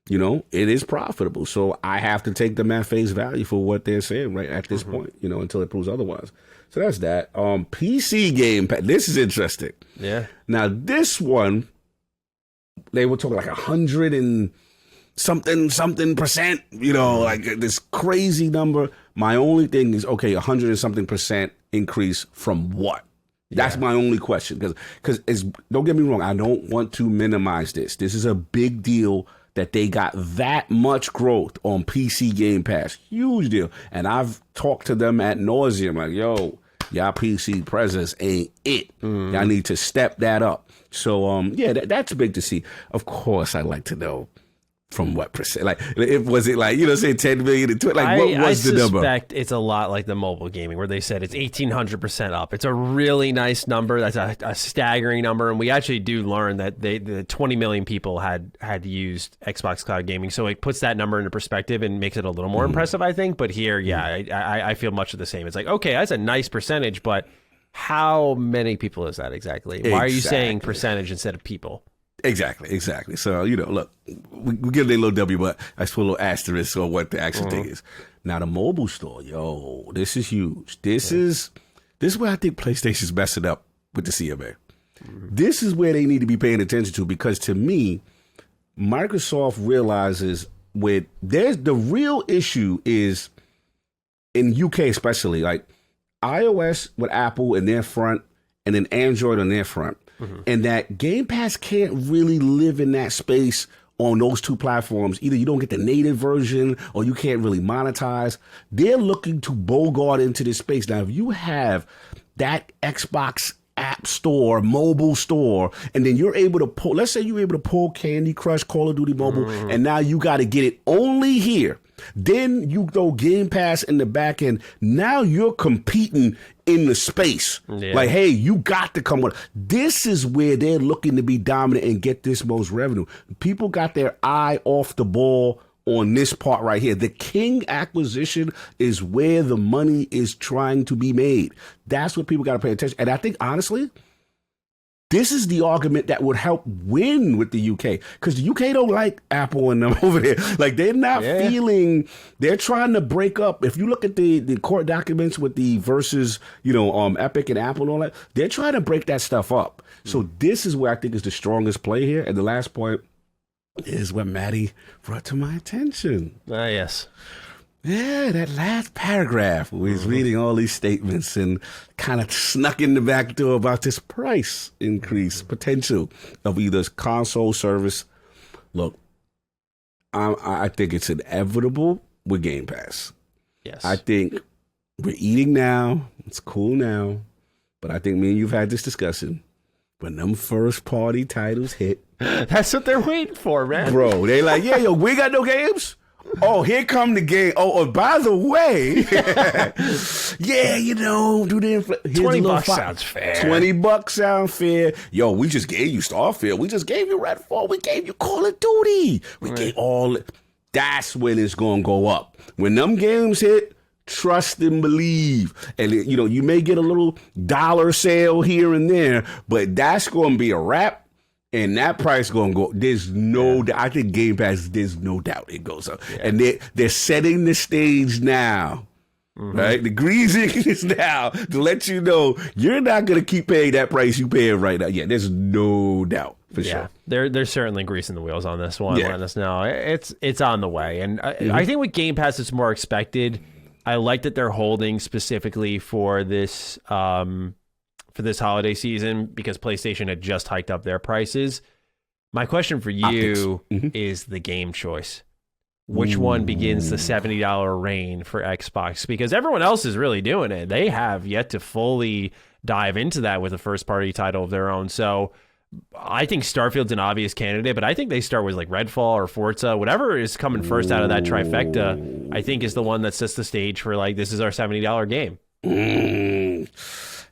it is profitable. So I have to take them at face value for what they're saying right at this point, until it proves otherwise. So that's that. PC Game Pass. This is interesting. Yeah. Now, this one, they were talking like 100 and something percent, like this crazy number. My only thing is, okay, 100 and something percent increase from what? That's my only question, because don't get me wrong, I don't want to minimize this. This is a big deal that they got that much growth on PC Game Pass. Huge deal. And I've talked to them ad nauseum, like, yo, y'all PC presence ain't it. Y'all need to step that up. So, that's big to see. Of course, I'd like to know from what percent? Like, was it like, say 10 million and 20? Like, what was the number? I suspect it's a lot like the mobile gaming where they said it's 1,800% up. It's a really nice number. That's a staggering number. And we actually do learn that the 20 million people had used Xbox Cloud Gaming. So it puts that number into perspective and makes it a little more impressive, I think. But here, I feel much of the same. It's like, okay, that's a nice percentage, but how many people is that exactly? Why are you saying percentage instead of people? Exactly. So, look, we give it a little W, but I just put a little asterisk on what the actual thing is. Now, the mobile store, yo, this is huge. This is where I think PlayStation's messing up with the CMA. This is where they need to be paying attention to, because to me, Microsoft realizes the real issue is in UK especially, like iOS with Apple in their front and then Android on their front. And that Game Pass can't really live in that space on those two platforms. Either you don't get the native version or you can't really monetize. They're looking to bogart into this space. Now, if you have that Xbox App Store, mobile store, and then you're able to pull, let's say you're able to pull Candy Crush, Call of Duty Mobile, and now you got to get it only here. Then you throw Game Pass in the back end. Now you're competing in the space. Like, hey, you got to come with. This is where they're looking to be dominant and get this most revenue. People got their eye off the ball on this part right here. The King acquisition is where the money is trying to be made. That's what people got to pay attention. And I think, honestly, this is the argument that would help win with the UK, because the UK don't like Apple and them over there. Like, they're not feeling, they're trying to break up. If you look at the court documents with the versus, Epic and Apple and all that, they're trying to break that stuff up. So this is where I think is the strongest play here. And the last point is what Matty brought to my attention. Yes. Yeah, that last paragraph where he's reading all these statements and kind of snuck in the back door about this price increase potential of either console service. Look, I think it's inevitable with Game Pass. Yes. I think we're eating now. It's cool now. But I think me and you've had this discussion. When them first party titles hit. That's what they're waiting for, man. Bro, they like, yeah, yo, we got no games? Oh, here come the game. Oh, by the way, do the $20 sounds fair. $20 sound fair. Yo, we just gave you Starfield. We just gave you Redfall. We gave you Call of Duty. We gave all. That's when it's gonna go up. When them games hit, trust and believe. And you may get a little dollar sale here and there, but that's gonna be a wrap. And that price going to go. There's no doubt. I think Game Pass, there's no doubt it goes up. Yeah. And they're setting the stage now. Right? The greasing is now to let you know you're not going to keep paying that price you paying right now. Yeah, there's no doubt for sure. They're certainly greasing the wheels on this one. Letting us know it's on the way. And I think with Game Pass, it's more expected. I like that they're holding specifically for this holiday season because PlayStation had just hiked up their prices. My question for you is the game choice. Which one begins the $70 reign for Xbox? Because everyone else is really doing it. They have yet to fully dive into that with a first-party title of their own. So I think Starfield's an obvious candidate, but I think they start with like Redfall or Forza, whatever is coming first out of that trifecta. I think is the one that sets the stage for like, this is our $70 game.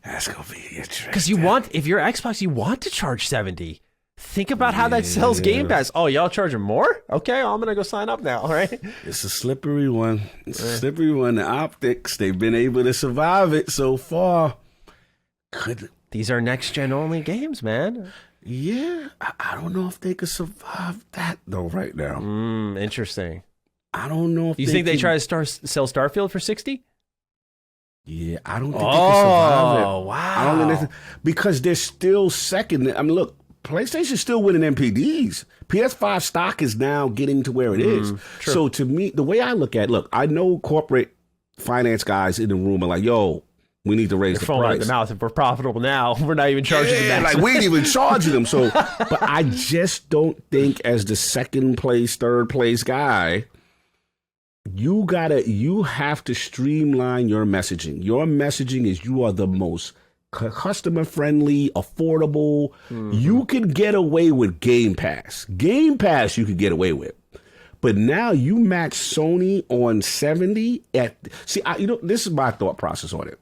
That's gonna be interesting. Because if you're Xbox, you want to charge $70. Think about how that sells Game Pass. Oh, y'all charging more? Okay, I'm gonna go sign up now. All right. It's a slippery one. The optics, they've been able to survive it so far. These are next gen only games, man. Yeah, I don't know if they could survive that though right now. Interesting. I don't know if you think they try to sell Starfield for 60? Yeah, I don't think they can survive it. Oh, wow. I don't think because they're still second. I mean, look, PlayStation's still winning MPDs. PS5 stock is now getting to where it is. True. So to me, the way I look at it, look, I know corporate finance guys in the room are like, yo, we need to raise the price. At the mouth. If we're profitable now, we're not even charging them. Like we ain't even charging them. So, but I just don't think as the second place, third place guy, you have to streamline your messaging. Your messaging is you are the most customer friendly, affordable. You can get away with Game Pass. Game Pass you could get away with. But now you match Sony on 70 this is my thought process on it.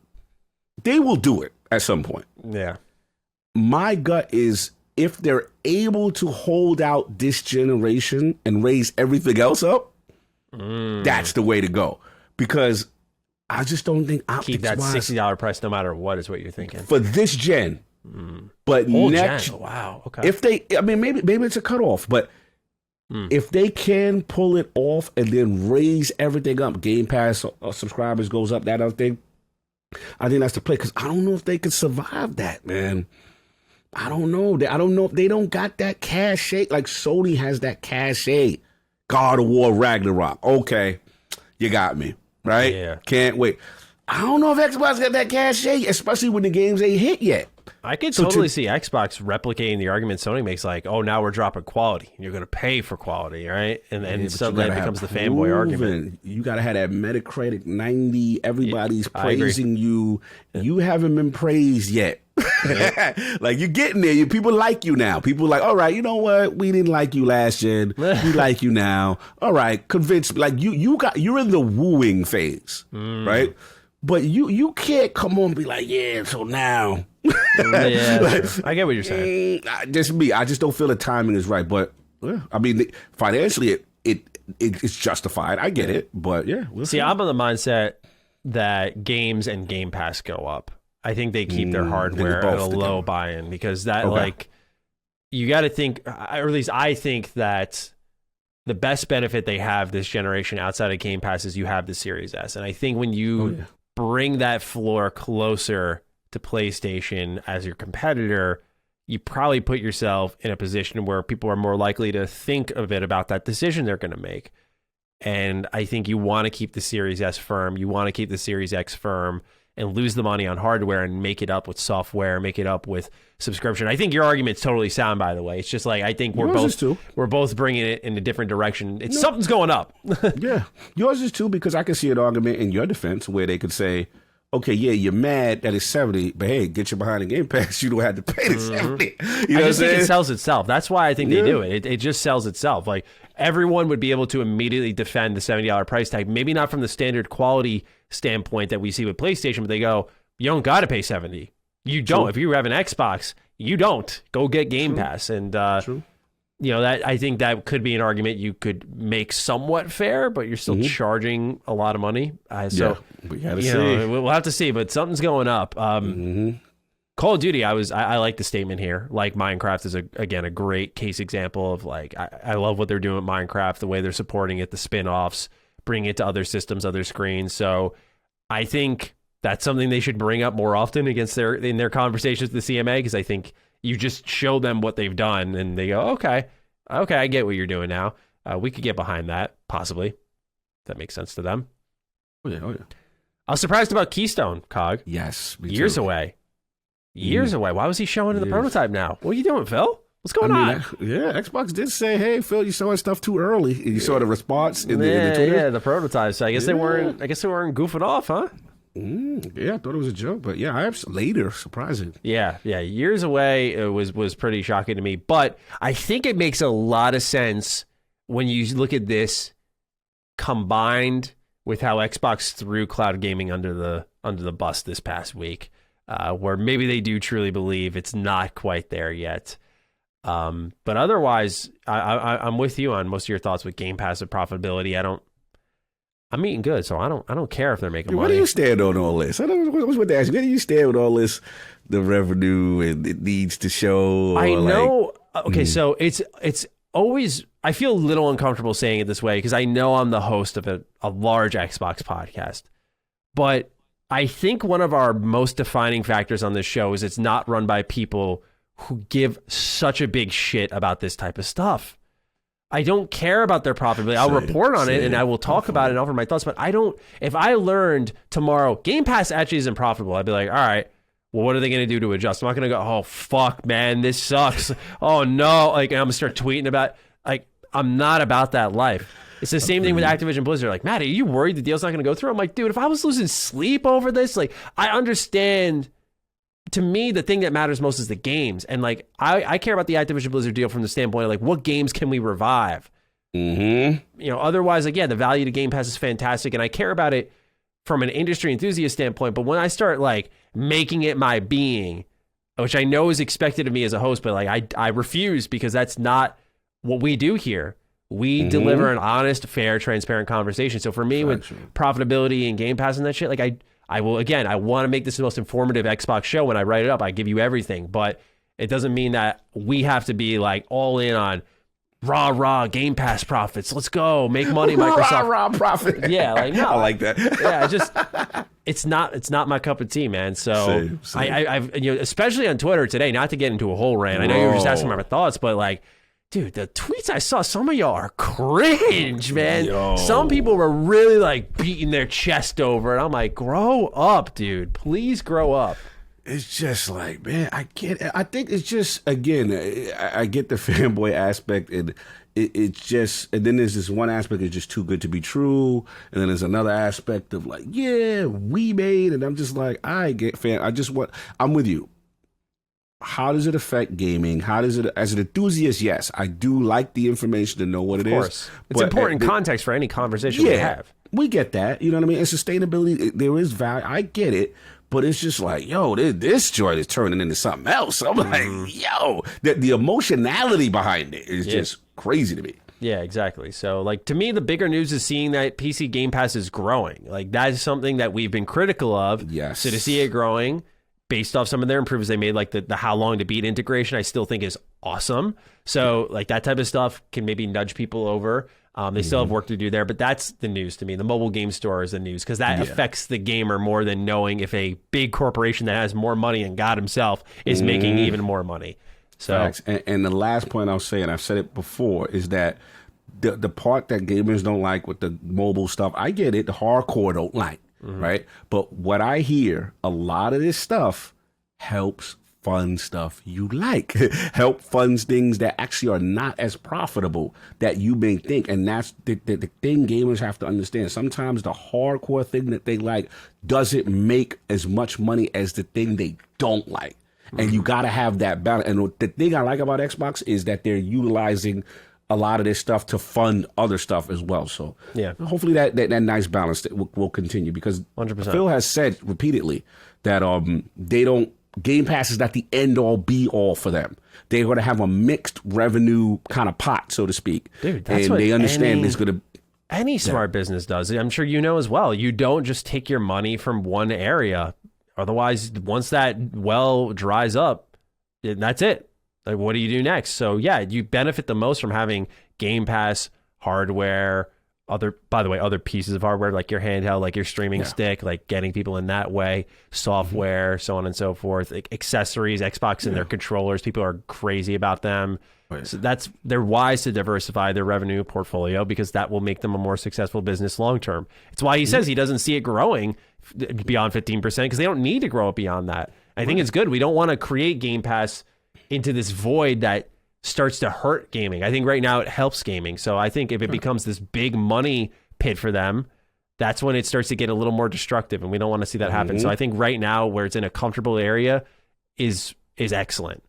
They will do it at some point. Yeah. My gut is if they're able to hold out this generation and raise everything else up, that's the way to go. Because I just don't think keep that $60 price no matter what is what you're thinking. For this gen. But whole next gen. Wow. Okay. If they maybe it's a cutoff, but if they can pull it off and then raise everything up, Game Pass subscribers goes up, that other thing, I think that's the play. Because I don't know if they could survive that, man. I don't know. I don't know if they don't got that cachet. Like Sony has that cachet. God of War Ragnarok. Okay, you got me. Right? Yeah. Can't wait. I don't know if Xbox got that cachet, especially when the games ain't hit yet. I could totally see Xbox replicating the argument Sony makes, like, oh, now we're dropping quality. You're going to pay for quality, right? And suddenly it becomes the fanboy argument. You got to have that Metacritic 90. Everybody's praising you. You haven't been praised yet. Like, you're getting there. People like you now. People are like, all right, you know what? We didn't like you last gen. We like you now. All right, convince me. Like, you're in the wooing phase, right? But you can't come on and be like, yeah, so now. Like, I get what you're saying. Just me. I just don't feel the timing is right. But, I mean, financially, it's justified. I get it. But, yeah. We'll see. I'm on the mindset that games and Game Pass go up. I think they keep their hardware at a low buy-in because that, like, you got to think, or at least I think that the best benefit they have this generation outside of Game Pass is you have the Series S. And I think when you bring that floor closer to PlayStation as your competitor, you probably put yourself in a position where people are more likely to think of it about that decision they're going to make. And I think you want to keep the Series S firm. You want to keep the Series X firm and lose the money on hardware and make it up with software, make it up with subscription. I think your argument's totally sound, by the way. It's just like, I think we're both bringing it in a different direction. Something's going up. Yeah. Yours is too, because I can see an argument in your defense where they could say, okay, yeah, you're mad that it's 70, but hey, get you behind the Game Pass. You don't have to pay the 70. You know I just think it sells itself. That's why I think they do it. It just sells itself. Like, everyone would be able to immediately defend the $70 price tag. Maybe not from the standard quality standpoint that we see with PlayStation, but they go, you don't got to pay 70. You don't. True. If you have an Xbox, you don't. Go get Game Pass. And, you know, that I think that could be an argument you could make somewhat fair, but you're still charging a lot of money. So we got to see. We'll have to see, but something's going up. Call of Duty, I like the statement here. Like, Minecraft is, again, a great case example of, like, I love what they're doing with Minecraft, the way they're supporting it, the spin-offs, bringing it to other systems, other screens. So I think that's something they should bring up more often in their conversations with the CMA, because I think you just show them what they've done, and they go, okay, I get what you're doing now. We could get behind that, possibly. If that makes sense to them. Oh, yeah. I was surprised about Keystone, Cog. Yes, me Years too. away. Years away. Why was he showing in the prototype now? What are you doing, Phil? What's going on? Xbox did say, hey, Phil, you're showing stuff too early. You saw the response in the Twitter? Yeah, the prototype. So I guess they weren't goofing off, huh? Yeah, I thought it was a joke, but yeah, I have later, surprising. Yeah, years away was pretty shocking to me. But I think it makes a lot of sense when you look at this combined with how Xbox threw cloud gaming under the bus this past week, where maybe they do truly believe it's not quite there yet. But otherwise, I'm with you on most of your thoughts with Game Pass and profitability. I'm eating good, so I don't care if they're making money. Where do you stand on all this? I was going to ask you, where do you stand with all this, the revenue and it needs to show? I know. Okay, so it's always, I feel a little uncomfortable saying it this way because I know I'm the host of a large Xbox podcast. But I think one of our most defining factors on this show is it's not run by people who give such a big shit about this type of stuff. I don't care about their profitability. I'll report on it and I will talk about it and offer my thoughts, but if I learned tomorrow Game Pass actually isn't profitable, I'd be like, all right, well, what are they going to do to adjust? I'm not going to go, oh, fuck, man, this sucks. Oh, no. Like, I'm going to start tweeting about, like, I'm not about that life. It's the same thing with Activision Blizzard. Like, Matty, are you worried the deal's not going to go through? I'm like, dude, if I was losing sleep over this, like, I understand. To me, the thing that matters most is the games. And like, I care about the Activision Blizzard deal from the standpoint of like, what games can we revive? Mm-hmm. Otherwise, like, yeah, the value to Game Pass is fantastic. And I care about it from an industry enthusiast standpoint. But when I start like making it my being, which I know is expected of me as a host, but like, I refuse because that's not what we do here. We deliver an honest, fair, transparent conversation. So for me, with profitability and Game Pass and that shit, like I will, again, I want to make this the most informative Xbox show. When I write it up, I give you everything, but it doesn't mean that we have to be like all in on rah Game Pass profits. Let's go make money, Microsoft. Rah profit. Yeah, like no, I like that. Yeah, it's not my cup of tea, man. So same. I've especially on Twitter today, not to get into a whole rant. I know you were just asking my thoughts, but like, dude, the tweets I saw, some of y'all are cringe, man. Yo. Some people were really like beating their chest over it. I'm like, grow up, dude. Please grow up. It's just like, man, I get it. I think it's just, again, I get the fanboy aspect, and it's just, and then there's this one aspect that's just too good to be true, and then there's another aspect of like, yeah, we made, and I'm just like, I'm with you. How does it affect gaming? How does it, as an enthusiast, yes, I do like the information to know what it is. Of course. It's important context for any conversation we have. We get that. You know what I mean? And sustainability, there is value. I get it. But it's just like, yo, this joint is turning into something else. I'm like, yo, the emotionality behind it is just crazy to me. Yeah, exactly. So, like, to me, the bigger news is seeing that PC Game Pass is growing. Like, that is something that we've been critical of. Yes. So to see it growing, based off some of their improvements they made, like the how long to beat integration, I still think is awesome. So like that type of stuff can maybe nudge people over. They still have work to do there, but that's the news to me. The mobile game store is the news because that affects the gamer more than knowing if a big corporation that has more money than God himself is making even more money. So, facts. And the last point I'll say, and I've said it before, is that the part that gamers don't like with the mobile stuff, I get it. The hardcore don't like. Right. But what I hear, a lot of this stuff helps fund stuff you like, help funds things that actually are not as profitable that you may think. And that's the thing gamers have to understand. Sometimes the hardcore thing that they like doesn't make as much money as the thing they don't like. And you got to have that balance. And the thing I like about Xbox is that they're utilizing a lot of this stuff to fund other stuff as well. So yeah, hopefully that nice balance that will continue, because 100%. Phil has said repeatedly that Game Pass is not the end all be all for them. They're going to have a mixed revenue kind of pot, so to speak. Dude, that's and what they understand it's going to. Any smart business does. I'm sure you know as well. You don't just take your money from one area. Otherwise, once that well dries up, that's it. Like, what do you do next? So yeah, you benefit the most from having Game Pass hardware, other pieces of hardware, like your handheld, like your streaming stick, like getting people in that way, software, so on and so forth, like accessories, Xbox and their controllers. People are crazy about them. Right. So they're wise to diversify their revenue portfolio because that will make them a more successful business long term. It's why he says he doesn't see it growing beyond 15% because they don't need to grow it beyond that. I think it's good. We don't want to create Game Pass into this void that starts to hurt gaming. I think right now it helps gaming. So I think if it becomes this big money pit for them, that's when it starts to get a little more destructive, and we don't want to see that happen. So I think right now, where it's in a comfortable area, is excellent.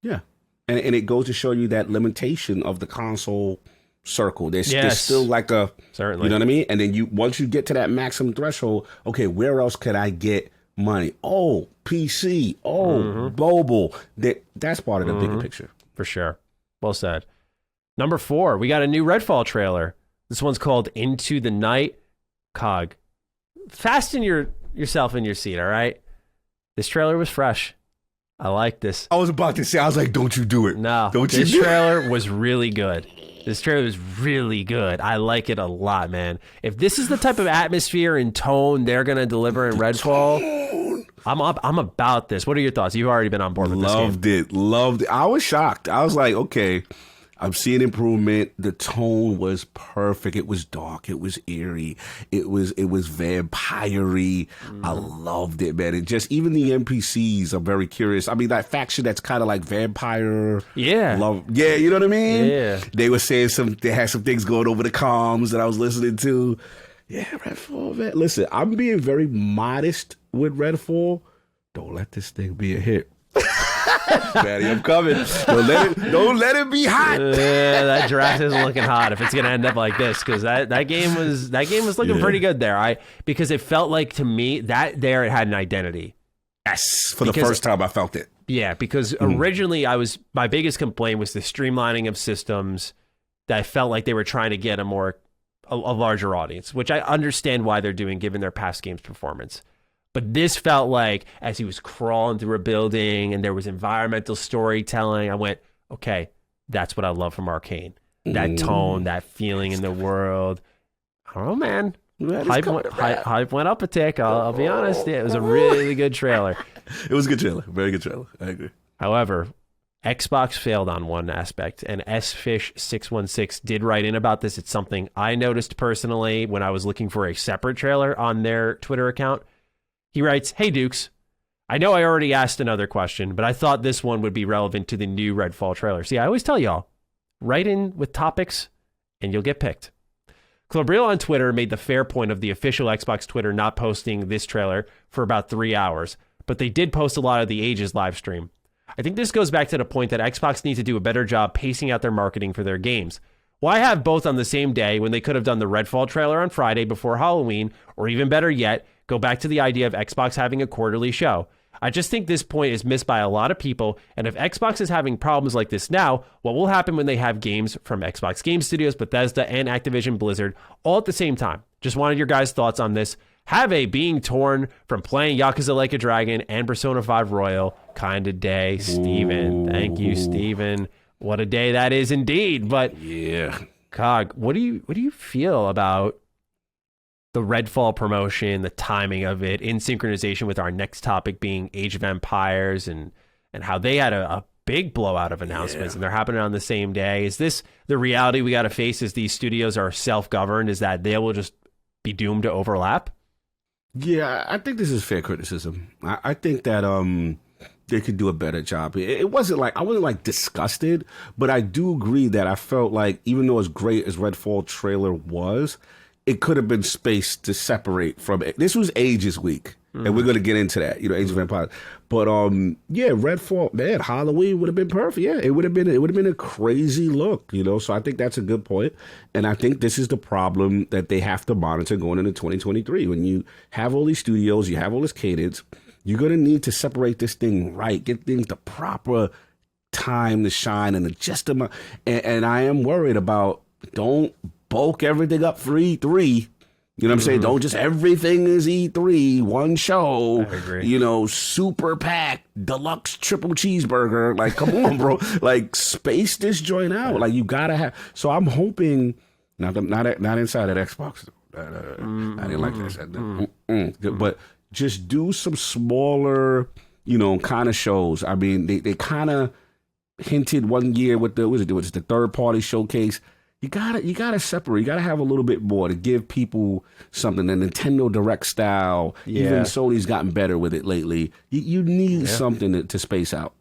Yeah, and it goes to show you that limitation of the console circle. There's still like a certainly, you know what I mean. And then once you get to that maximum threshold, okay, where else could I get money? Oh, PC. Oh, mobile. That's part of the bigger picture for sure. Well said. Number 4, we got a new Redfall trailer. This one's called Into the Night. Cog, fasten yourself in your seat, all right? This trailer was fresh. I like this. I was about to say, I was like, don't you do it. No, this trailer was really good. This trailer was really good. I like it a lot, man. If this is the type of atmosphere and tone they're going to deliver in Redfall, I'm about this. What are your thoughts? You've already been on board with this game. Loved it. I was shocked. I was like, okay, I'm seeing improvement. The tone was perfect. It was dark. It was eerie. It was vampire-y. I loved it, man. And just even the NPCs are very curious. I mean, that faction that's kind of like vampire. Yeah. Yeah, you know what I mean? Yeah. They were saying they had some things going over the comms that I was listening to. Yeah, Redfall, man. Listen, I'm being very modest with Redfall. Don't let this thing be a hit. Matty, I'm coming. Don't let it be hot. That draft is looking hot if it's gonna end up like this, because that game was looking pretty good there. Because it felt like to me that there it had an identity. Yes, the first time I felt it. Yeah, because originally my biggest complaint was the streamlining of systems that I felt like they were trying to get a larger audience, which I understand why they're doing given their past games performance. But this felt like as he was crawling through a building and there was environmental storytelling, I went, okay, that's what I love from Arkane. That tone, that feeling in the world. I don't know, man. Hype went up a tick. I'll be honest. Yeah, it was a really good trailer. It was a good trailer. Very good trailer. I agree. However, Xbox failed on one aspect, and sfish616 did write in about this. It's something I noticed personally when I was looking for a separate trailer on their Twitter account. He writes, "Hey Dukes, I know I already asked another question, but I thought this one would be relevant to the new Redfall trailer." See, I always tell y'all, write in with topics and you'll get picked. Clobril on Twitter made the fair point of the official Xbox Twitter not posting this trailer for about 3 hours, but they did post a lot of the Ages live stream. I think this goes back to the point that Xbox needs to do a better job pacing out their marketing for their games. Why have both on the same day when they could have done the Redfall trailer on Friday before Halloween, or even better yet, go back to the idea of Xbox having a quarterly show? I just think this point is missed by a lot of people, and if Xbox is having problems like this now, what will happen when they have games from Xbox Game Studios, Bethesda, and Activision Blizzard all at the same time? Just wanted your guys' thoughts on this. Have a being torn from playing Yakuza Like a Dragon and Persona 5 Royal kind of day, Steven. Thank you, Steven. What a day that is indeed. But yeah, Cog, what do you feel about the Redfall promotion, the timing of it, in synchronization with our next topic being Age of Empires, and how they had a big blowout of announcements, and they're happening on the same day? Is this the reality we got to face as these studios are self-governed, is that they will just be doomed to overlap? Yeah, I think this is fair criticism. I think that they could do a better job. It wasn't like, I wasn't like disgusted, but I do agree that I felt like even though as great as Redfall trailer was, it could have been spaced to separate from it. This was Ages Week, and we're going to get into that, Age of Empires. But yeah, Redfall, man, Halloween would have been perfect. Yeah, it would have been a crazy look, So I think that's a good point. And I think this is the problem that they have to monitor going into 2023. When you have all these studios, you have all this cadence, you're going to need to separate this thing right, get things the proper time to shine and adjust them. And I am worried about, don't bulk everything up for E3. You know what I'm saying? Don't just everything is E3, one show. I agree. Super pack, deluxe triple cheeseburger. Like, come on, bro. Like, space this joint out. Like, you gotta have. So I'm hoping, not inside that Xbox. I didn't like that. But just do some smaller, kind of shows. I mean, they kind of hinted one year with the third party showcase. You gotta separate. You gotta have a little bit more to give people something. The Nintendo Direct style. Yeah. Even Sony's gotten better with it lately. You need something to space out.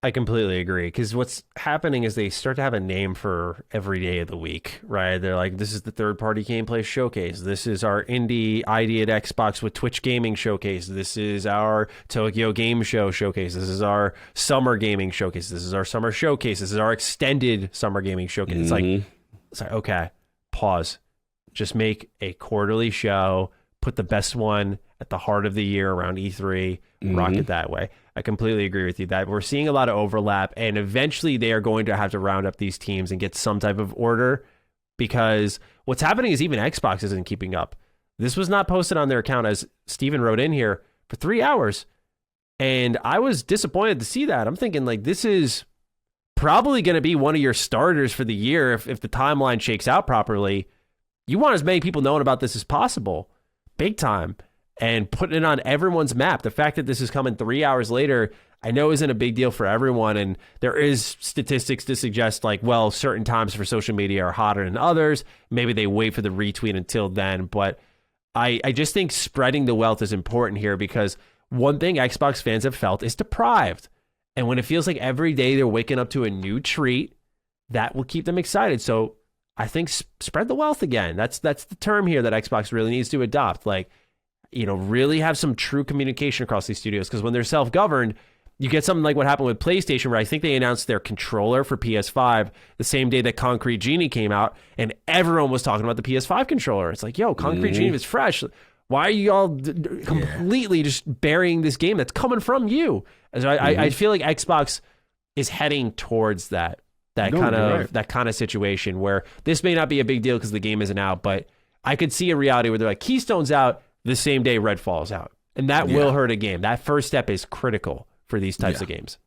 I completely agree, because what's happening is they start to have a name for every day of the week, right? They're like, this is the third-party gameplay showcase. This is our indie ID at Xbox with Twitch gaming showcase. This is our Tokyo Game Show showcase. This is our summer gaming showcase. This is our summer showcase. This is our extended summer gaming showcase. It's like, okay, pause. Just make a quarterly show. Put the best one at the heart of the year around E3. Rock it that way. I completely agree with you that we're seeing a lot of overlap, and eventually they are going to have to round up these teams and get some type of order, because what's happening is even Xbox isn't keeping up. This was not posted on their account, as Steven wrote in here, for 3 hours. And I was disappointed to see that. I'm thinking, like, this is probably going to be one of your starters for the year if the timeline shakes out properly. You want as many people knowing about this as possible. Big time. And putting it on everyone's map. The fact that this is coming 3 hours later, I know isn't a big deal for everyone. And there is statistics to suggest, like, well, certain times for social media are hotter than others. Maybe they wait for the retweet until then. But I just think spreading the wealth is important here, because one thing Xbox fans have felt is deprived. And when it feels like every day they're waking up to a new treat, that will keep them excited. So I think spread the wealth again. That's the term here that Xbox really needs to adopt. Like, really have some true communication across these studios, because when they're self-governed, you get something like what happened with PlayStation, where I think they announced their controller for PS5 the same day that Concrete Genie came out, and everyone was talking about the PS5 controller. It's like, yo, Concrete Genie is fresh. Why are you all completely just burying this game that's coming from you? And so I feel like Xbox is heading towards that kind of situation, where this may not be a big deal because the game isn't out, but I could see a reality where they're like, Keystone's out the same day Redfall is out, and that will hurt a game. That first step is critical for these types of games.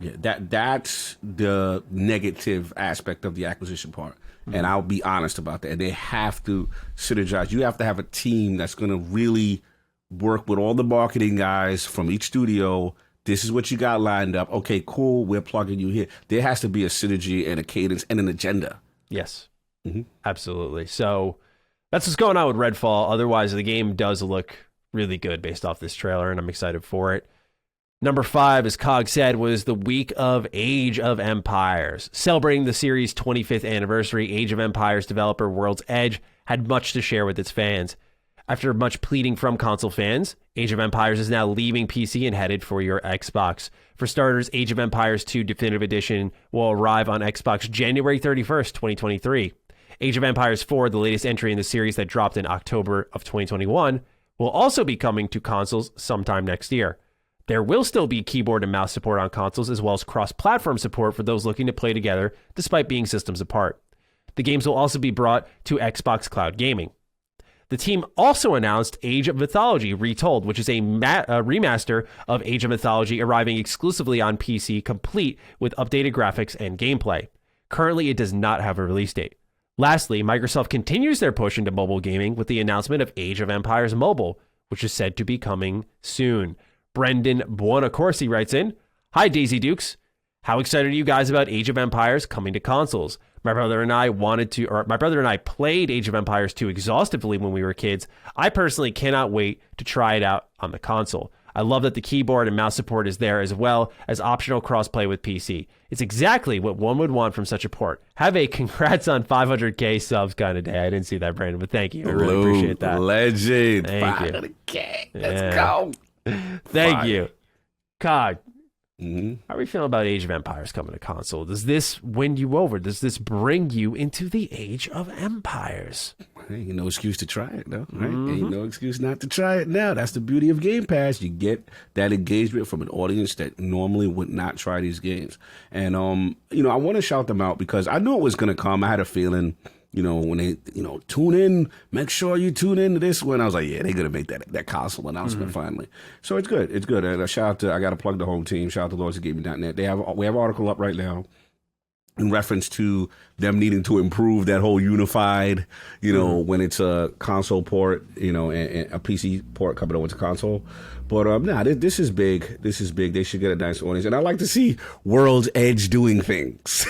Yeah, that's the negative aspect of the acquisition part. And I'll be honest about that. They have to synergize. You have to have a team that's going to really work with all the marketing guys from each studio. This is what you got lined up. Okay, cool. We're plugging you here. There has to be a synergy and a cadence and an agenda. Yes, absolutely. So that's what's going on with Redfall. Otherwise, the game does look really good based off this trailer, and I'm excited for it. Number 5, as Cog said, was the week of Age of Empires. Celebrating the series' 25th anniversary, Age of Empires developer World's Edge had much to share with its fans. After much pleading from console fans, Age of Empires is now leaving PC and headed for your Xbox. For starters, Age of Empires 2 Definitive Edition will arrive on Xbox January 31st, 2023. Age of Empires 4, the latest entry in the series that dropped in October of 2021, will also be coming to consoles sometime next year. There will still be keyboard and mouse support on consoles, as well as cross-platform support for those looking to play together, despite being systems apart. The games will also be brought to Xbox Cloud Gaming. The team also announced Age of Mythology Retold, which is a remaster of Age of Mythology arriving exclusively on PC, complete with updated graphics and gameplay. Currently, it does not have a release date. Lastly, Microsoft continues their push into mobile gaming with the announcement of Age of Empires Mobile, which is said to be coming soon. Brendan Buonacorsi writes in, "Hi Daisy Dukes. How excited are you guys about Age of Empires coming to consoles? My brother and I played Age of Empires 2 exhaustively when we were kids. I personally cannot wait to try it out on the console. I love that the keyboard and mouse support is there, as well as optional crossplay with PC. It's exactly what one would want from such a port. Have a congrats on 500k subs kind of day." I didn't see that, Brandon, but thank you. I really appreciate that. Legend. Thank 500k. Let's go. Thank you. God. How are we feeling about Age of Empires coming to console? Does this win you over? Does this bring you into the Age of Empires? Ain't no excuse to try it, though. Right? Ain't no excuse not to try it now. That's the beauty of Game Pass. You get that engagement from an audience that normally would not try these games. And, I want to shout them out because I knew it was going to come. I had a feeling, when they, tune in, make sure you tune in to this one. I was like, yeah, they're going to make that console announcement finally. So it's good. It's good. And I got to plug the home team. Shout out to LordsGaming.net. We have an article up right now. in reference to them needing to improve that whole unified, when it's a console port, and a PC port coming over to console. But this is big. This is big. They should get a nice audience. And I like to see World's Edge doing things.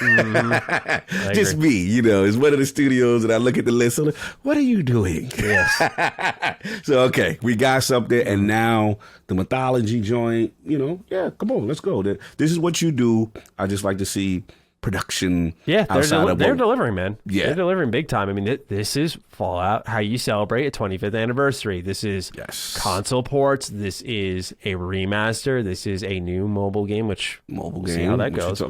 Just me, is one of the studios, and I look at the list. I'm like, what are you doing? Yes. So, okay, we got something. And now the Mythology joint, come on, let's go. This is what you do. I just like to see production. Yeah, they're delivering, man. Yeah, they're delivering big time. I mean, this is Fallout, how you celebrate a 25th anniversary. This is console ports. This is a remaster. This is a new mobile game, we'll see how that goes.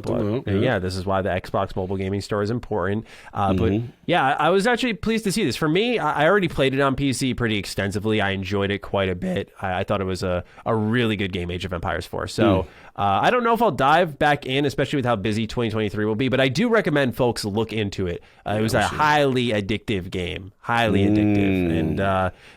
Yeah, this is why the Xbox mobile gaming store is important. But yeah, I was actually pleased to see this. For me, I already played it on PC pretty extensively. I enjoyed it quite a bit. I thought it was a really good game, Age of Empires 4. So I don't know if I'll dive back in, especially with how busy 2023 will be, but I do recommend folks look into it. It was a highly addictive game. Highly addictive. And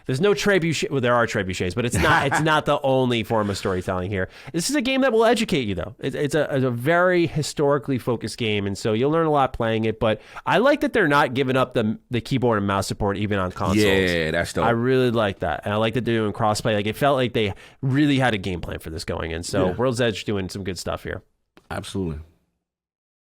there's no trebuchet. Well, there are trebuchets, but it's not the only form of storytelling here. This is a game that will educate you, though. It's a very historically focused game, and so you'll learn a lot playing it. But I like that they're not giving up the keyboard and mouse support even on consoles. Yeah, that's dope. I really like that. And I like that they're doing crossplay. Like, it felt like they really had a game plan for this going in. So World's Edge doing some good stuff here. Absolutely.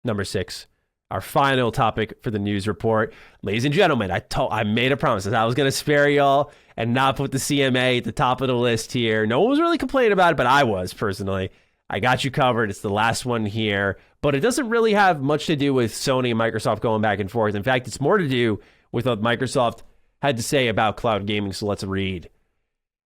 Number 6. Our final topic for the news report. Ladies and gentlemen, I made a promise that I was going to spare y'all and not put the CMA at the top of the list here. No one was really complaining about it, but I was personally. I got you covered. It's the last one here, but it doesn't really have much to do with Sony and Microsoft going back and forth. In fact, it's more to do with what Microsoft had to say about cloud gaming, so let's read.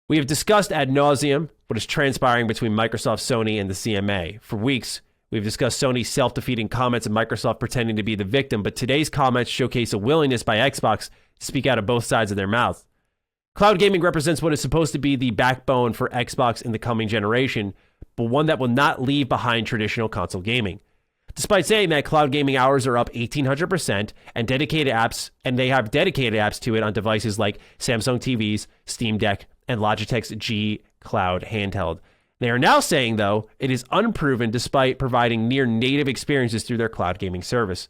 We have discussed ad nauseum what is transpiring between Microsoft, Sony, and the CMA. For weeks, we've discussed Sony's self-defeating comments and Microsoft pretending to be the victim, but today's comments showcase a willingness by Xbox to speak out of both sides of their mouth. Cloud gaming represents what is supposed to be the backbone for Xbox in the coming generation, but one that will not leave behind traditional console gaming. Despite saying that cloud gaming hours are up 1,800% and they have dedicated apps to it on devices like Samsung TVs, Steam Deck, and Logitech's G Cloud handheld. They are now saying, though, it is unproven despite providing near-native experiences through their cloud gaming service.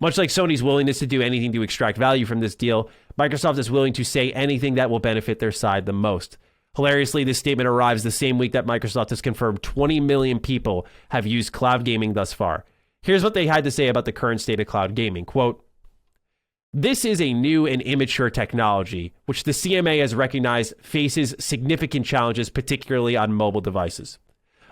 Much like Sony's willingness to do anything to extract value from this deal, Microsoft is willing to say anything that will benefit their side the most. Hilariously, this statement arrives the same week that Microsoft has confirmed 20 million people have used cloud gaming thus far. Here's what they had to say about the current state of cloud gaming. Quote, "This is a new and immature technology, which the CMA has recognized faces significant challenges, particularly on mobile devices.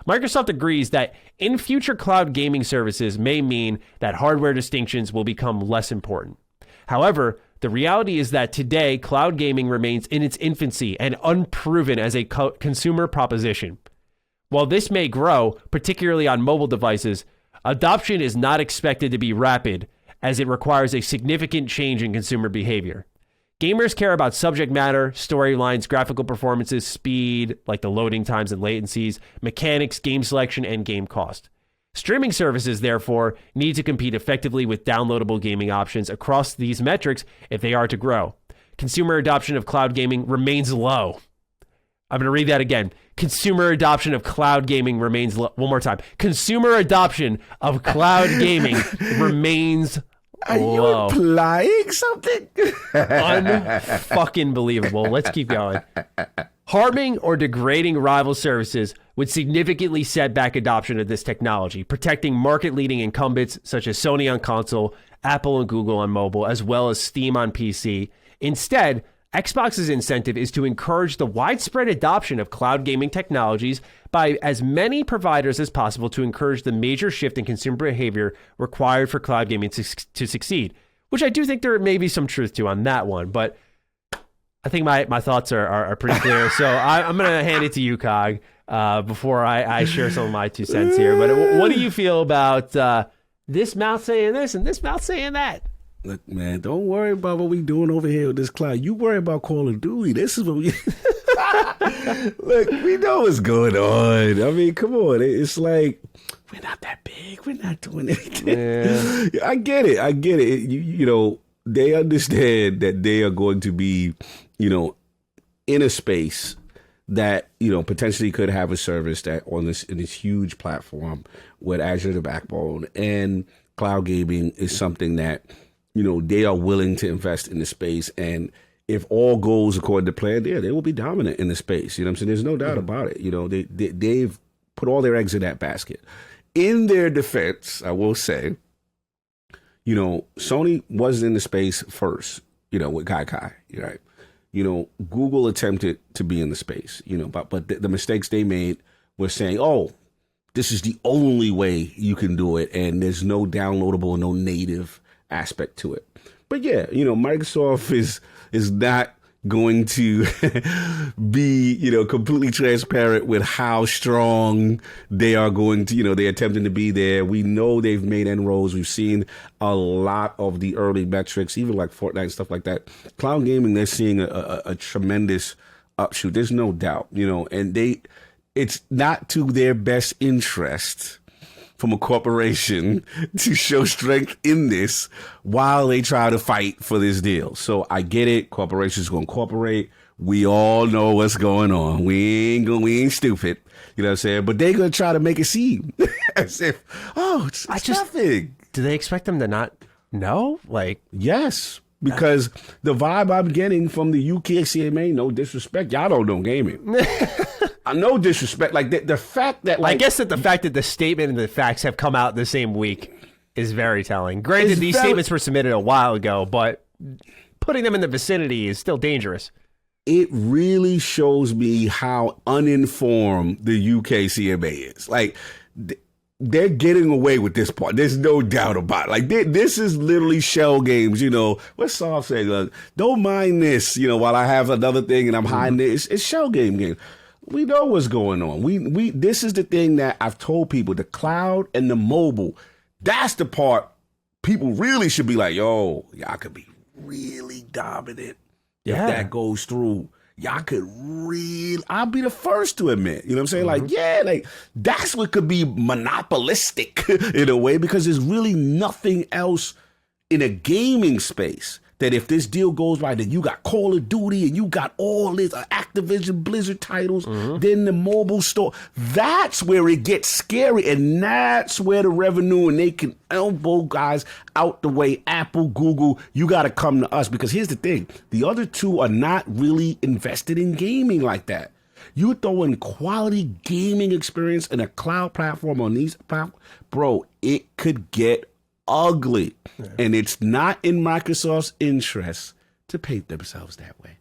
Microsoft agrees that in future cloud gaming services may mean that hardware distinctions will become less important. However, the reality is that today, cloud gaming remains in its infancy and unproven as a consumer proposition. While this may grow, particularly on mobile devices, adoption is not expected to be rapid, as it requires a significant change in consumer behavior. Gamers care about subject matter, storylines, graphical performances, speed, like the loading times and latencies, mechanics, game selection, and game cost. Streaming services, therefore, need to compete effectively with downloadable gaming options across these metrics if they are to grow. Consumer adoption of cloud gaming remains low." I'm going to read that again. Consumer adoption of cloud gaming remains low. One more time. Consumer adoption of cloud gaming remains Are you implying something? Unfucking believable. Let's keep going. "Harming or degrading rival services would significantly set back adoption of this technology, protecting market-leading incumbents such as Sony on console, Apple and Google on mobile, as well as Steam on PC. Instead, Xbox's incentive is to encourage the widespread adoption of cloud gaming technologies by as many providers as possible to encourage the major shift in consumer behavior required for cloud gaming to succeed," which I do think there may be some truth to on that one, but I think my thoughts are pretty clear. So I'm going to hand it to you, Cog, before I share some of my 2 cents here. But what do you feel about this mouth saying this and this mouth saying that? Look, man, don't worry about what we doing over here with this cloud. You worry about Call of Duty. This is what we... Look, we know what's going on. I mean, come on. It's like, we're not that big. We're not doing anything. Yeah. I get it. You know, they understand that they are going to be, you know, in a space that, you know, potentially could have a service that in this huge platform with Azure the backbone. And cloud gaming is something that, they are willing to invest in the space. And if all goes according to plan, they will be dominant in the space. You know what I'm saying? There's no doubt about it. They've put all their eggs in that basket. In their defense, I will say, Sony was in the space first, with Gaikai, right? Google attempted to be in the space, but the mistakes they made were saying, oh, this is the only way you can do it, and there's no downloadable, no native aspect to it. But yeah, Microsoft is not going to be, completely transparent with how strong they are going to, they're attempting to be there. We know they've made inroads. We've seen a lot of the early metrics, even like Fortnite and stuff like that. Cloud gaming, they're seeing a tremendous upshoot. There's no doubt, and it's not to their best interest from a corporation to show strength in this while they try to fight for this deal. So I get it. Corporations going to cooperate. We all know what's going on. We ain't stupid. You know what I'm saying? But they're going to try to make it seem as if, it's nothing. Do they expect them to not know? Yes. Because the vibe I'm getting from the UK CMA, no disrespect, y'all don't know gaming. No disrespect. The fact that I guess that the fact that the statement and the facts have come out the same week is very telling. Granted, these statements were submitted a while ago, but putting them in the vicinity is still dangerous. It really shows me how uninformed the UK CMA is. They're getting away with this part. There's no doubt about it. This is literally shell games, What's Soft saying? Don't mind this, while I have another thing and I'm hiding it. It's shell game. We know what's going on. This is the thing that I've told people, the cloud and the mobile, that's the part people really should be like, yo, y'all could be really dominant if that goes through. Y'all could I'll be the first to admit, you know what I'm saying? That's what could be monopolistic in a way, because there's really nothing else in a gaming space that if this deal goes right, then you got Call of Duty and you got all this Activision Blizzard titles, then the mobile store. That's where it gets scary, and that's where the revenue, and they can elbow guys out the way. Apple, Google, you got to come to us, because here's the thing. The other two are not really invested in gaming like that. You throw in quality gaming experience in a cloud platform on these platforms, bro, it could get ugly. And it's not in Microsoft's interest to paint themselves that way.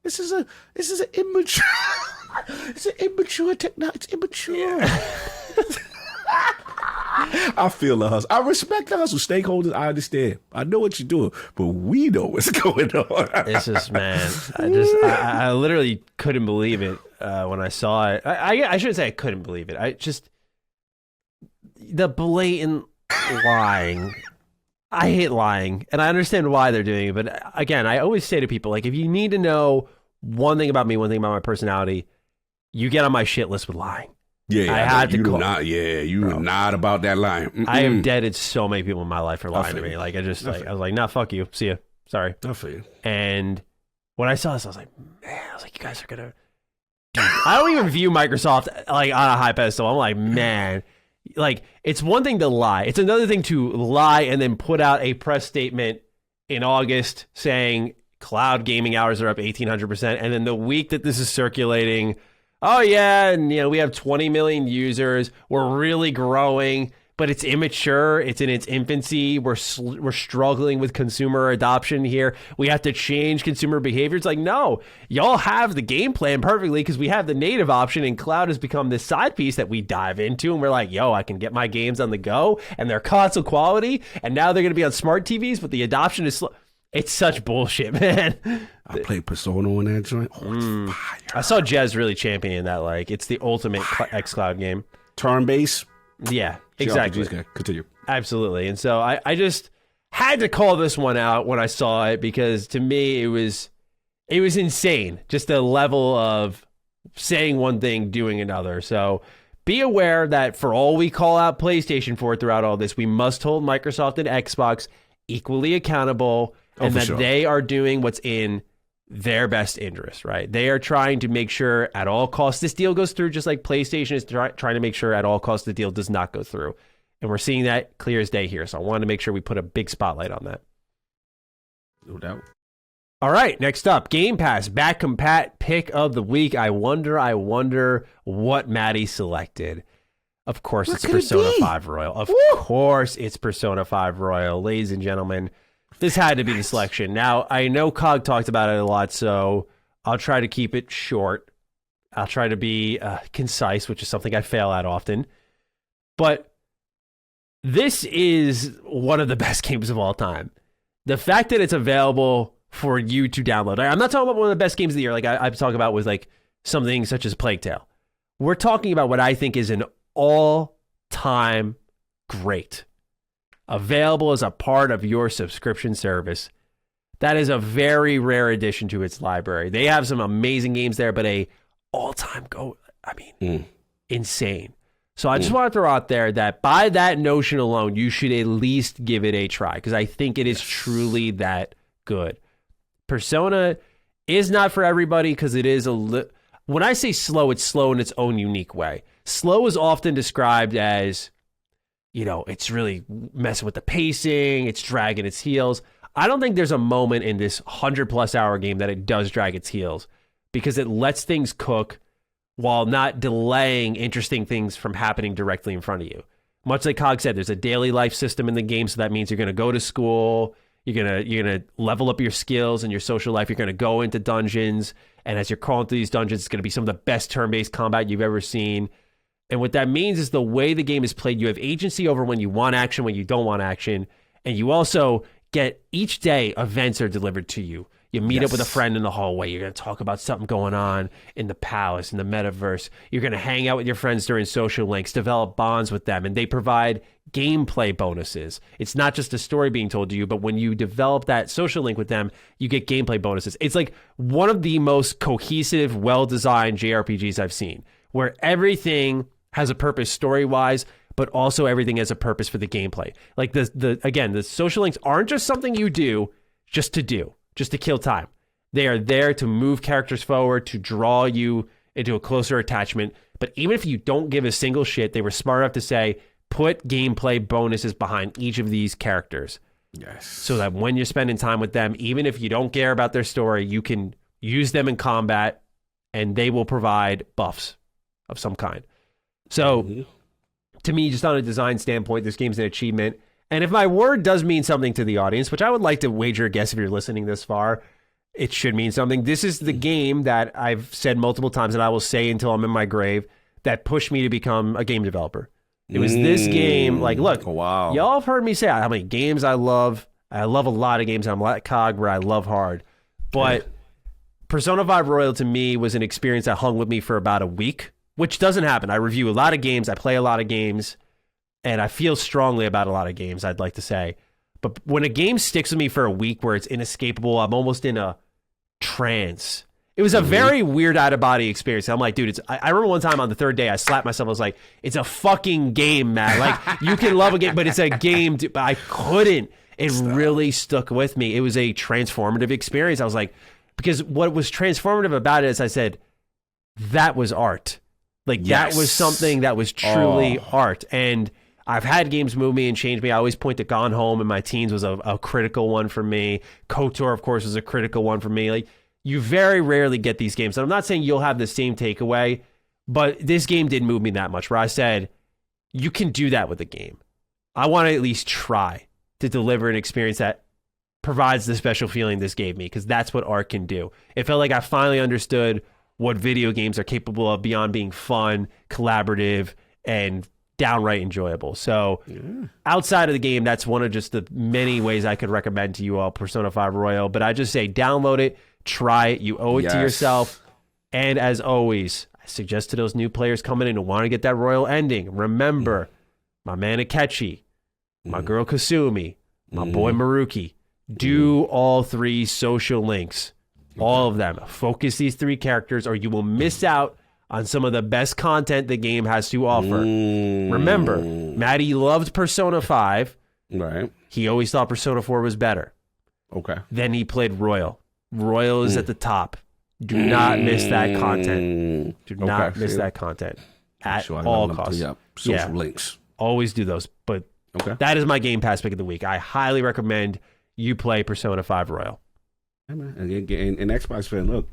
This is an immature it's an immature technology. It's immature. I feel the hustle. I respect the hustle. Stakeholders, I understand. I know what you're doing, but we know what's going on. It's just, man, I literally couldn't believe it when I saw it. I shouldn't say I couldn't believe it. The blatant lying. I hate lying, and I understand why they're doing it. But again, I always say to people, if you need to know one thing about me, one thing about my personality, you get on my shit list with lying. Yeah, I had to call. You're not about that lying. Mm-mm. I have deaded so many people in my life for lying to me. I was like, nah, fuck you. See ya. Sorry. I feel you. And when I saw this, I was like, man, you guys are gonna. Dude, I don't even view Microsoft on a high pedestal. I'm like, man. It's one thing to lie. It's another thing to lie and then put out a press statement in August saying cloud gaming hours are up 1,800%. And then the week that this is circulating, oh yeah, and we have 20 million users. We're really growing, but it's immature. It's in its infancy. We're struggling with consumer adoption here. We have to change consumer behavior. It's like, no, y'all have the game plan perfectly because we have the native option, and cloud has become this side piece that we dive into, and we're like, yo, I can get my games on the go, and they're console quality, and now they're going to be on smart TVs, but the adoption is slow. It's such bullshit, man. I played Persona on that joint. Oh, it's fire. I saw Jez really championing that. It's the ultimate xCloud game. Turn-based. Yeah, exactly. Continue. Absolutely. And so I just had to call this one out when I saw it, because to me it was insane. Just the level of saying one thing, doing another. So be aware that for all we call out PlayStation for throughout all this, we must hold Microsoft and Xbox equally accountable, and that they are doing what's in their best interest, right? They are trying to make sure at all costs this deal goes through, just like PlayStation is trying to make sure at all costs the deal does not go through. And we're seeing that clear as day here. So I wanted to make sure we put a big spotlight on that. No doubt. All right, next up, Game Pass back compat pick of the week. I wonder what Matty selected. Of course, it's Persona 5 Royal. Of course, it's Persona 5 Royal. Ladies and gentlemen, this had to be the selection. Now, I know Cog talked about it a lot, so I'll try to keep it short. I'll try to be concise, which is something I fail at often. But this is one of the best games of all time. The fact that it's available for you to download. I'm not talking about one of the best games of the year, like I'm talking about with like something such as Plague Tale. We're talking about what I think is an all-time great, available as a part of your subscription service. That is a very rare addition to its library. They have some amazing games there, but a all-time insane. So I just want to throw out there that by that notion alone, you should at least give it a try, because I think it is truly that good. Persona is not for everybody, because it is when I say slow, it's slow in its own unique way. Slow is often described as, it's really messing with the pacing, it's dragging its heels. I don't think there's a moment in this 100+ hour game that it does drag its heels, because it lets things cook while not delaying interesting things from happening directly in front of you. Much like Cog said, there's a daily life system in the game, so that means you're going to go to school, you're gonna level up your skills and your social life. You're gonna go into dungeons, and as you're crawling through these dungeons, it's gonna be some of the best turn-based combat you've ever seen. And what that means is the way the game is played, you have agency over when you want action, when you don't want action, and you also get each day events are delivered to you. You meet up with a friend in the hallway. You're going to talk about something going on in the palace, in the metaverse. You're going to hang out with your friends during social links, develop bonds with them, and they provide gameplay bonuses. It's not just a story being told to you, but when you develop that social link with them, you get gameplay bonuses. It's like one of the most cohesive, well-designed JRPGs I've seen, where everything has a purpose story-wise, but also everything has a purpose for the gameplay. Like the social links aren't just something you do just to kill time. They are there to move characters forward, to draw you into a closer attachment. But even if you don't give a single shit, they were smart enough to say, put gameplay bonuses behind each of these characters. Yes. So that when you're spending time with them, even if you don't care about their story, you can use them in combat and they will provide buffs of some kind. So to me, just on a design standpoint, this game's an achievement. And if my word does mean something to the audience, which I would like to wager a guess if you're listening this far, it should mean something. This is the game that I've said multiple times, and I will say until I'm in my grave, that pushed me to become a game developer. It was this game. Like, look, y'all have heard me say how many games I love. I love a lot of games. I'm like Cog, where I love hard. But Persona 5 Royal to me was an experience that hung with me for about a week, which doesn't happen. I review a lot of games. I play a lot of games. And I feel strongly about a lot of games, I'd like to say. But when a game sticks with me for a week where it's inescapable, I'm almost in a trance. It was a very weird out-of-body experience. I'm like, dude, I remember one time on the third day, I slapped myself. I was like, it's a fucking game, man. Like, you can love a game, but it's a game. But I couldn't. It really stuck with me. It was a transformative experience. I was like, because what was transformative about it is I said, that was art. Like, that was something that was truly art. And I've had games move me and change me. I always point to Gone Home in my teens was a critical one for me. KOTOR, of course, was a critical one for me. Like, you very rarely get these games. And I'm not saying you'll have the same takeaway, but this game didn't move me that much, where I said, you can do that with a game. I want to at least try to deliver an experience that provides the special feeling this gave me, because that's what art can do. It felt like I finally understood what video games are capable of beyond being fun, collaborative, and downright enjoyable. So outside of the game, that's one of just the many ways I could recommend to you all Persona 5 Royal. But I just say download it, try it. You owe it to yourself. And as always, I suggest to those new players coming in who want to get that Royal ending, remember my man Akechi, my girl Kasumi, my boy Maruki, do all 3 social links. All of them. Focus these 3 characters or you will miss out on some of the best content the game has to offer. Remember, Matty loved Persona 5. Right. He always thought Persona 4 was better. Okay. Then he played Royal. Royal is at the top. Do not miss that content. Do not miss that content at all costs. Social links. Always do those. But that is my Game Pass pick of the week. I highly recommend you play Persona 5 Royal. And Xbox fan, look,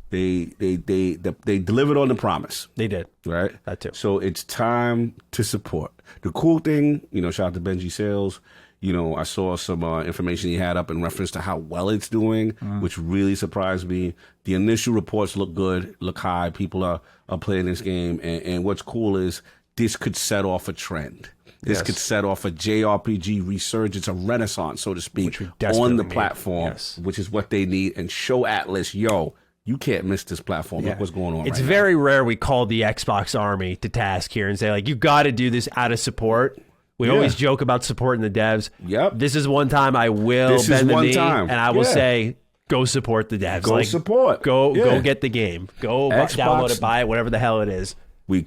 they delivered on the promise. They did. Right? That too. So it's time to support. The cool thing, shout out to Benji Sales. I saw some information he had up in reference to how well it's doing, which really surprised me. The initial reports look good, look high. People are playing this game. And what's cool is this could set off a trend. This could set off a JRPG resurgence, a renaissance, so to speak, on the platform, which is what they need. And show Atlas, you can't miss this platform. Look what's going on. It's very rare we call the Xbox army to task here and say, like, you got to do this out of support. We always joke about supporting the devs. Yep. This is one time I will bend the knee, and I will say, go support the devs. Go support. Go get the game. Go download it, buy it, whatever the hell it is. We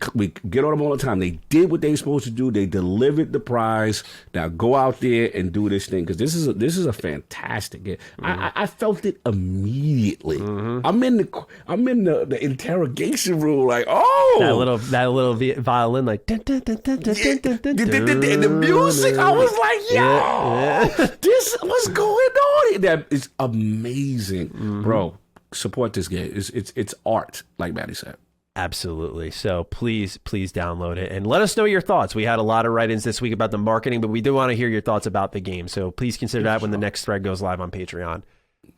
get on them all the time. They did what they were supposed to do. They delivered the prize. Now go out there and do this thing, because this is a fantastic game. I felt it immediately. I'm in the interrogation room, like, that little violin, like and the music. I was like, this what's going on? That is amazing, bro. Support this game. It's art, like Matty said. Absolutely. So please download it and let us know your thoughts. We had a lot of write-ins this week about the marketing, but we do want to hear your thoughts about the game. So please consider that when the next thread goes live on Patreon.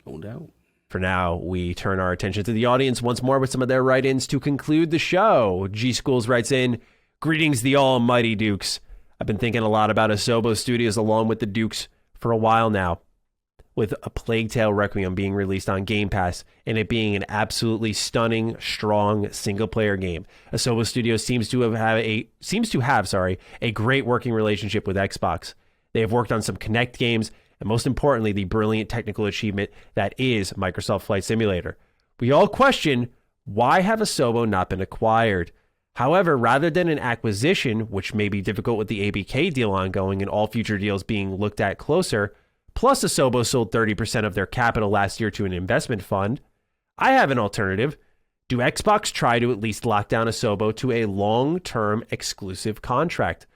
No doubt. For now, we turn our attention to the audience once more with some of their write-ins to conclude the show. G Schools writes in, "Greetings, the almighty Dukes. I've been thinking a lot about Asobo Studios along with the Dukes for a while now. With A Plague Tale Requiem being released on Game Pass and it being an absolutely stunning, strong single-player game, Asobo Studios seems to have a great working relationship with Xbox. They have worked on some Kinect games, and most importantly, the brilliant technical achievement that is Microsoft Flight Simulator. We all question, why have Asobo not been acquired? However, rather than an acquisition, which may be difficult with the ABK deal ongoing and all future deals being looked at closer, plus Asobo sold 30% of their capital last year to an investment fund, I have an alternative. Do Xbox try to at least lock down Asobo to a long-term exclusive contract?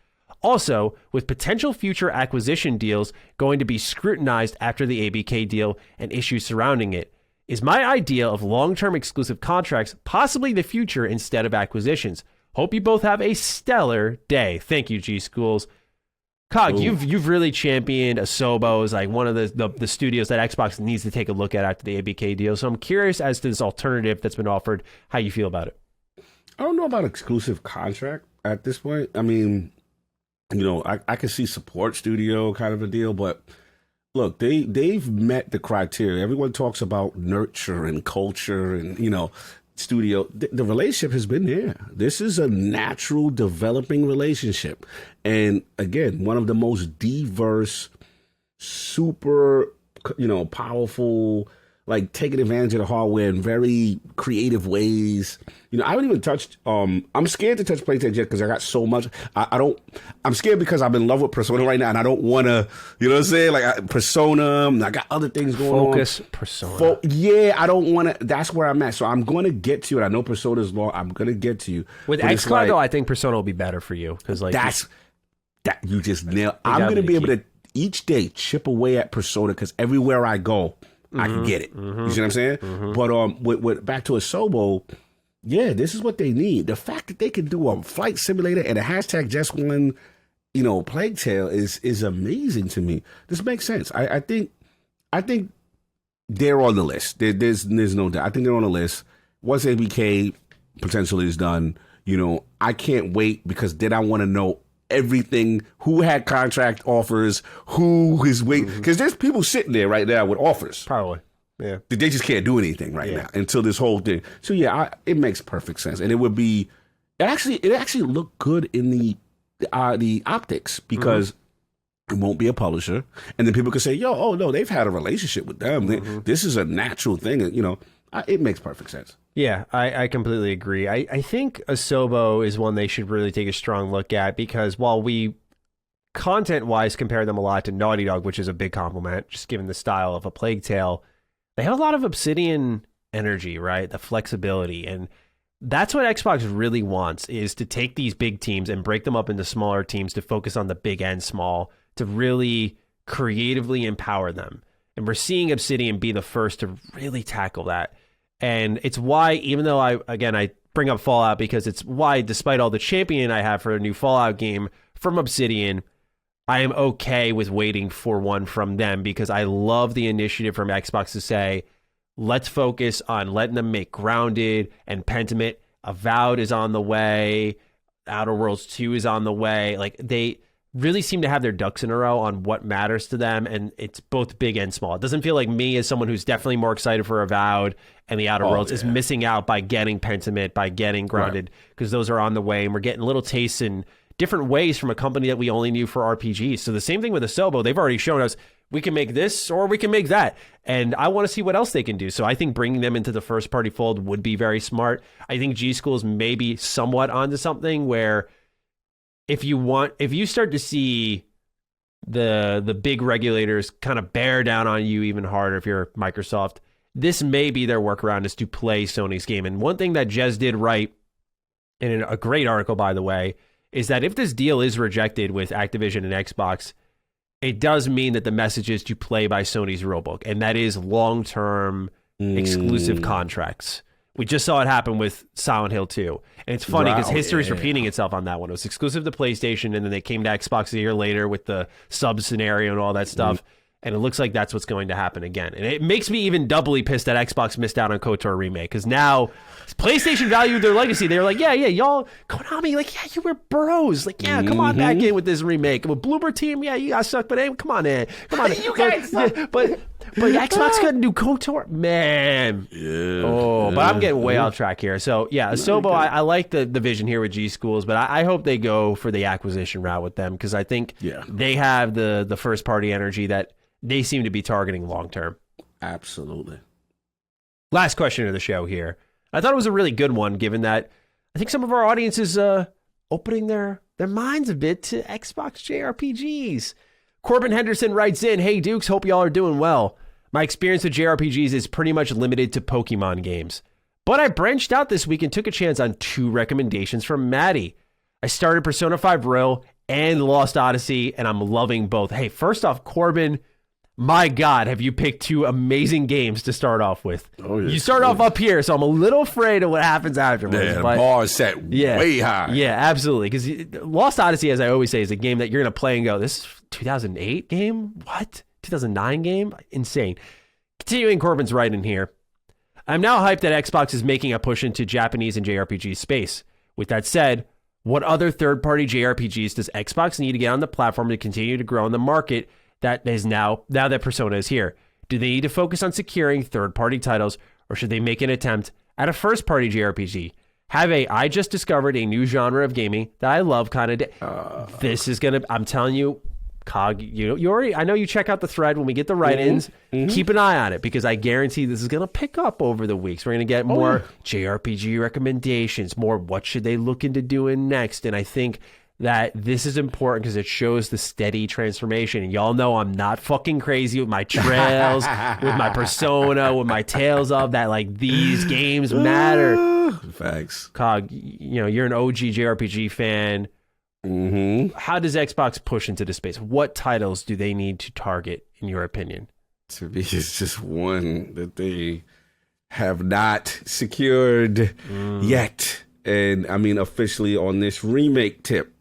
Also, with potential future acquisition deals going to be scrutinized after the ABK deal and issues surrounding it, is my idea of long-term exclusive contracts possibly the future instead of acquisitions? Hope you both have a stellar day. Thank you, G Schools." Cog, you've really championed Asobo as like one of the studios that Xbox needs to take a look at after the ABK deal. So I'm curious as to this alternative that's been offered, how you feel about it. I don't know about exclusive contract at this point. I mean, I can see support studio kind of a deal, but look, they've met the criteria. Everyone talks about nurture and culture and, studio. The relationship has been there. This is a natural developing relationship. And again, one of the most diverse, super, powerful, like taking advantage of the hardware in very creative ways. I haven't even touched, I'm scared to touch PlayStation yet because I got so much. I'm scared because I'm in love with Persona right now and I don't want to, like Persona, I got other things going on. Focus Persona. I don't want to, that's where I'm at. So I'm going to get to it. I know Persona's long. I'm going to get to you. With XCloud though, I think Persona will be better for you. Because you just nailed. I'm going to be able to each day chip away at Persona because everywhere I go, I can get it. You see what I'm saying? But with back to Asobo, this is what they need. The fact that they can do a flight simulator and a hashtag just one, Plague Tale is amazing to me. This makes sense. I think they're on the list. There's no doubt. I think they're on the list. Once ABK potentially is done, I can't wait because then I want to know everything, who had contract offers, who is waiting, because there's people sitting there right now with offers. Probably. Yeah. They just can't do anything right now until this whole thing. So it makes perfect sense. And it actually looked good in the optics because it won't be a publisher. And then people could say, no, they've had a relationship with them. This is a natural thing. It makes perfect sense. Yeah, I completely agree. I think Asobo is one they should really take a strong look at because while we content-wise compare them a lot to Naughty Dog, which is a big compliment, just given the style of A Plague Tale, they have a lot of Obsidian energy, right? The flexibility. And that's what Xbox really wants, is to take these big teams and break them up into smaller teams to focus on the big and small, to really creatively empower them. And we're seeing Obsidian be the first to really tackle that. And it's why, even though I bring up Fallout, because it's why, despite all the champion I have for a new Fallout game from Obsidian, I am okay with waiting for one from them, because I love the initiative from Xbox to say, let's focus on letting them make Grounded and Pentiment. Avowed is on the way. Outer Worlds 2 is on the way. Like, they really seem to have their ducks in a row on what matters to them, and it's both big and small. It doesn't feel like me, as someone who's definitely more excited for Avowed and the Outer Worlds, is missing out by getting Pentiment, by getting Grounded, because those are on the way, and we're getting little tastes in different ways from a company that we only knew for RPGs. So the same thing with Asobo. They've already shown us we can make this or we can make that, and I want to see what else they can do. So I think bringing them into the first party fold would be very smart. I think G School's maybe somewhat onto something where if you start to see the big regulators kind of bear down on you even harder, if you're Microsoft, this may be their workaround, is to play Sony's game. And one thing that Jez did right, in a great article, by the way, is that if this deal is rejected with Activision and Xbox, it does mean that the message is to play by Sony's rulebook, and that is long-term exclusive contracts. We just saw it happen with Silent Hill 2. And it's funny because history's repeating itself on that one. It was exclusive to PlayStation, and then they came to Xbox a year later with the sub scenario and all that stuff. And it looks like that's what's going to happen again. And it makes me even doubly pissed that Xbox missed out on KOTOR Remake, because now PlayStation valued their legacy. They were like, yeah, y'all, Konami, like, yeah, you were bros. Like, yeah, come on back in with this remake. With Bloober Team, yeah, you guys suck, but hey, come on in. Come on in. You guys suck. But Xbox couldn't do KOTOR. Man. Yeah. Oh, but I'm getting way off track here. So, yeah, Asobo, I like the vision here with G Schools, but I hope they go for the acquisition route with them, because I think they have the first party energy that they seem to be targeting long term. Absolutely. Last question of the show here. I thought it was a really good one, given that I think some of our audience is opening their minds a bit to Xbox JRPGs. Corbin Henderson writes in, "Hey Dukes, hope y'all are doing well. My experience with JRPGs is pretty much limited to Pokemon games. But I branched out this week and took a chance on 2 recommendations from Matty. I started Persona 5 Royal and Lost Odyssey, and I'm loving both." Hey, first off, Corbin, my God, have you picked 2 amazing games to start off with? Oh, yeah. You start off up here, so I'm a little afraid of what happens afterwards. Yeah, the bar is set way high. Yeah, absolutely. Because Lost Odyssey, as I always say, is a game that you're going to play and go, this is 2008 game? What? 2009 game? Insane. Continuing Corbin's writing here. I'm now hyped that Xbox is making a push into Japanese and JRPG space. With that said, what other third-party JRPGs does Xbox need to get on the platform to continue to grow in the market that is now that Persona is here? Do they need to focus on securing third-party titles, or should they make an attempt at a first-party JRPG? I just discovered a new genre of gaming that I love kind of. This is going to, I'm telling you, Cog, you already, I know you check out the thread when we get the write-ins. Keep an eye on it, because I guarantee this is going to pick up over the weeks. We're going to get more JRPG recommendations, more what should they look into doing next. And I think that this is important because it shows the steady transformation. And y'all know I'm not fucking crazy with my trails, with my Persona, with my tales of that. Like, these games matter. Facts. Cog, you're an OG JRPG fan. How does Xbox push into the space? What titles do they need to target, in your opinion? To me, it's just one that they have not secured yet. And I mean, officially on this remake tip,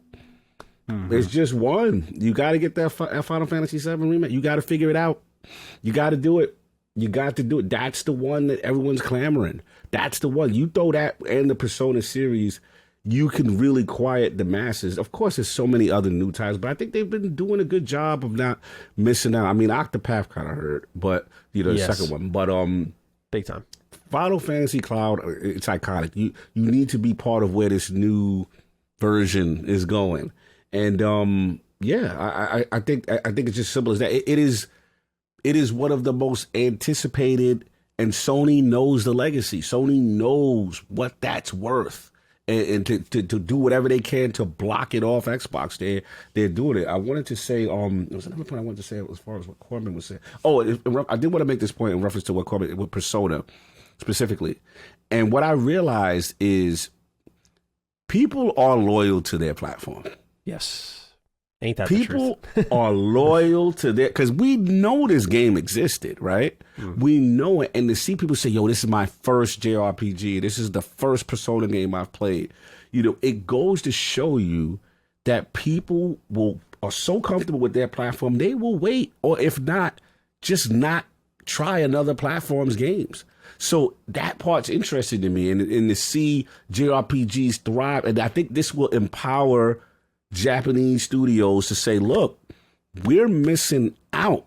there's just one. You got to get that Final Fantasy VII remake. You got to figure it out. You got to do it. You got to do it. That's the one that everyone's clamoring. That's the one. You throw that and the Persona series, you can really quiet the masses. Of course, there's so many other new titles, but I think they've been doing a good job of not missing out. I mean, Octopath kind of hurt, but the second one. But big time. Final Fantasy Cloud, it's iconic. You need to be part of where this new version is going. And I think it's just simple as that. It is one of the most anticipated, and Sony knows the legacy. Sony knows what that's worth. And to do whatever they can to block it off Xbox, they're doing it. I wanted to say, there was another point I wanted to say as far as what Corbin was saying. I did want to make this point in reference to what Corbin with Persona. specifically. And what I realized is people are loyal to their platform. Yes. Ain't that people the truth? are loyal to their, because we know this game existed, right? We know it. And to see people say, yo, this is my first JRPG. This is the first Persona game I've played. You know, it goes to show you that people are so comfortable with their platform, they will wait, or if not, just not try another platform's games. So that part's interesting to me, and to see JRPGs thrive. And I think this will empower Japanese studios to say, look, we're missing out.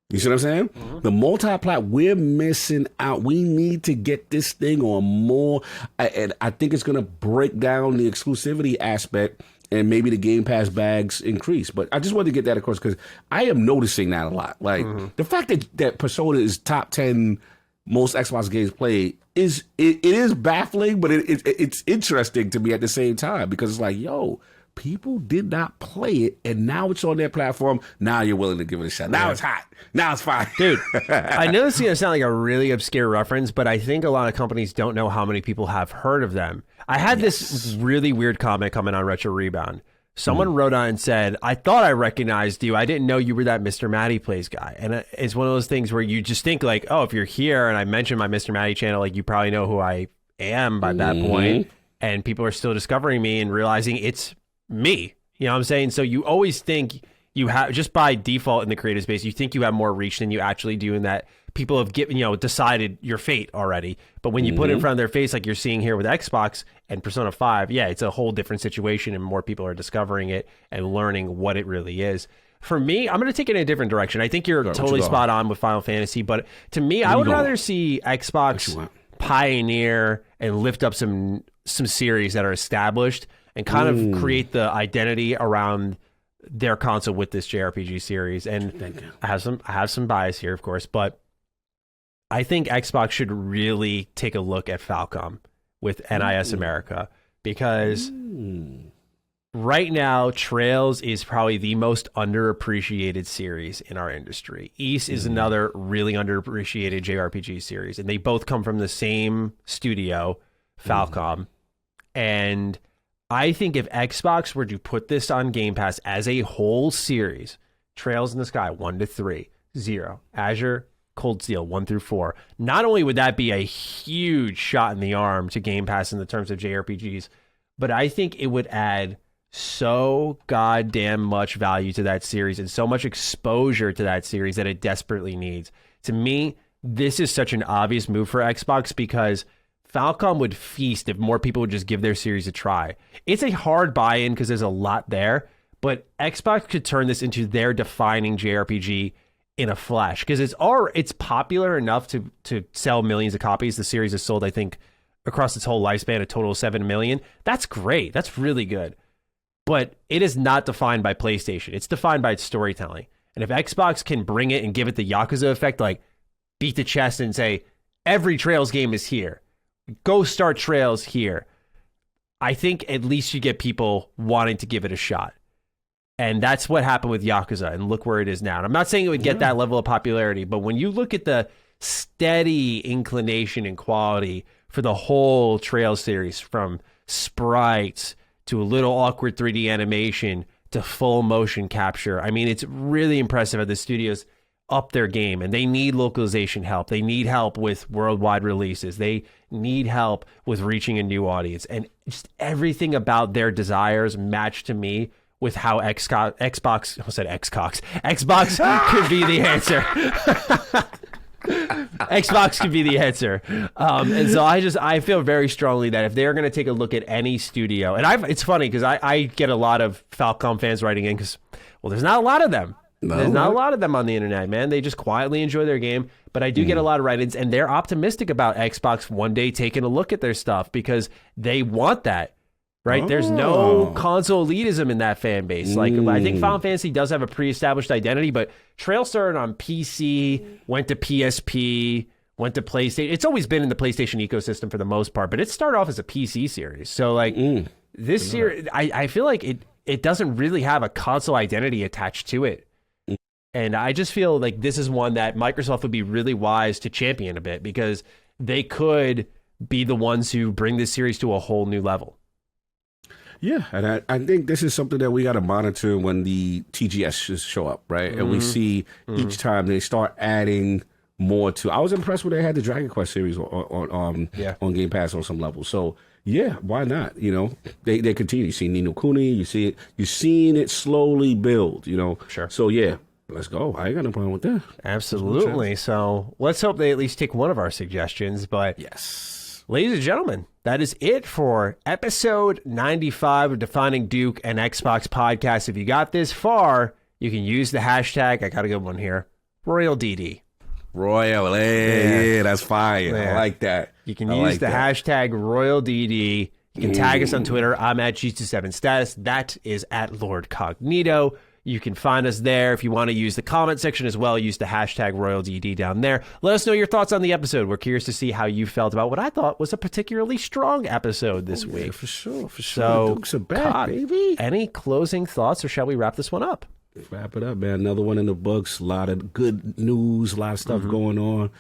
You see what I'm saying? The multi-plat, we're missing out. We need to get this thing on more. And I think it's going to break down the exclusivity aspect, and maybe the Game Pass bags increase. But I just wanted to get that across because I am noticing that a lot. Like the fact that Persona is top 10 most Xbox games played it is baffling, but it's interesting to me at the same time, because it's like, yo, people did not play it, and now it's on their platform. Now you're willing to give it a shot. Now it's hot. Now it's fine. Dude, I know this is going to sound like a really obscure reference, but I think a lot of companies don't know how many people have heard of them. I had this really weird comment coming on Retro Rebound. Someone wrote on and said, I thought I recognized you. I didn't know you were that Mr. Matty Plays guy. And it's one of those things where you just think like, oh, if you're here and I mentioned my Mr. Matty channel, like you probably know who I am by that point. And people are still discovering me and realizing it's me. You know what I'm saying? So you always think you have, just by default in the creative space, you think you have more reach than you actually do, in that people have decided your fate already. But when you put it in front of their face, like you're seeing here with Xbox and Persona 5, it's a whole different situation, and more people are discovering it and learning what it really is. For me, I'm going to take it in a different direction. I think you're totally spot on with Final Fantasy, but to me, I would rather see Xbox pioneer and lift up some series that are established and kind of create the identity around their console with this JRPG series. And I have some bias here, of course, but I think Xbox should really take a look at Falcom with NIS America, because right now Trails is probably the most underappreciated series in our industry. Ys is another really underappreciated JRPG series, and they both come from the same studio, Falcom. And I think if Xbox were to put this on Game Pass as a whole series, Trails in the Sky 1 to 3, 0, Azure Cold Steel 1 through 4, not only would that be a huge shot in the arm to Game Pass in the terms of JRPGs, but I think it would add so goddamn much value to that series and so much exposure to that series that it desperately needs. To me, this is such an obvious move for Xbox, because Falcom would feast if more people would just give their series a try. It's a hard buy-in because there's a lot there, but Xbox could turn this into their defining JRPG in a flash, because it's popular enough to sell millions of copies. The series has sold, I think, across its whole lifespan, a total of 7 million. That's great. That's really good. But it is not defined by PlayStation. It's defined by its storytelling. And if Xbox can bring it and give it the Yakuza effect, like beat the chest and say, every Trails game is here, go start Trails here, I think at least you get people wanting to give it a shot. And that's what happened with Yakuza, and look where it is now. And I'm not saying it would get that level of popularity, but when you look at the steady inclination and quality for the whole Trails series, from sprites to a little awkward 3D animation to full motion capture, I mean, it's really impressive how the studios up their game, and they need localization help. They need help with worldwide releases. They need help with reaching a new audience, and just everything about their desires match to me with how Xbox could be the answer. Xbox could be the answer. And so I feel very strongly that if they're going to take a look at any studio, and it's funny because I get a lot of Falcom fans writing in because, well, there's not a lot of them. There's not a lot of them on the internet, man. They just quietly enjoy their game. But I do get a lot of write-ins, and they're optimistic about Xbox one day taking a look at their stuff because they want that. Right? There's no console elitism in that fan base. Like, I think Final Fantasy does have a pre-established identity, but Trail started on PC, went to PSP, went to PlayStation. It's always been in the PlayStation ecosystem for the most part, but it started off as a PC series. So, like, this year, I feel like it doesn't really have a console identity attached to it. And I just feel like this is one that Microsoft would be really wise to champion a bit, because they could be the ones who bring this series to a whole new level. Yeah, and I think this is something that we got to monitor when the TGS show up, right? And we see each time they start adding more to. I was impressed when they had the Dragon Quest series on Game Pass on some level. So yeah, why not? You know, they continue. You see Ni no Kuni, you see it. You're seeing it slowly build. You know, sure. So yeah. Let's go. I ain't got no problem with that. Absolutely. So let's hope they at least take one of our suggestions. But yes, ladies and gentlemen, that is it for episode 95 of Defining Duke and Xbox Podcast. If you got this far, you can use the hashtag, I got a good one here, RoyalDD. Royal, yeah, that's fire. Yeah. I like that. You can use the hashtag RoyalDD. You can tag us on Twitter. I'm at G27status. That is at Lord Cognito. You can find us there. If you want to use the comment section as well, use the hashtag RoyalDD down there. Let us know your thoughts on the episode. We're curious to see how you felt about what I thought was a particularly strong episode this week. Yeah, for sure. So, the Dukes are back, baby. Any closing thoughts, or shall we wrap this one up? Wrap it up, man. Another one in the books. A lot of good news, a lot of stuff going on.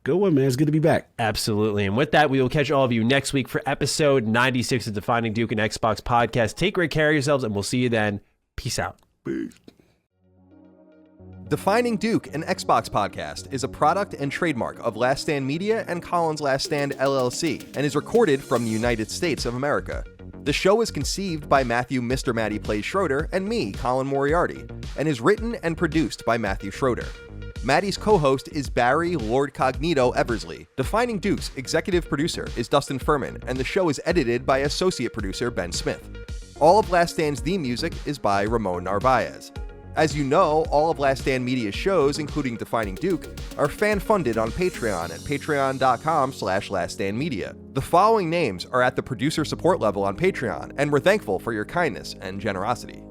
Good one, man. It's good to be back. Absolutely. And with that, we will catch all of you next week for episode 96 of Defining Duke and Xbox Podcast. Take great care of yourselves, and we'll see you then. Peace out. Peace. Defining Duke, an Xbox podcast, is a product and trademark of Last Stand Media and Collins Last Stand LLC, and is recorded from the United States of America. The show is conceived by Matthew Mr. Matty Plays Schroeder and me, Colin Moriarty, and is written and produced by Matthew Schroeder. Matty's co-host is Barry Lord Cognito Eversley. Defining Duke's executive producer is Dustin Furman, and the show is edited by associate producer Ben Smith. All of Last Stand's theme music is by Ramon Narvaez. As you know, all of Last Stand Media's shows, including Defining Duke, are fan-funded on Patreon at patreon.com/laststandmedia. The following names are at the producer support level on Patreon, and we're thankful for your kindness and generosity.